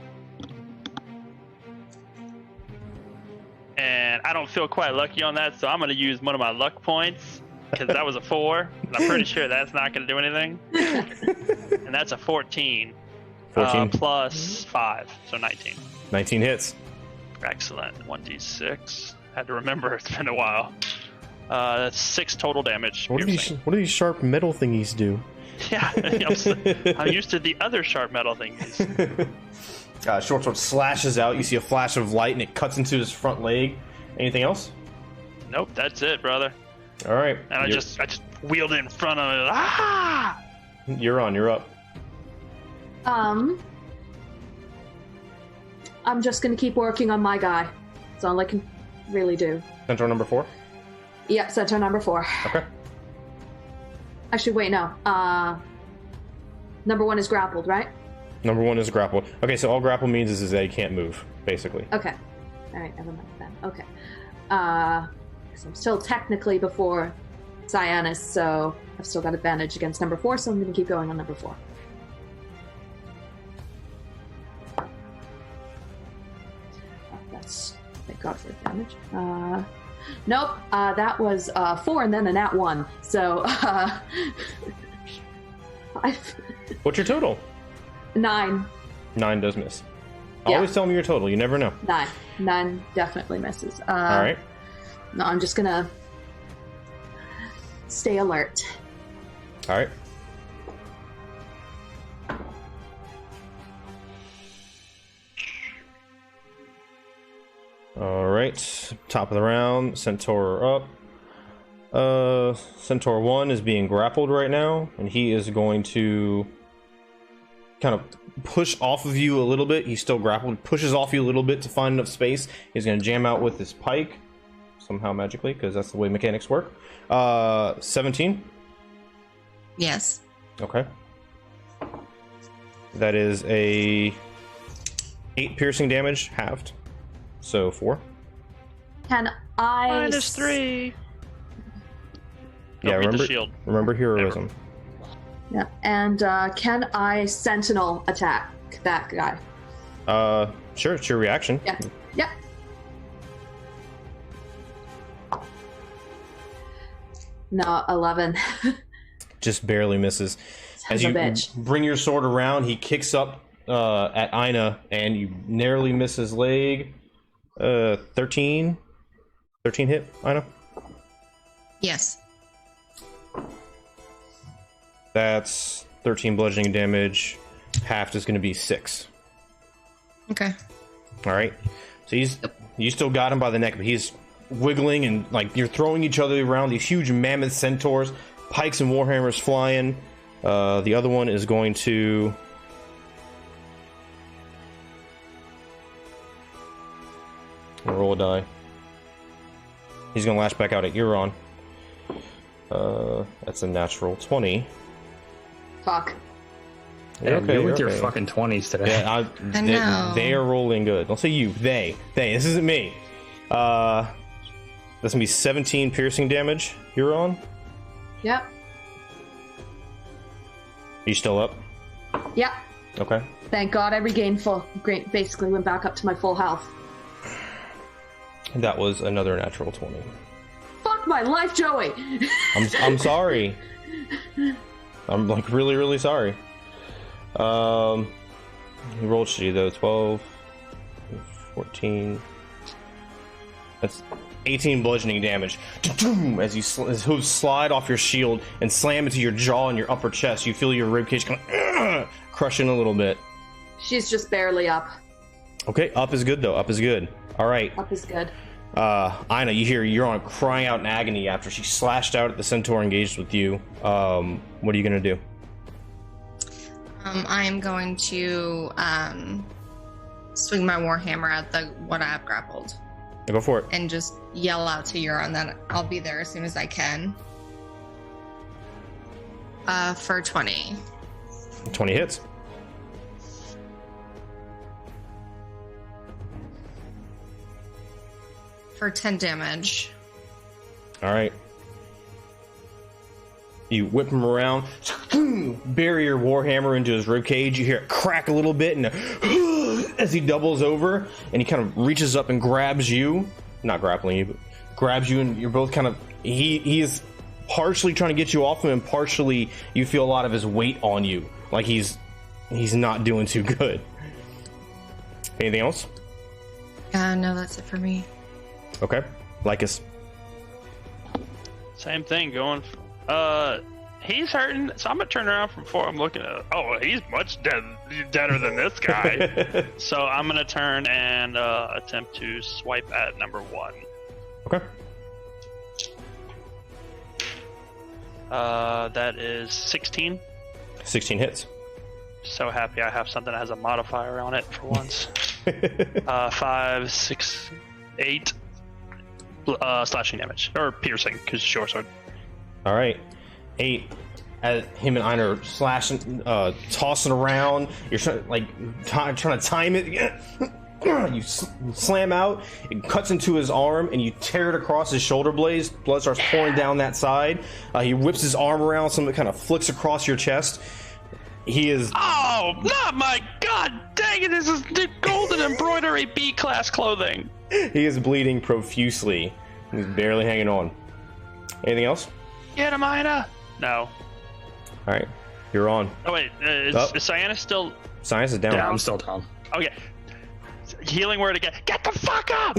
And I don't feel quite lucky on that, so I'm gonna use one of my luck points, because that was a 4, and I'm pretty sure that's not gonna do anything. And that's a 14. 14. Plus 5, so 19. 19 hits. Excellent. 1d6. Had to remember, it's been a while. That's 6 total damage. What do these sharp metal thingies do? Yeah, I'm used to the other sharp metal thingies. Short sword slashes out. You see a flash of light, and it cuts into his front leg. Anything else? Nope, that's it, brother. All right. And I just wheeled it in front of it. Ah! You're on. You're up. I'm just gonna keep working on my guy. That's all I can really do. Centaur number 4. Yep, centaur number 4. Okay. Actually, wait, no. Number 1 is grappled, right? Number 1 is grappled. Okay, so all grapple means is that he can't move, basically. Okay. All right, never mind then. Okay. So I'm still technically before Cyanus, so I've still got advantage against number 4, so I'm going to keep going on number 4. Oh, that's... Thank God for advantage. Nope, that was 4 and then a nat 1. So, 5. What's your total? 9. 9 does miss. Yeah. Always tell me your total. You never know. 9. 9 definitely misses. All right. No, I'm just gonna stay alert. All right. All right. Top of the round. Centaur up. Centaur 1 is being grappled right now, and he is going to kind of push off of you a little bit. He's still grappled. Pushes off you a little bit to find enough space. He's going to jam out with his pike. Somehow magically, because that's the way mechanics work. 17? Yes. Okay. That is a 8 piercing damage, halved. So 4. Can I... -3. Yeah, Don't read the remember, shield. remember heroism. Yeah, and can I sentinel attack that guy? Sure, it's your reaction. Yeah. Yep. No, 11. Just barely misses. As Son you of a bitch. bring your sword around, he kicks up at Ina, and you narrowly miss his leg. 13? 13 hit, Ina? Yes. That's 13 bludgeoning damage. Halved is going to be 6. Okay. All right. So you still got him by the neck, but he's wiggling and like you're throwing each other around. These huge mammoth centaurs, pikes and warhammers flying. The other one is going to roll a die. He's going to lash back out at Euron. That's a natural 20. Fuck. Yeah, Okay, you with okay. your fucking 20s today. Yeah, I know. they are rolling good. Don't say you. They. This isn't me. That's gonna be 17 piercing damage. You're on. Yep. You still up? Yep. Okay. Thank God I regained basically went back up to my full health. That was another natural 20. Fuck my life, Joey! I'm sorry. I'm like really, really sorry. He rolled shitty though. 12, 14. That's 18 bludgeoning damage. As his hooves slide off your shield and slam into your jaw and your upper chest, you feel your ribcage kind of crush in a little bit. She's just barely up. Okay, up is good though. Up is good. All right. Up is good. Ina, you hear Euron crying out in agony after she slashed out at the centaur engaged with you. What are you gonna do? I am going to swing my warhammer at the one I have grappled Go for it. and just yell out to Euron that I'll be there as soon as I can. For 20. 20 hits. For 10 damage. All right. You whip him around, bury your warhammer into his ribcage. You hear it crack a little bit, and as he doubles over, and he kind of reaches up and grabs you, not grappling you, but grabs you, and you're both kind of. He is partially trying to get you off him, and partially you feel a lot of his weight on you, like he's not doing too good. Anything else? No, that's it for me. Okay, Lycus. Same thing going. he's hurting. So I'm gonna turn around from 4. I'm looking at. Oh, he's much deader than this guy. So I'm gonna turn and attempt to swipe at number 1. Okay. That is 16. 16 hits. So happy I have something that has a modifier on it for once. 5, 6, 8 slashing damage or piercing because short sword. All right, 8. As him and Einar are slashing, tossing around. You're trying to time it. You slam out. It cuts into his arm, and you tear it across his shoulder blades. Blood starts pouring down that side. He whips his arm around. Something kind of flicks across your chest. He is. Oh, not my god! Dang it! This is the golden embroidery B-class clothing. He is bleeding profusely. He's barely hanging on. Anything else? Get him, Ina. No. All right, you're on. Oh wait, is Cyanus still? Science is down. Yeah, I'm still down. Okay. Healing word again. Get the fuck up!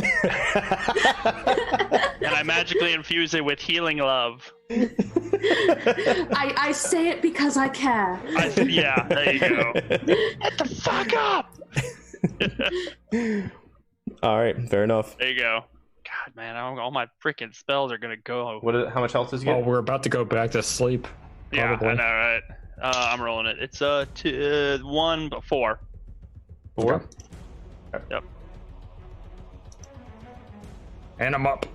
And I magically infuse it with healing love. I say it because I care. Yeah, there you go. Get the fuck up! All right, fair enough. There you go. God, man, all my freaking spells are gonna go. How much health does he Well, get? we're about to go back to sleep. Yeah, Probably. I know, right? I'm rolling it. It's 1, but 4. 4. Okay. Yep. And I'm up.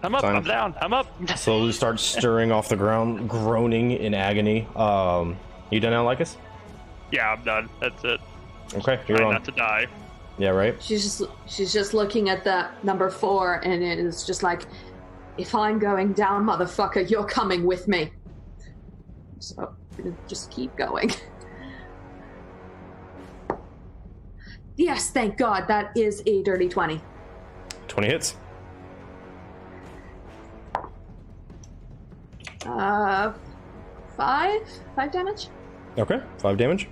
I'm up. Fine. I'm down. I'm up. Slowly starts stirring off the ground, groaning in agony. You done now, Lycus? Yeah, I'm done. That's it. Okay, you're Trying on. not to die. Yeah, right. She's just looking at the number 4, and it is just like, if I'm going down, motherfucker, you're coming with me. So just keep going. Yes, thank God. That is a dirty 20. 20 hits. 5 damage, Okay, 5 damage.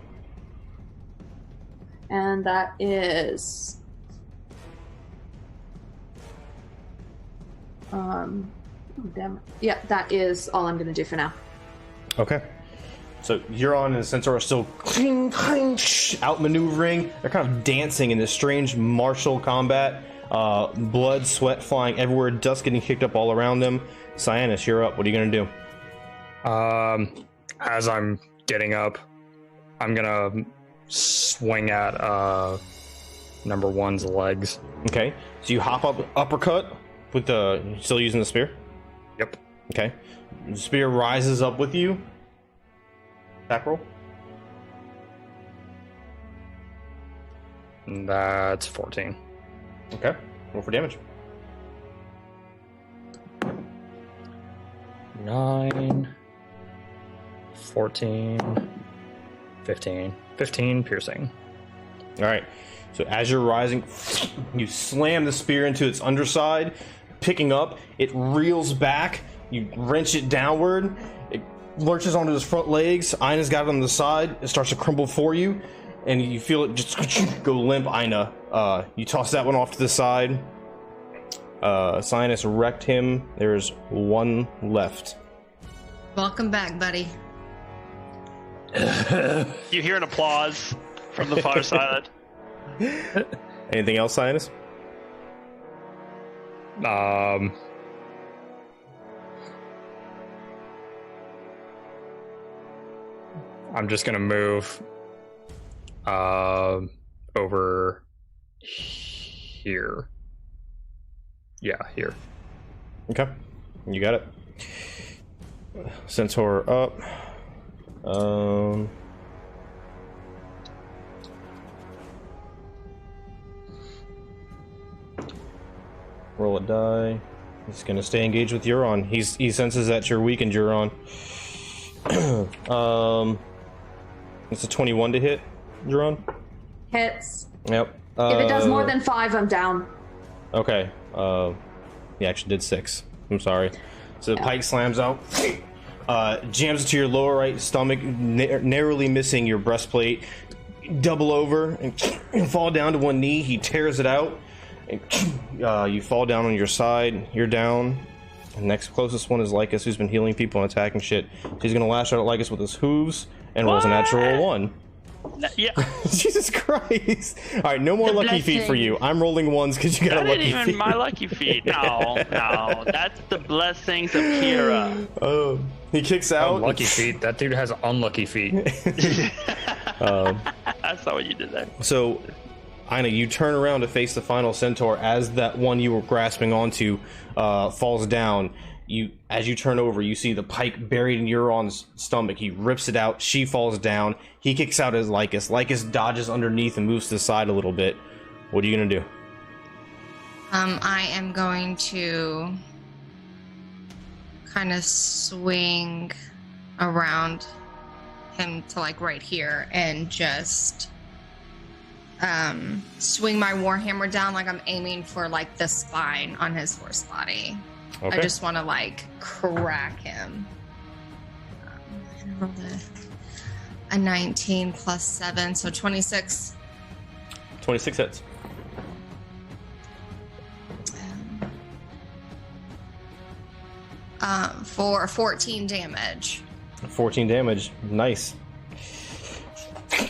and that is oh, damn. Yeah, that is all I'm gonna do for now. Okay. So Euron and Centaur are still outmaneuvering. They're kind of dancing in this strange martial combat. Blood, sweat flying everywhere, dust getting kicked up all around them. Cyanus, you're up. What are you gonna do? As I'm getting up, I'm gonna swing at number 1's legs. Okay. So you hop up, uppercut with the still using the spear. Yep. Okay. The spear rises up with you. Attack roll. And that's 14. Okay. Roll for damage. 9, 14, 15. 15 piercing. All right. So as you're rising, you slam the spear into its underside, picking up. It reels back. You wrench it downward. It lurches onto his front legs. Ina's got it on the side. It starts to crumble for you, and you feel it just go limp. Ina, you toss that one off to the side. Cyanus wrecked him. There's 1 left. Welcome back, buddy. You hear an applause from the far side. Anything else, Cyanus? I'm just gonna move over here. Yeah, here. Okay. You got it. Centaur up. Roll a die. He's gonna stay engaged with Euron. He senses that you're weakened, Euron. It's a 21 to hit, Euron. Hits. Yep. If it does more than 5, I'm down. Okay. He actually did 6. I'm sorry. So the pike slams out, jams into your lower right stomach, narrowly missing your breastplate. Double over and fall down to one knee. He tears it out. And, you fall down on your side. You're down. Next closest one is Lycus, who's been healing people and attacking shit. He's gonna lash out at Lycus with his hooves and rolls a natural 1. Yeah. Jesus Christ! All right, no more lucky feet for you. I'm rolling 1s because you got a lucky feet. That ain't even my lucky feet. No, that's the blessings of Kira. Oh, he kicks out. Lucky feet. That dude has unlucky feet. That's not what you did there. So, Ina, you turn around to face the final centaur as that one you were grasping onto falls down. As you turn over, you see the pike buried in Euron's stomach. He rips it out. She falls down. He kicks out as Lycus. Lycus dodges underneath and moves to the side a little bit. What are you gonna do? I am going to kind of swing around him to like right here and just swing my warhammer down like I'm aiming for like the spine on his horse body. Okay. I just want to like crack him. I rolled a 19 plus 7, so 26. 26 hits. For 14 damage. 14 damage. Nice. He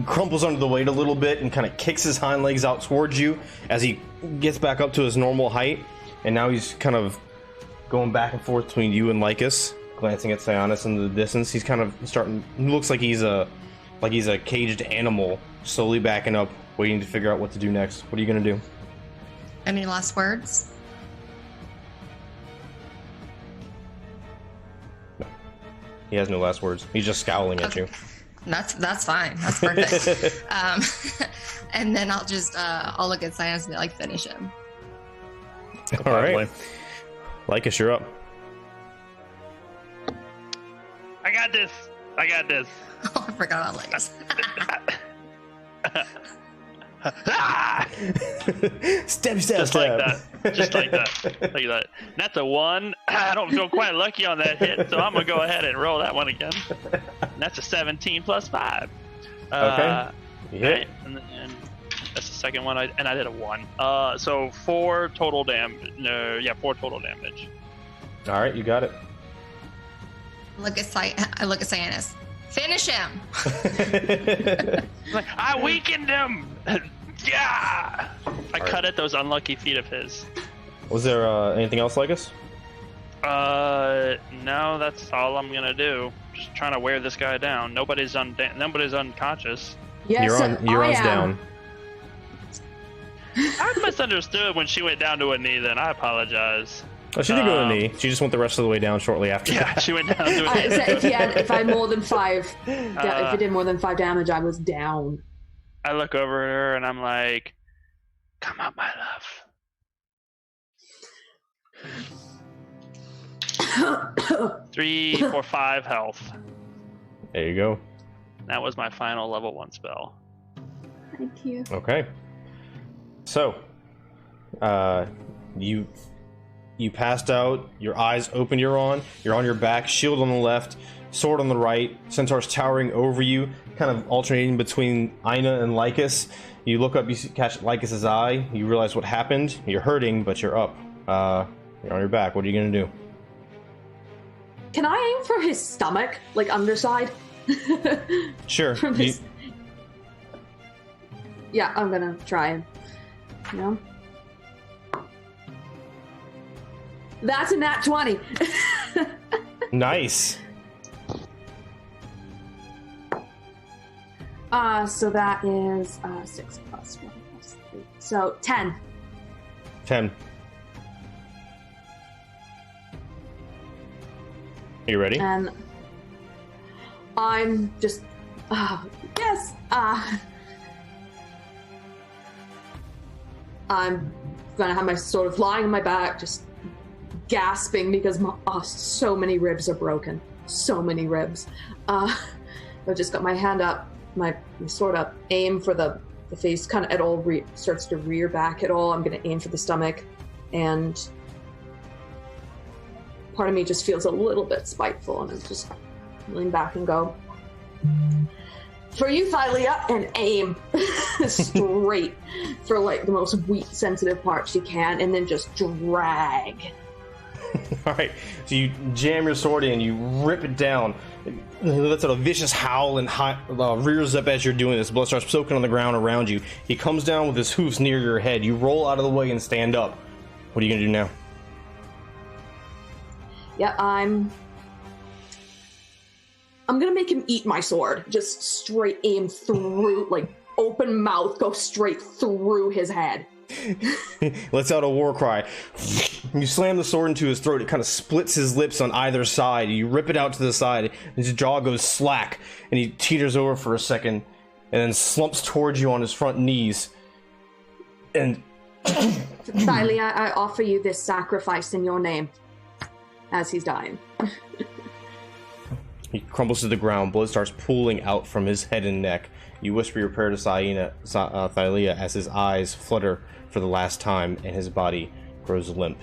crumples under the weight a little bit and kind of kicks his hind legs out towards you as he gets back up to his normal height. And now he's kind of going back and forth between you and Lycus, glancing at Sionis in the distance. He's kind of starting. Looks like he's a caged animal, slowly backing up, waiting to figure out what to do next. What are you gonna do? Any last words? He has no last words. He's just scowling at you. That's fine. That's perfect. And then I'll look at Sionis and be like, finish him. All right, Lycus, you're up. I got this. Oh, I forgot about Lycus. Step. Just like that. That's a 1. I don't feel quite lucky on that hit, so I'm gonna go ahead and roll that one again. And that's a 17 plus 5. Okay. You hit. Right, and that's the second one. I did a 1. So 4 total damage. 4 total damage. All right, you got it. I look at Sionis. Finish him. Like, I weakened him. Yeah. I cut at those unlucky feet of his. Was there anything else, Lycus? No, that's all I'm gonna do. Just trying to wear this guy down. Nobody's unconscious. Yes, Euron's I am. down. I misunderstood when she went down to a knee. Then I apologize. Oh, she did go to a knee. She just went the rest of the way down shortly after. Yeah, she went down to a knee. If I more than 5, if it did more than 5 damage, I was down. I look over at her and I'm like, "Come on, my love." 3, 4, 5 health. There you go. That was my final level 1 spell. Thank you. Okay. So, you passed out. Your eyes open. You're on your back. Shield on the left. Sword on the right. Centaur's towering over you, kind of alternating between Ina and Lycus. You look up. You catch Lycus's eye. You realize what happened. You're hurting, but you're up. You're on your back. What are you gonna do? Can I aim for his stomach, like underside? Sure. From his... Yeah, I'm gonna try and. You know. That's a nat 20. Nice. So that is 6 plus 1 plus 3. So 10. 10. Are you ready? And I'm just, yes. I'm gonna have my sword flying on my back, just gasping because so many ribs are broken. So many ribs. I've just got my hand up, my sword up, aim for the face, kind of at all starts to rear back at all. I'm gonna aim for the stomach, and part of me just feels a little bit spiteful, and I just lean back and go, "For you, Thylia," and aim straight for like the most weak, sensitive part she can, and then just drag All right, so you jam your sword in, you rip it down. He lets out a vicious howl and rears up as you're doing this. Blood starts soaking on the ground around you. He comes down with his hoofs near your head. You roll out of the way and stand up. What are you gonna do now? Yeah, I'm gonna make him eat my sword. Just straight aim through, like open mouth, go straight through his head. Lets out a war cry. You slam the sword into his throat. It kind of splits his lips on either side. You rip it out to the side. His jaw goes slack, and he teeters over for a second, and then slumps towards you on his front knees. And Thalia, I offer you this sacrifice in your name. As he's dying. he crumbles to the ground. Blood starts pooling out from his head and neck. You whisper your prayer to Thalia as his eyes flutter for the last time and his body grows limp.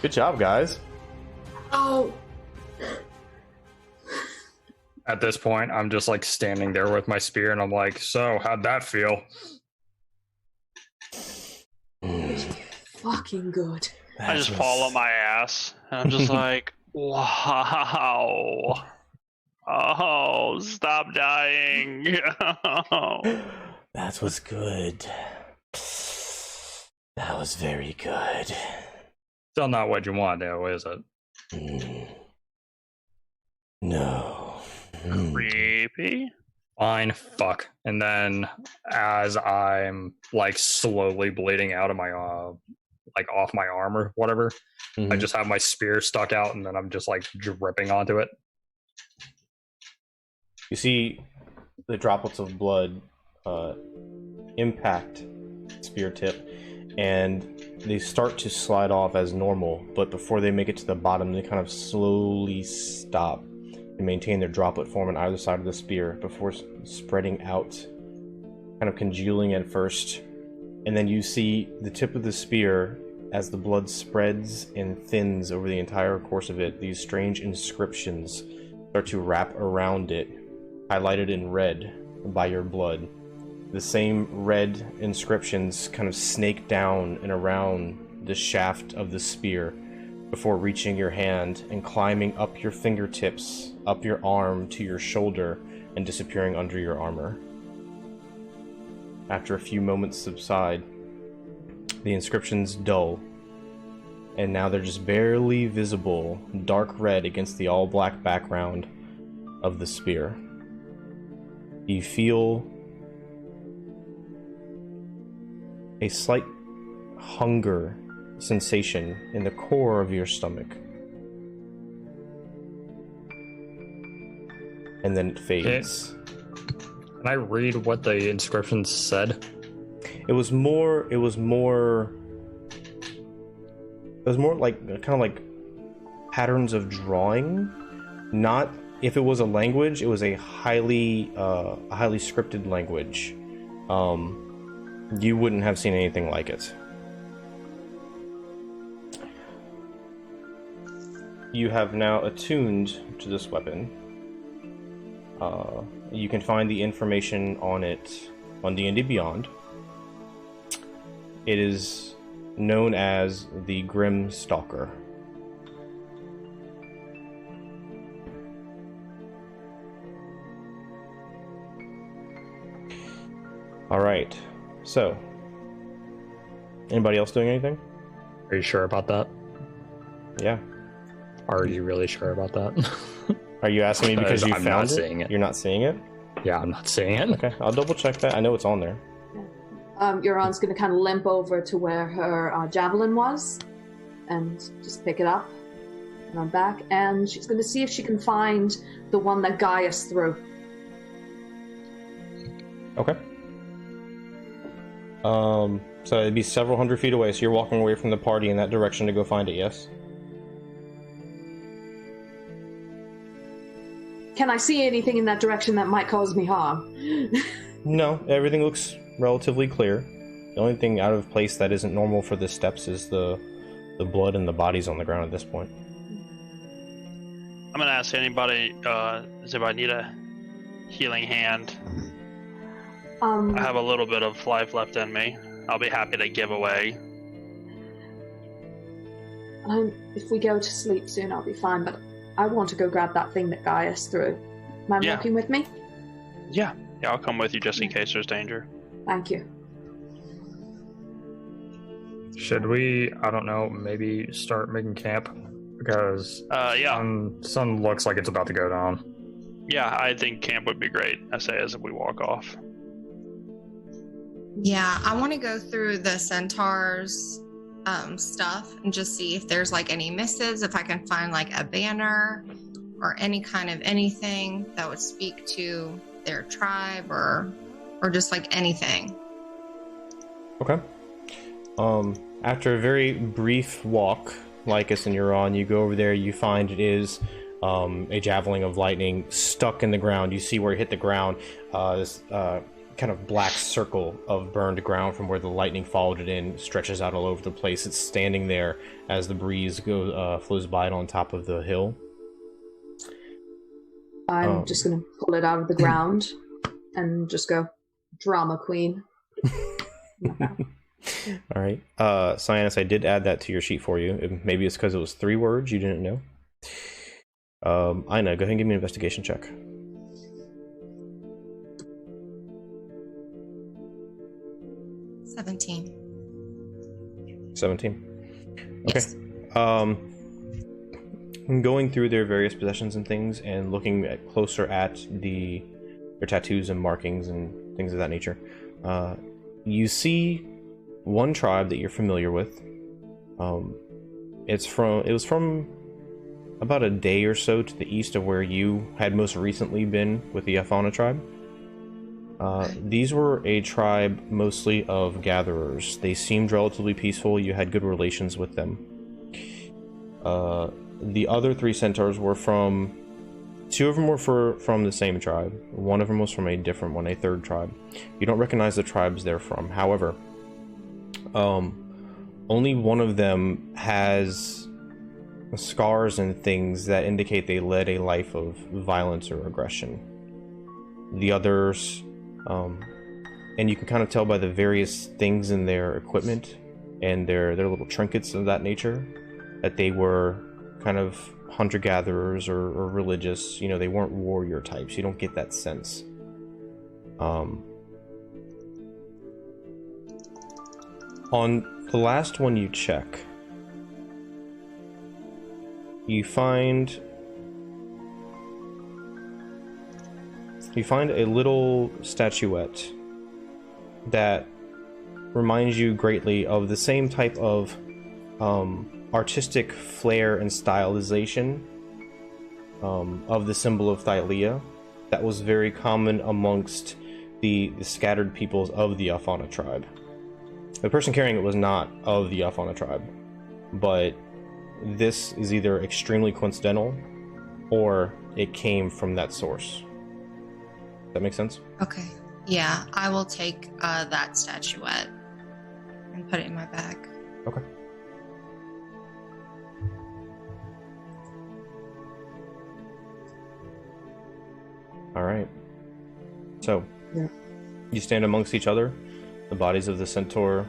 Good job, guys. Oh. At this point, I'm just like standing there with my spear, and I'm like, so how'd that feel? Fucking good. I just fall on my ass, and I'm just like, wow. Oh, stop dying. That was good. That was very good. Still not what you want, though, is it? No. Creepy. Fine, fuck. And then as I'm like slowly bleeding out of my like off my arm or whatever, I just have my spear stuck out, and then I'm just like dripping onto it. You see the droplets of blood impact spear tip, and they start to slide off as normal, but before they make it to the bottom, they kind of slowly stop and maintain their droplet form on either side of the spear before spreading out, kind of congealing at first. And then you see the tip of the spear, as the blood spreads and thins over the entire course of it, these strange inscriptions start to wrap around it, highlighted in red by your blood. The same red inscriptions kind of snake down and around the shaft of the spear before reaching your hand and climbing up your fingertips, up your arm to your shoulder, and disappearing under your armor. After a few moments subside, the inscriptions dull, and now they're just barely visible, dark red against the all-black background of the spear. You feel a slight hunger sensation in the core of your stomach. And then it fades. Can I read what the inscriptions said? It was more like kind of like patterns of drawing. Not, if it was a language, it was a highly scripted language. You wouldn't have seen anything like it. You have now attuned to this weapon. You can find the information on it on D&D Beyond. It is known as the Grim Stalker. Alright, so anybody else doing anything? Are you sure about that? Yeah. Are you really sure about that? Are you asking me because you I'm found not it? seeing it. You're not seeing it? Yeah, I'm not seeing it. Okay, I'll double check that. I know it's on there. Euron's going to kind of limp over to where her javelin was and just pick it up and run back. And she's going to see if she can find the one that Gaius threw. Okay. So it'd be several hundred feet away, so you're walking away from the party in that direction to go find it, yes? Can I see anything in that direction that might cause me harm? No, everything looks relatively clear. The only thing out of place that isn't normal for the steps is the blood and the bodies on the ground at this point. I'm gonna ask anybody, does anybody need a healing hand? I have a little bit of life left in me. I'll be happy to give away. If we go to sleep soon, I'll be fine, but I want to go grab that thing that Gaius threw. Mind Yeah. walking with me? Yeah, I'll come with you just in case there's danger. Thank you. Should we, I don't know, maybe start making camp? Because Yeah. sun looks like it's about to go down. Yeah, I think camp would be great, I say as we walk off. Yeah, I want to go through the centaurs stuff and just see if there's like any misses, if I can find like a banner or any kind of anything that would speak to their tribe or just like anything. Okay. After a very brief walk, Lycus and Euron, you go over there, you find it is a javelin of lightning stuck in the ground. You see where it hit the ground, this kind of black circle of burned ground from where the lightning followed it in stretches out all over the place. It's standing there as the breeze flows by it on top of the hill. I'm just going to pull it out of the ground and just go, drama queen. All right. Cyanus, I did add that to your sheet for you. Maybe it's because it was 3 words you didn't know. Ina, go ahead and give me an investigation check. 17. Okay. Yes. Going through their various possessions and things and looking closer at their tattoos and markings and things of that nature, you see one tribe that you're familiar with. It was from about a day or so to the east of where you had most recently been with the Afauna tribe. These were a tribe mostly of gatherers. They seemed relatively peaceful. You had good relations with them. The other 3 centaurs were from... 2 of them were from the same tribe. 1 of them was from a different one, a 3rd tribe. You don't recognize the tribes they're from. However, only one of them has scars and things that indicate they led a life of violence or aggression. The others, and you can kind of tell by the various things in their equipment and their little trinkets of that nature, that they were kind of hunter-gatherers or religious. You know, they weren't warrior types. You don't get that sense. On the last one you check, you find a little statuette that reminds you greatly of the same type of artistic flair and stylization of the symbol of Thylea that was very common amongst the scattered peoples of the Afauna tribe. The person carrying it was not of the Afauna tribe, but this is either extremely coincidental or it came from that source. That makes sense? Okay. Yeah, I will take that statuette and put it in my bag. Okay. All right. So, yeah. You stand amongst each other, the bodies of the centaur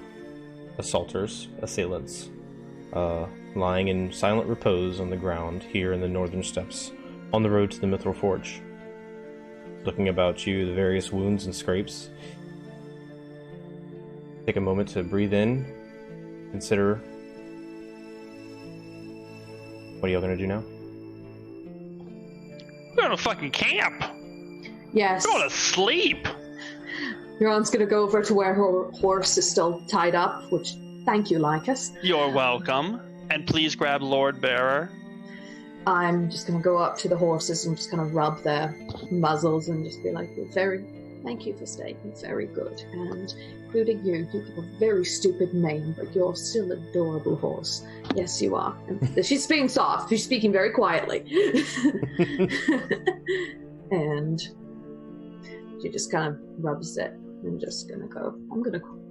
assaulters, assailants, lying in silent repose on the ground here in the northern steppes, on the road to the Mithril Forge. Looking about you, the various wounds and scrapes. Take a moment to breathe in, consider. What are y'all gonna do now? We're going to fucking camp. Yes. We're going to sleep. Euron's going to go over to where her horse is still tied up, which, thank you, Lycus. You're welcome. And please grab Lord Bearer. I'm just going to go up to the horses and just kind of rub their muzzles and just be like, thank you for staying, very good. And including you have a very stupid name, but you're still an adorable horse. Yes, you are. And she's being soft. She's speaking very quietly. And she just kind of rubs it and just going to go,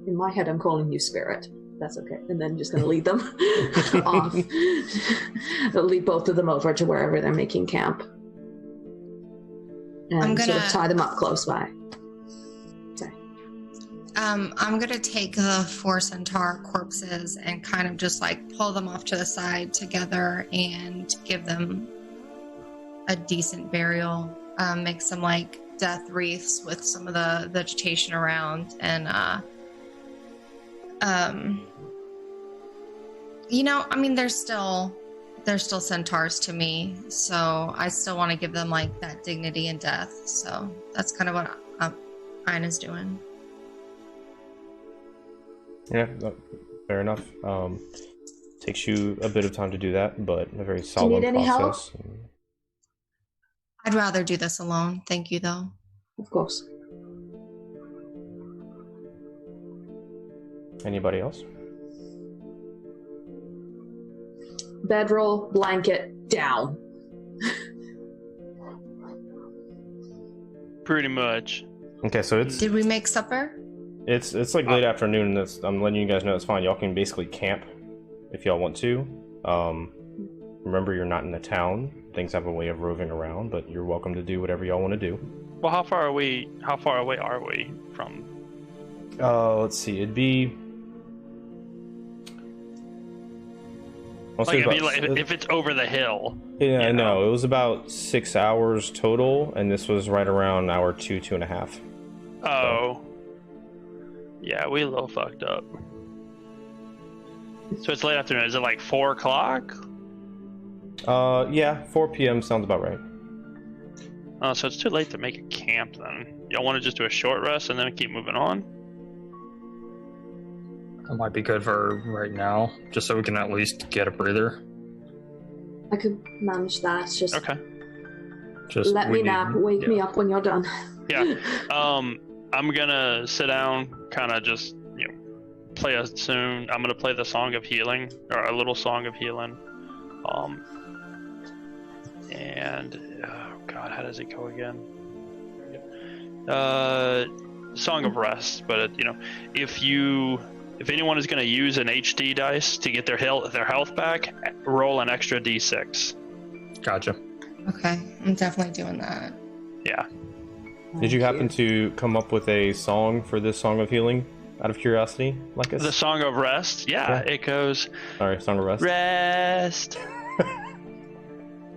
in my head, I'm calling you Spirit. That's okay. And then just going to lead them off. I'll lead both of them over to wherever they're making camp. And I'm sort of gonna- tie them up close by. Okay. I'm gonna take the 4 centaur corpses and kind of just like pull them off to the side together and give them a decent burial. Make some like death wreaths with some of the vegetation around, and I mean, they're still centaurs to me, so I still want to give them like that dignity and death. So that's kind of what Ina's doing. Yeah, fair enough. Takes you a bit of time to do that, but a very Do you solemn need any help? process. I'd rather do this alone. Thank you, though. Of course. Anybody else? Bedroll, blanket, down. Pretty much. Okay, so it's Did we make supper? it's like late afternoon, and I'm letting you guys know it's fine. Y'all can basically camp if y'all want to. Remember, you're not in the town. Things have a way of roving around, but you're welcome to do whatever y'all want to do. Well, how far away are we from? Let's see. It'd be. I'll say If it's over the hill. Yeah, you know? no, it was about 6 hours total, and this was right around hour 2.5. Oh. Yeah, we a little fucked up. So it's late afternoon. Is it like 4 o'clock? Yeah, 4 p.m. sounds about right. Oh, so it's too late to make a camp then. Y'all want to just do a short rest and then keep moving on? That might be good for right now, just so we can at least get a breather. I could manage that. Just Okay. Just let me nap. Wake me up when you're done. Yeah. I'm gonna sit down, kind of just play a tune. I'm gonna play the Song of Healing, or a little Song of Healing. And oh god, how does it go again? Song of Rest. But if anyone is gonna use an HD dice to get their health back, roll an extra D6. Gotcha. Okay, I'm definitely doing that. Yeah. Did you happen to come up with a song for this Song of Healing, out of curiosity, Lycus? The Song of Rest. Yeah. It goes. Sorry, Song of Rest. Rest.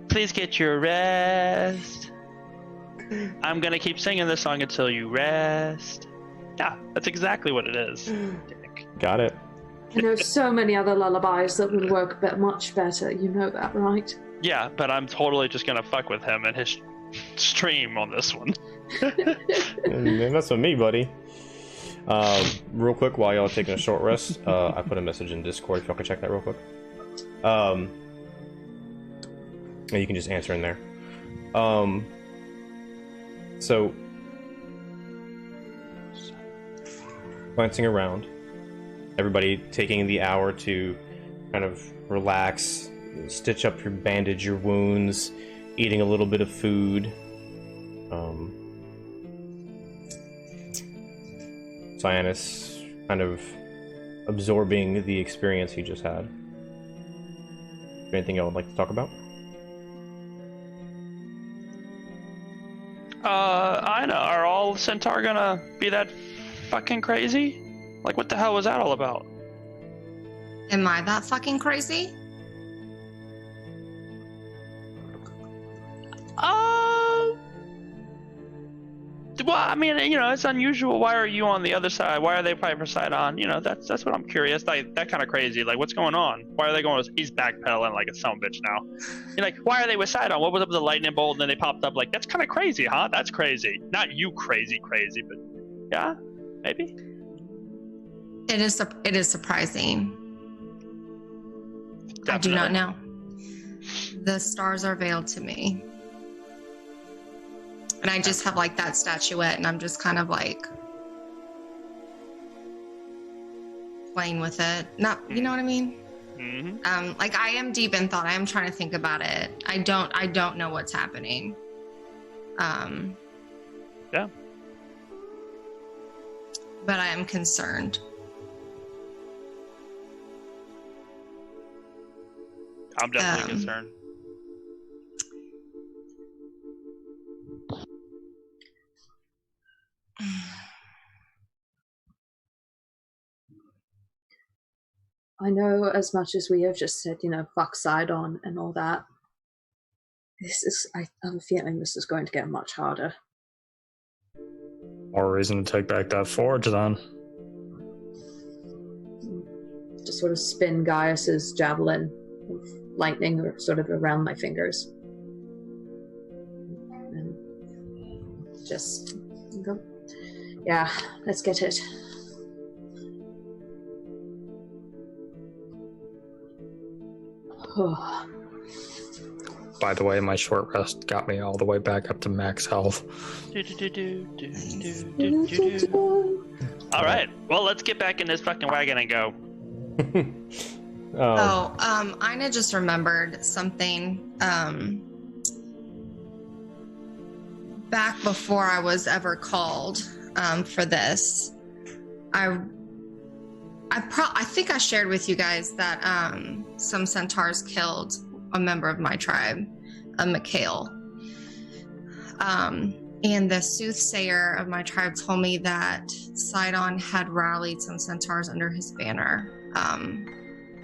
Please get your rest. I'm gonna keep singing this song until you rest. Yeah, that's exactly what it is. Got it. I know so many other lullabies that would work much better. You know that, right? Yeah, but I'm totally just gonna fuck with him and his stream on this one. And that's with me, buddy. Real quick, while y'all are taking a short rest, I put a message in Discord if y'all can check that real quick. And you can just answer in there. So, glancing around, everybody taking the hour to kind of relax, stitch up your bandage, your wounds, eating a little bit of food. Cyanus kind of absorbing the experience he just had. Anything y'all would like to talk about? I know. Are all Centaur gonna be that fucking crazy? Like, what the hell was that all about? Am I that fucking crazy? Well, I mean, it's unusual. Why are you on the other side? Why are they Piper side on? That's what I'm curious. Like, that kind of crazy. Like, what's going on? Why are they going? He's backpedaling like a son of a bitch now. You're like, why are they with side on? What was up with the lightning bolt? And then they popped up. Like, that's kind of crazy, huh? That's crazy. Not you crazy, but yeah, maybe. It is surprising. Definitely. I do not know. The stars are veiled to me. And I just have like that statuette, and I'm just kind of like playing with it. Not, you know what I mean? Mm-hmm. Like, I am deep in thought. I am trying to think about it. I don't know what's happening. Yeah. But I am concerned. I'm definitely concerned. I know as much as we have just said, fuck Sidon and all that. I have a feeling this is going to get much harder. More reason to take back that forge then. Just sort of spin Gaius's javelin of lightning sort of around my fingers. And just go, yeah, let's get it. By the way, my short rest got me all the way back up to max health. All right. Well, let's get back in this fucking wagon and go. Ina just remembered something. Back before I was ever called for this, I think I shared with you guys that some centaurs killed a member of my tribe, Mikhail. And the soothsayer of my tribe told me that Sidon had rallied some centaurs under his banner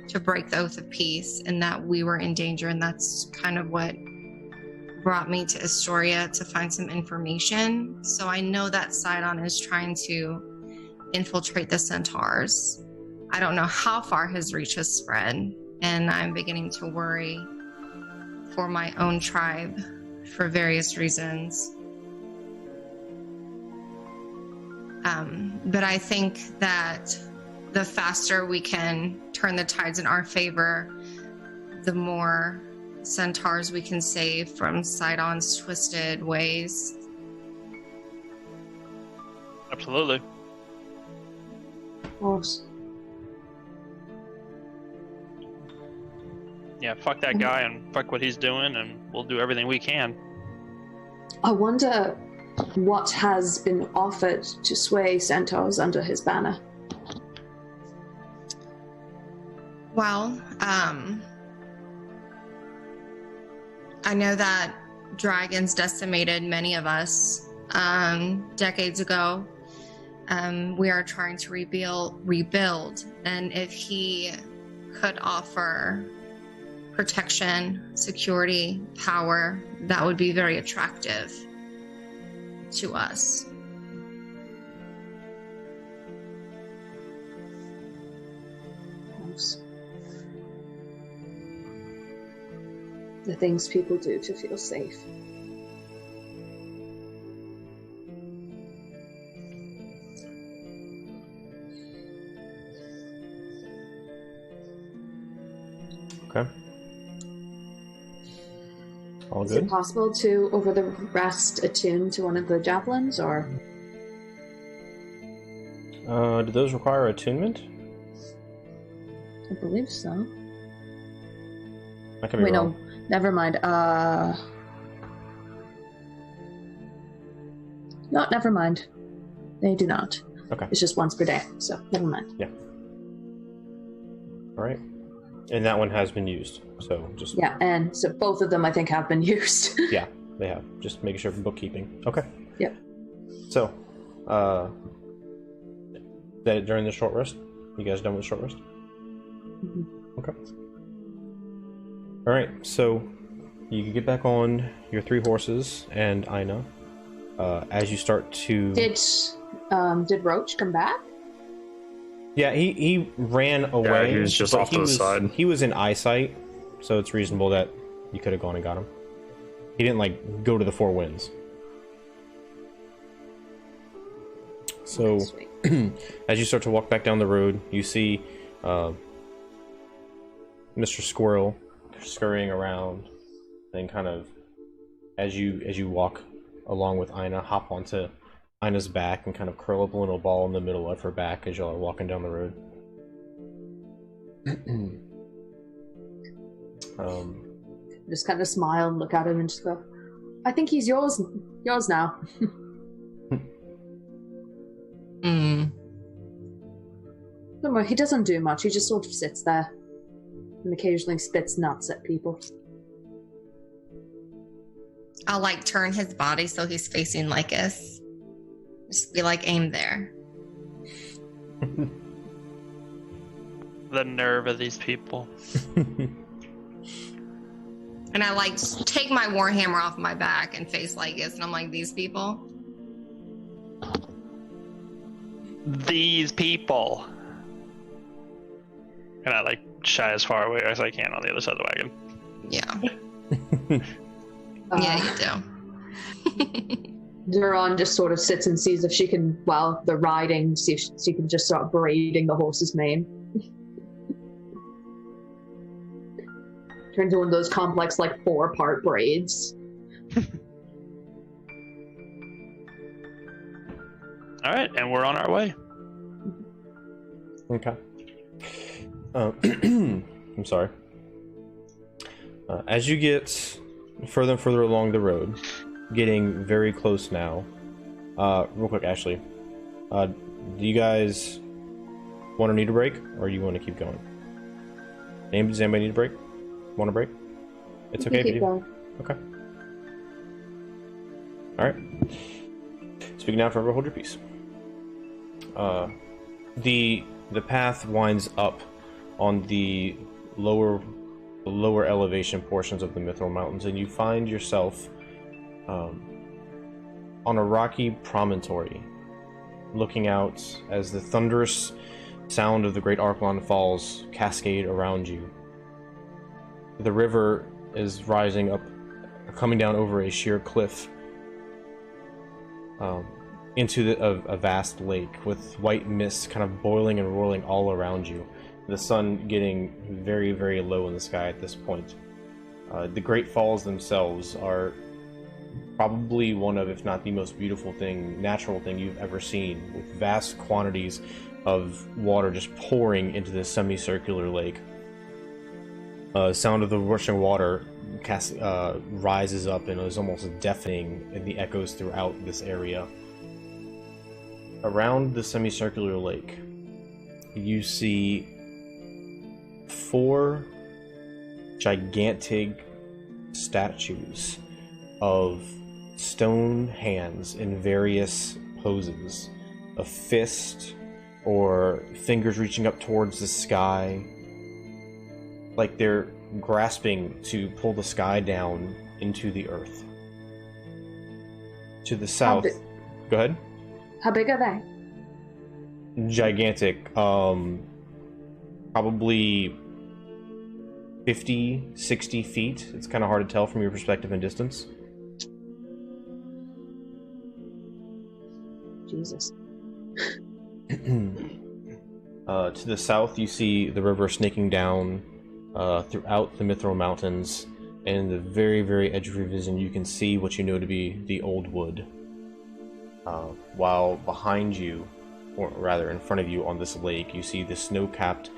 to break the oath of peace, and that we were in danger, and that's kind of what brought me to Astoria to find some information. So I know that Sidon is trying to infiltrate the centaurs. I don't know how far his reach has spread, and I'm beginning to worry for my own tribe for various reasons. But I think that the faster we can turn the tides in our favor, the more centaurs we can save from Sidon's twisted ways. Absolutely. Of course. Yeah, fuck that guy and fuck what he's doing, and we'll do everything we can. I wonder what has been offered to sway centaurs under his banner. Well, I know that dragons decimated many of us decades ago. We are trying to rebuild, and if he could offer protection, security, power, that would be very attractive to us. The things people do to feel safe. Okay. All Is good? it possible to, over the rest, attune to one of the javelins, or? Do those require attunement? I believe so. I could be wrong. No, never mind. No, never mind. They do not. Okay. It's just once per day, so never mind. Yeah. All right. And that one has been used, so just... Yeah, and so both of them, I think, have been used. Yeah, they have. Just making sure for bookkeeping. Okay. Yep. So, that during the short rest? You guys done with the short rest? Mm-hmm. Okay. All right, so you can get back on your 3 horses and Ina. As you start to... Did Roach come back? Yeah, he ran away. Yeah, he was just but off to the side. He was in eyesight, so it's reasonable that you could have gone and got him. He didn't, like, go to the 4 winds. So, as you start to walk back down the road, you see Mr. Squirrel scurrying around, and kind of, as you walk along with Ina, hop onto Ina's back and kind of curl up a little ball in the middle of her back as y'all are walking down the road. Just kind of smile and look at him and just go, I think he's yours now. Don't worry, he doesn't do much. He just sort of sits there and occasionally spits nuts at people. I'll like turn his body so he's facing like us. Just be like, aim there. The nerve of these people. And I like take my warhammer off my back and face like this, and I'm like, these people. These people. And I like shy as far away as I can on the other side of the wagon. Yeah. Yeah, you do. Duran just sort of sits and sees if she can, while they're riding, see if she can just start braiding the horse's mane. Turns into one of those complex, like, 4-part braids. All right, and we're on our way. Okay. I'm sorry. As you get further and further along the road, getting very close now. Real quick, Ashley. Do you guys want to need a break, or you want to keep going? Does anybody need a break? Want a break? It's okay if you do. Going. Okay. All right. Speak now, forever hold your peace. The path winds up on the lower elevation portions of the Mithril Mountains, and you find yourself on a rocky promontory, looking out as the thunderous sound of the Great Arcanum Falls cascade around you. The river is rising up, coming down over a sheer cliff into a vast lake with white mist kind of boiling and rolling all around you. The sun getting very, very low in the sky at this point. The Great Falls themselves are probably one of, if not the most beautiful natural thing you've ever seen, with vast quantities of water just pouring into this semicircular lake. Sound of the rushing water rises up and is almost deafening in the echoes throughout this area. Around the semicircular lake, you see 4 gigantic statues of stone hands in various poses. A fist, or fingers reaching up towards the sky, like they're grasping to pull the sky down into the earth. To the south... Go ahead. How big are they? Gigantic. Probably 50, 60 feet. It's kind of hard to tell from your perspective and distance. Jesus. To the south, you see the river snaking down throughout the Mithril Mountains, and in the very, very edge of your vision, you can see what you know to be the Old Wood. While behind you, or rather in front of you on this lake, you see the snow-capped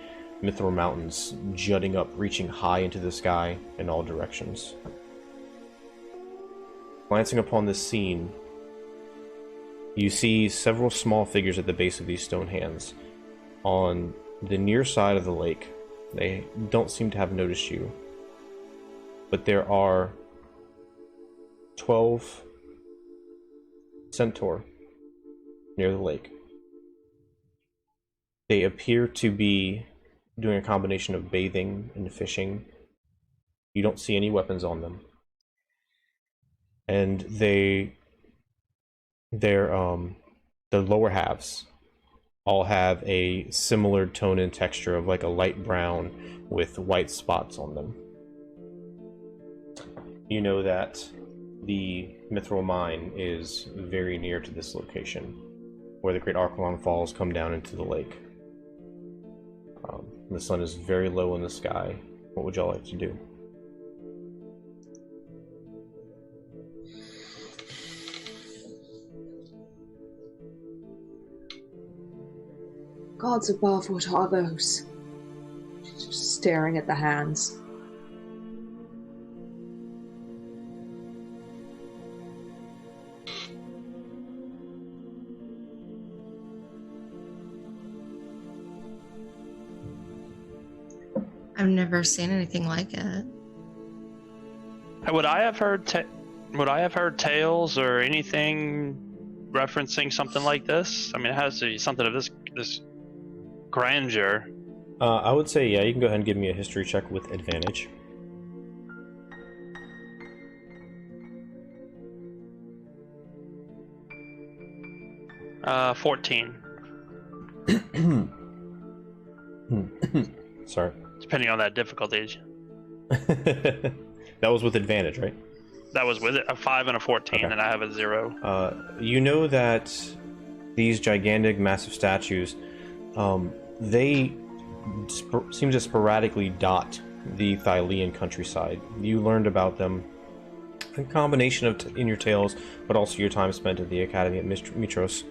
Mithril Mountains jutting up, reaching high into the sky in all directions. Glancing upon this scene, you see several small figures at the base of these stone hands. On the near side of the lake, they don't seem to have noticed you, but there are 12 centaur near the lake. They appear to be doing a combination of bathing and fishing. You don't see any weapons on them. And the lower halves all have a similar tone and texture of like a light brown with white spots on them. You know that the Mithril Mine is very near to this location, where the Great Arcanum Falls come down into the lake. The sun is very low in the sky. What would y'all like to do? Gods above, what are those? She's just staring at the hands. I've never seen anything like it. Would I have heard tales or anything referencing something like this? I mean, it has to be something of this grandeur. I would say, yeah, you can go ahead and give me a history check with advantage. Uh, 14, Sorry. depending on that difficulty. That was with advantage, right? That was with it, a 5 and a 14, Okay. and I have a 0. You know that these gigantic, massive statues, they seem to sporadically dot the Thylean countryside. You learned about them a combination of in your tales, but also your time spent at the Academy at Mitros.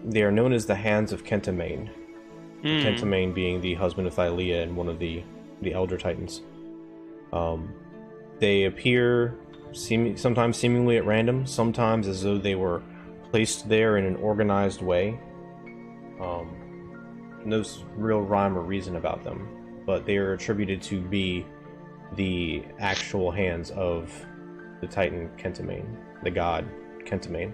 They are known as the Hands of Kentamane. Kentamane being the husband of Thylea and one of the Elder Titans. They appear sometimes seemingly at random, sometimes as though they were placed there in an organized way. No real rhyme or reason about them, but they are attributed to be the actual hands of the Titan Kentamane, the god Kentamane.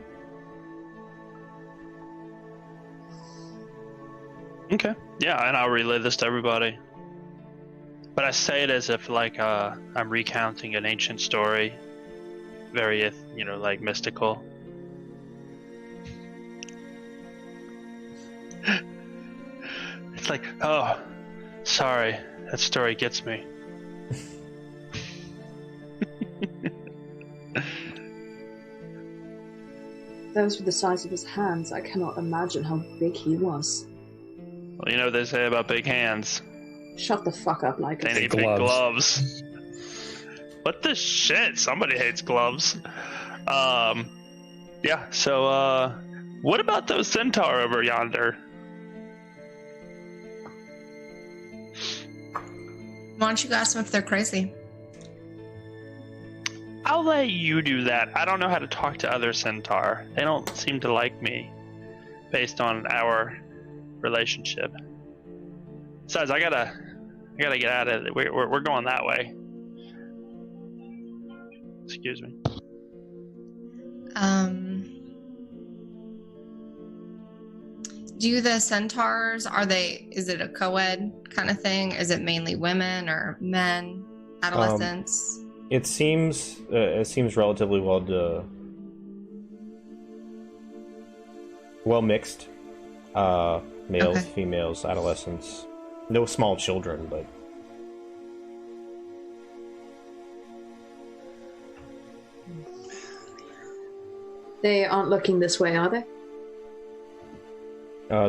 Okay. Yeah, and I'll relay this to everybody. But I say it as if like I'm recounting an ancient story, very like mystical. It's like, oh, sorry, that story gets me. Those were the size of his hands. I cannot imagine how big he was. Well, you know what they say about big hands. Shut the fuck up, like They need big gloves. What the shit? Somebody hates gloves. Yeah, so, what about those centaur over yonder? Why don't you ask them if they're crazy? I'll let you do that. I don't know how to talk to other centaur. They don't seem to like me, based on our relationship. Besides, I gotta get out of it. We're going that way. Excuse me. Do the centaurs, is it a co-ed kind of thing? Is it mainly women or men, adolescents? It seems relatively well mixed. Males, Okay. females, adolescents. No small children, but they aren't looking this way, are they?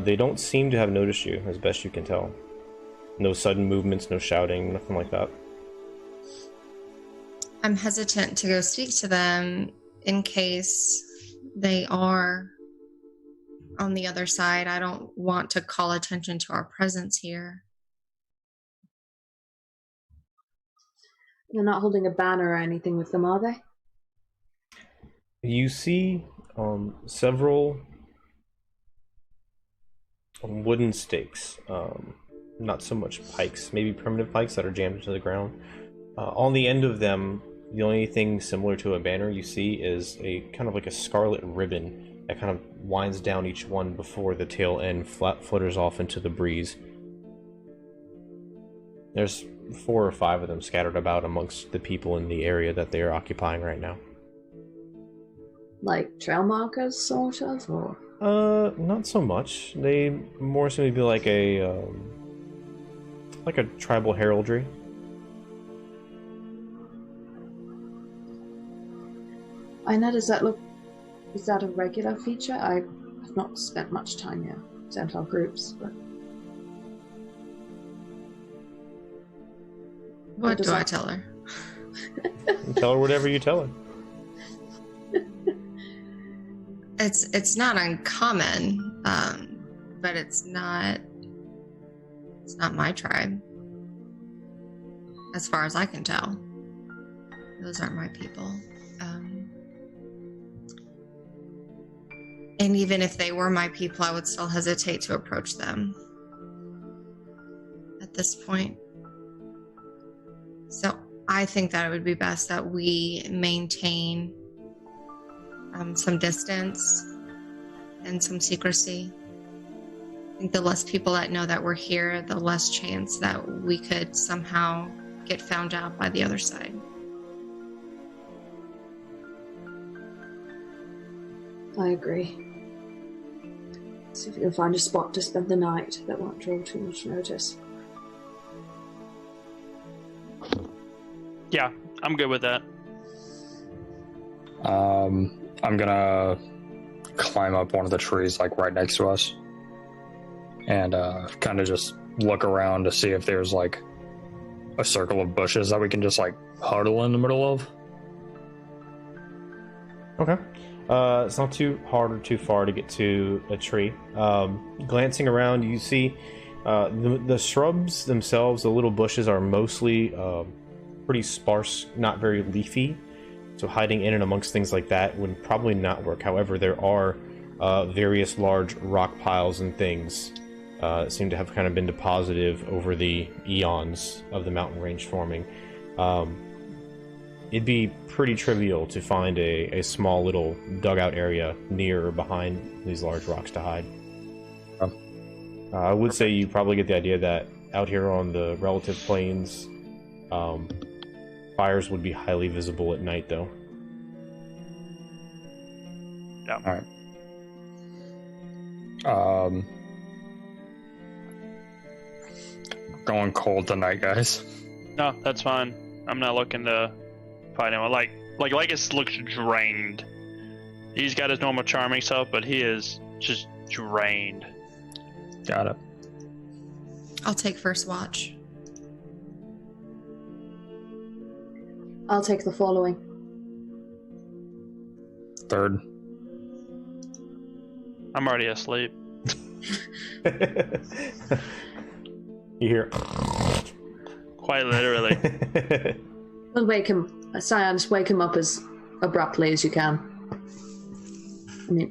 they don't seem to have noticed you, as best you can tell. No sudden movements, no shouting, nothing like that. I'm hesitant to go speak to them in case they are on the other side. I don't want to call attention to our presence here. They're not holding a banner or anything with them, are they? You see several wooden stakes, not so much pikes, maybe primitive pikes that are jammed into the ground. On the end of them, the only thing similar to a banner you see is a kind of like a scarlet ribbon that kind of winds down each one before the tail end flutters off into the breeze. There's 4 or 5 of them scattered about amongst the people in the area that they are occupying right now. Like trail markers, sort of, or? Not so much. They more seem to be like a tribal heraldry. Ina, is that a regular feature? I've not spent much time near centaur groups, but What does do I that- tell her? Tell her whatever you tell her. It's not uncommon, but it's not my tribe. As far as I can tell. Those aren't my people. And even if they were my people, I would still hesitate to approach them at this point. So I think that it would be best that we maintain some distance and some secrecy. think the less people that know that we're here, the less chance that we could somehow get found out by the other side. I agree. See if you can find a spot to spend the night that won't draw too much notice. Yeah, I'm good with that. I'm gonna climb up one of the trees, like right next to us, and kind of just look around to see if there's like a circle of bushes that we can just like huddle in the middle of. Okay. It's not too hard or too far to get to a tree. Glancing around, you see the shrubs themselves, the little bushes, are mostly pretty sparse, not very leafy. So hiding in and amongst things like that would probably not work. However, there are various large rock piles and things that seem to have kind of been deposited over the eons of the mountain range forming. It'd be pretty trivial to find a small little dugout area near or behind these large rocks to hide. I would say you probably get the idea that out here on the relative plains, fires would be highly visible at night, though. Yeah. All right. Going cold tonight, guys. No, that's fine. I'm not looking to fight anyone. Like Lycus looks drained. He's got his normal charming stuff, but he is just drained. Got it. I'll take first watch. I'll take the following. Third. I'm already asleep. You hear? Quite literally. We'll wake him. Science, wake him up as abruptly as you can.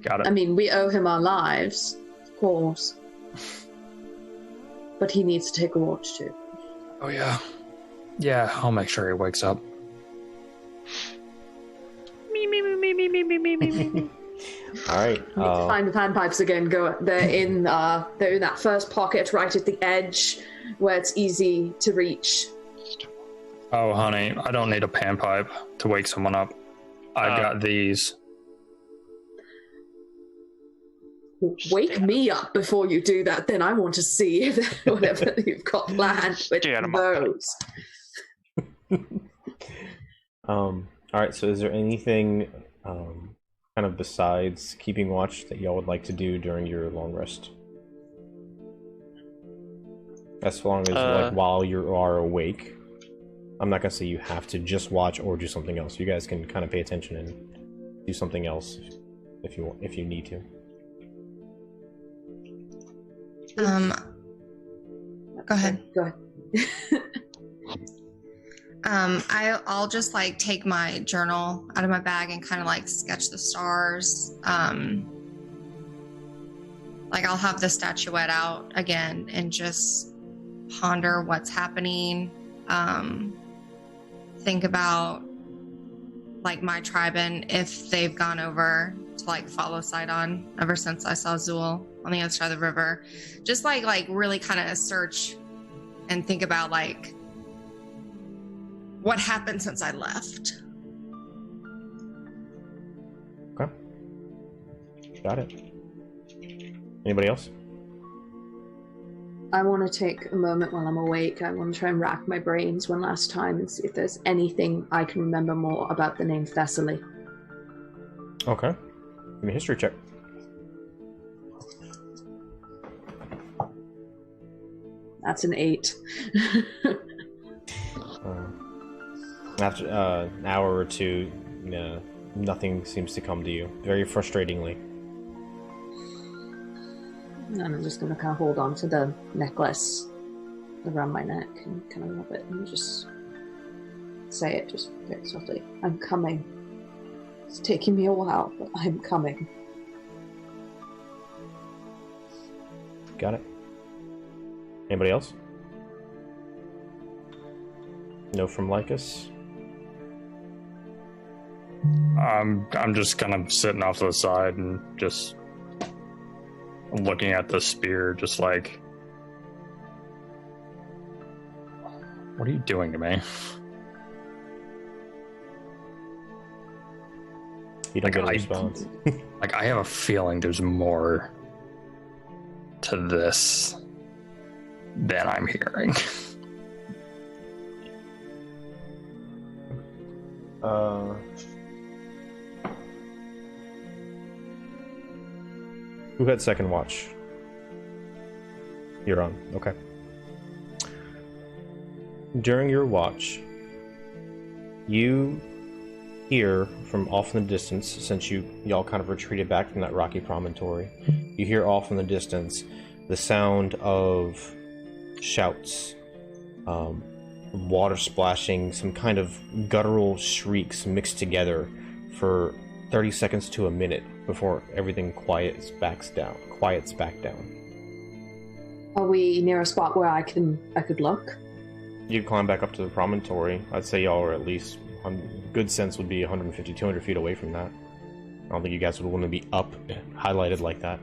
Got it. I mean, we owe him our lives, of course. But he needs to take a watch too. Oh yeah. Yeah, I'll make sure he wakes up. All right. You need to find the panpipes again. They're in that first pocket right at the edge where it's easy to reach. Oh, honey, I don't need a panpipe to wake someone up. I got these. Wake me up before you do that, then I want to see if whatever you've got planned with those. All right, so is there anything kind of besides keeping watch that y'all would like to do during your long rest? As long as like while you are awake. I'm not gonna say you have to just watch or do something else. You guys can kind of pay attention and do something else if you need to. Go ahead. Go ahead. I'll just like take my journal out of my bag and kind of like sketch the stars. Like I'll have the statuette out again and just ponder what's happening. Think about like my tribe and if they've gone over to like follow Sidon ever since I saw Zool on the other side of the river. Just like really kind of search and think about like what happened since I left. Okay. Got it. Anybody else? I want to take a moment while I'm awake. I want to try and rack my brains one last time and see if there's anything I can remember more about the name Thessaly. Okay. Give me a history check. That's an 8. After an hour or two, nothing seems to come to you. Very frustratingly. And I'm just going to kind of hold on to the necklace around my neck and kind of rub it and just say it just very softly. I'm coming. It's taking me a while, but I'm coming. Got it. Anybody else? No from Lycus? I'm just kind of sitting off to the side and just looking at the spear, just like, what are you doing to me? You don't get a response. Like, I have a feeling there's more to this than I'm hearing. Who had second watch? You're on. Okay. During your watch, you hear from off in the distance, since y'all kind of retreated back from that rocky promontory, you hear off in the distance the sound of shouts, water splashing, some kind of guttural shrieks mixed together for 30 seconds to a minute before everything quiets back down. Are we near a spot where I could look? You climb back up to the promontory. I'd say y'all are at least, good sense would be 150, 200 feet away from that. I don't think you guys would want to be up, highlighted like that.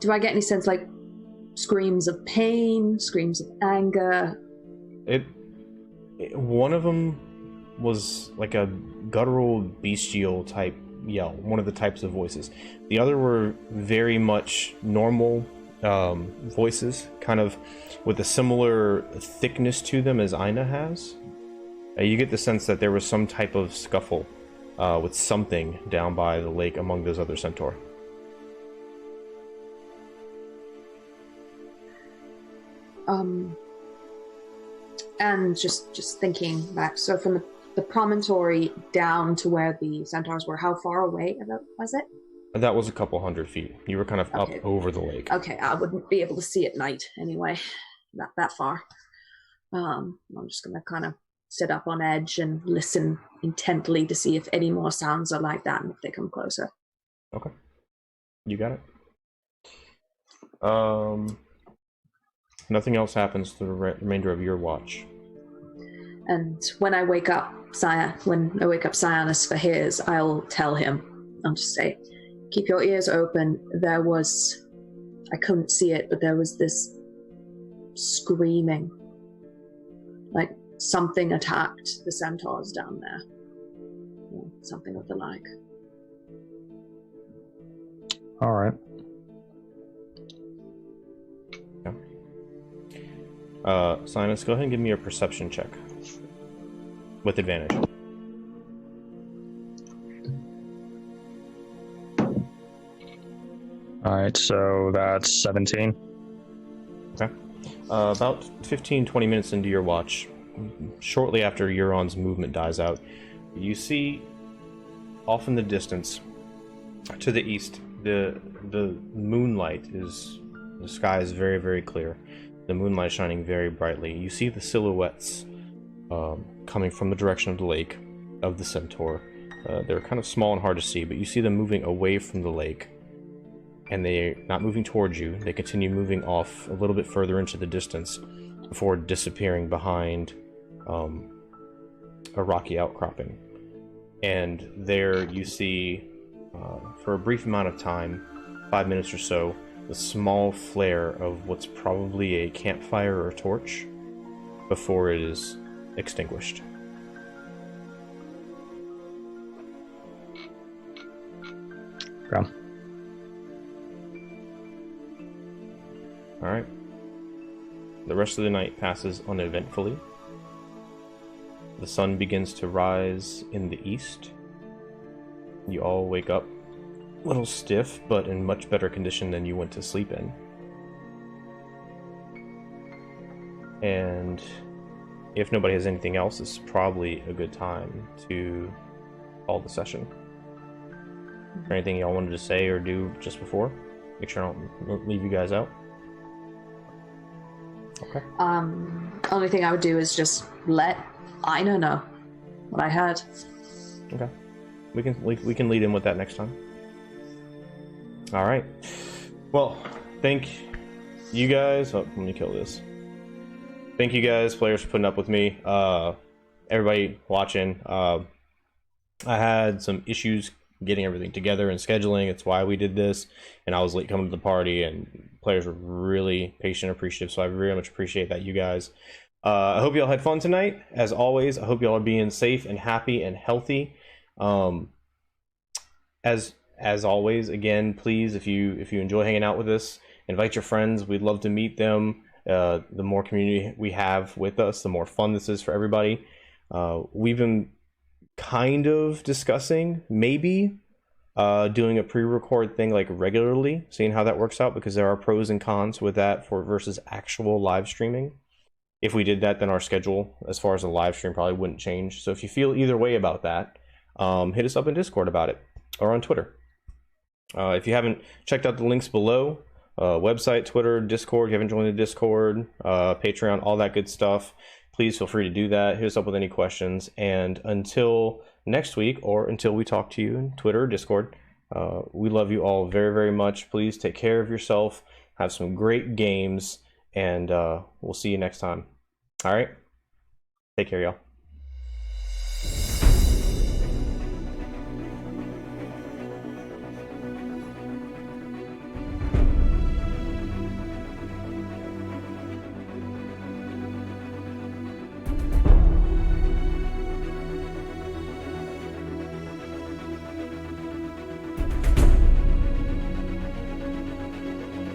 Do I get any sense, like, screams of pain, screams of anger? One of them was like a guttural, bestial type yell, one of the types of voices. The other were very much normal voices, kind of with a similar thickness to them as Aina has. You get the sense that there was some type of scuffle with something down by the lake among those other centaur. And just thinking back, so from the promontory down to where the centaurs were, how far away was it? That was a couple hundred feet. You were kind of up over the lake. Okay, I wouldn't be able to see at night anyway, not that far. I'm just gonna kind of sit up on edge and listen intently to see if any more sounds are like that and if they come closer. Okay, you got it. Nothing else happens to the remainder of your watch. And when I wake up Cyanus for his, I'll tell him. I'll just say, keep your ears open. I couldn't see it, but there was this screaming. Like something attacked the centaurs down there. Or something of the like. All right. Sinus, go ahead and give me a perception check. With advantage. Alright, so that's 17. Okay. About 15-20 minutes into your watch, shortly after Euron's movement dies out, you see off in the distance, to the east, the moonlight is... The sky is very, very clear. The moonlight shining very brightly. You see the silhouettes coming from the direction of the lake, of the centaur. They're kind of small and hard to see, but you see them moving away from the lake. And they're not moving towards you. They continue moving off a little bit further into the distance before disappearing behind a rocky outcropping. And there you see, for a brief amount of time, 5 minutes or so, the small flare of what's probably a campfire or a torch before it is extinguished. Okay. Alright. The rest of the night passes uneventfully. The sun begins to rise in the east. You all wake up a little stiff, but in much better condition than you went to sleep in. And if nobody has anything else, it's probably a good time to call the session. Is there anything y'all wanted to say or do just before? Make sure I don't leave you guys out. Okay. Only thing I would do is just let Aina know what I heard. Okay. We can lead in with that next time. All right. Well, thank you guys. Oh, let me kill this. thank you guys, players, for putting up with me. Everybody watching. I had some issues getting everything together and scheduling. It's why we did this, and I was late coming to the party, and players were really patient and appreciative, so I very much appreciate that, you guys. I hope y'all had fun tonight. As always, I hope y'all are being safe and happy and healthy. As always, again, please, if you enjoy hanging out with us, invite your friends. We'd love to meet them. The more community we have with us, the more fun this is for everybody. We've been kind of discussing maybe doing a pre-record thing like regularly, seeing how that works out, because there are pros and cons with that for versus actual live streaming. If we did that, then our schedule as far as a live stream probably wouldn't change. So if you feel either way about that, hit us up in Discord about it or on Twitter. If you haven't checked out the links below, website, Twitter, Discord, if you haven't joined the Discord, Patreon, all that good stuff, please feel free to do that. Hit us up with any questions. And until next week, or until we talk to you in Twitter or Discord, we love you all very, very much. Please take care of yourself. Have some great games. And we'll see you next time. All right? Take care, y'all.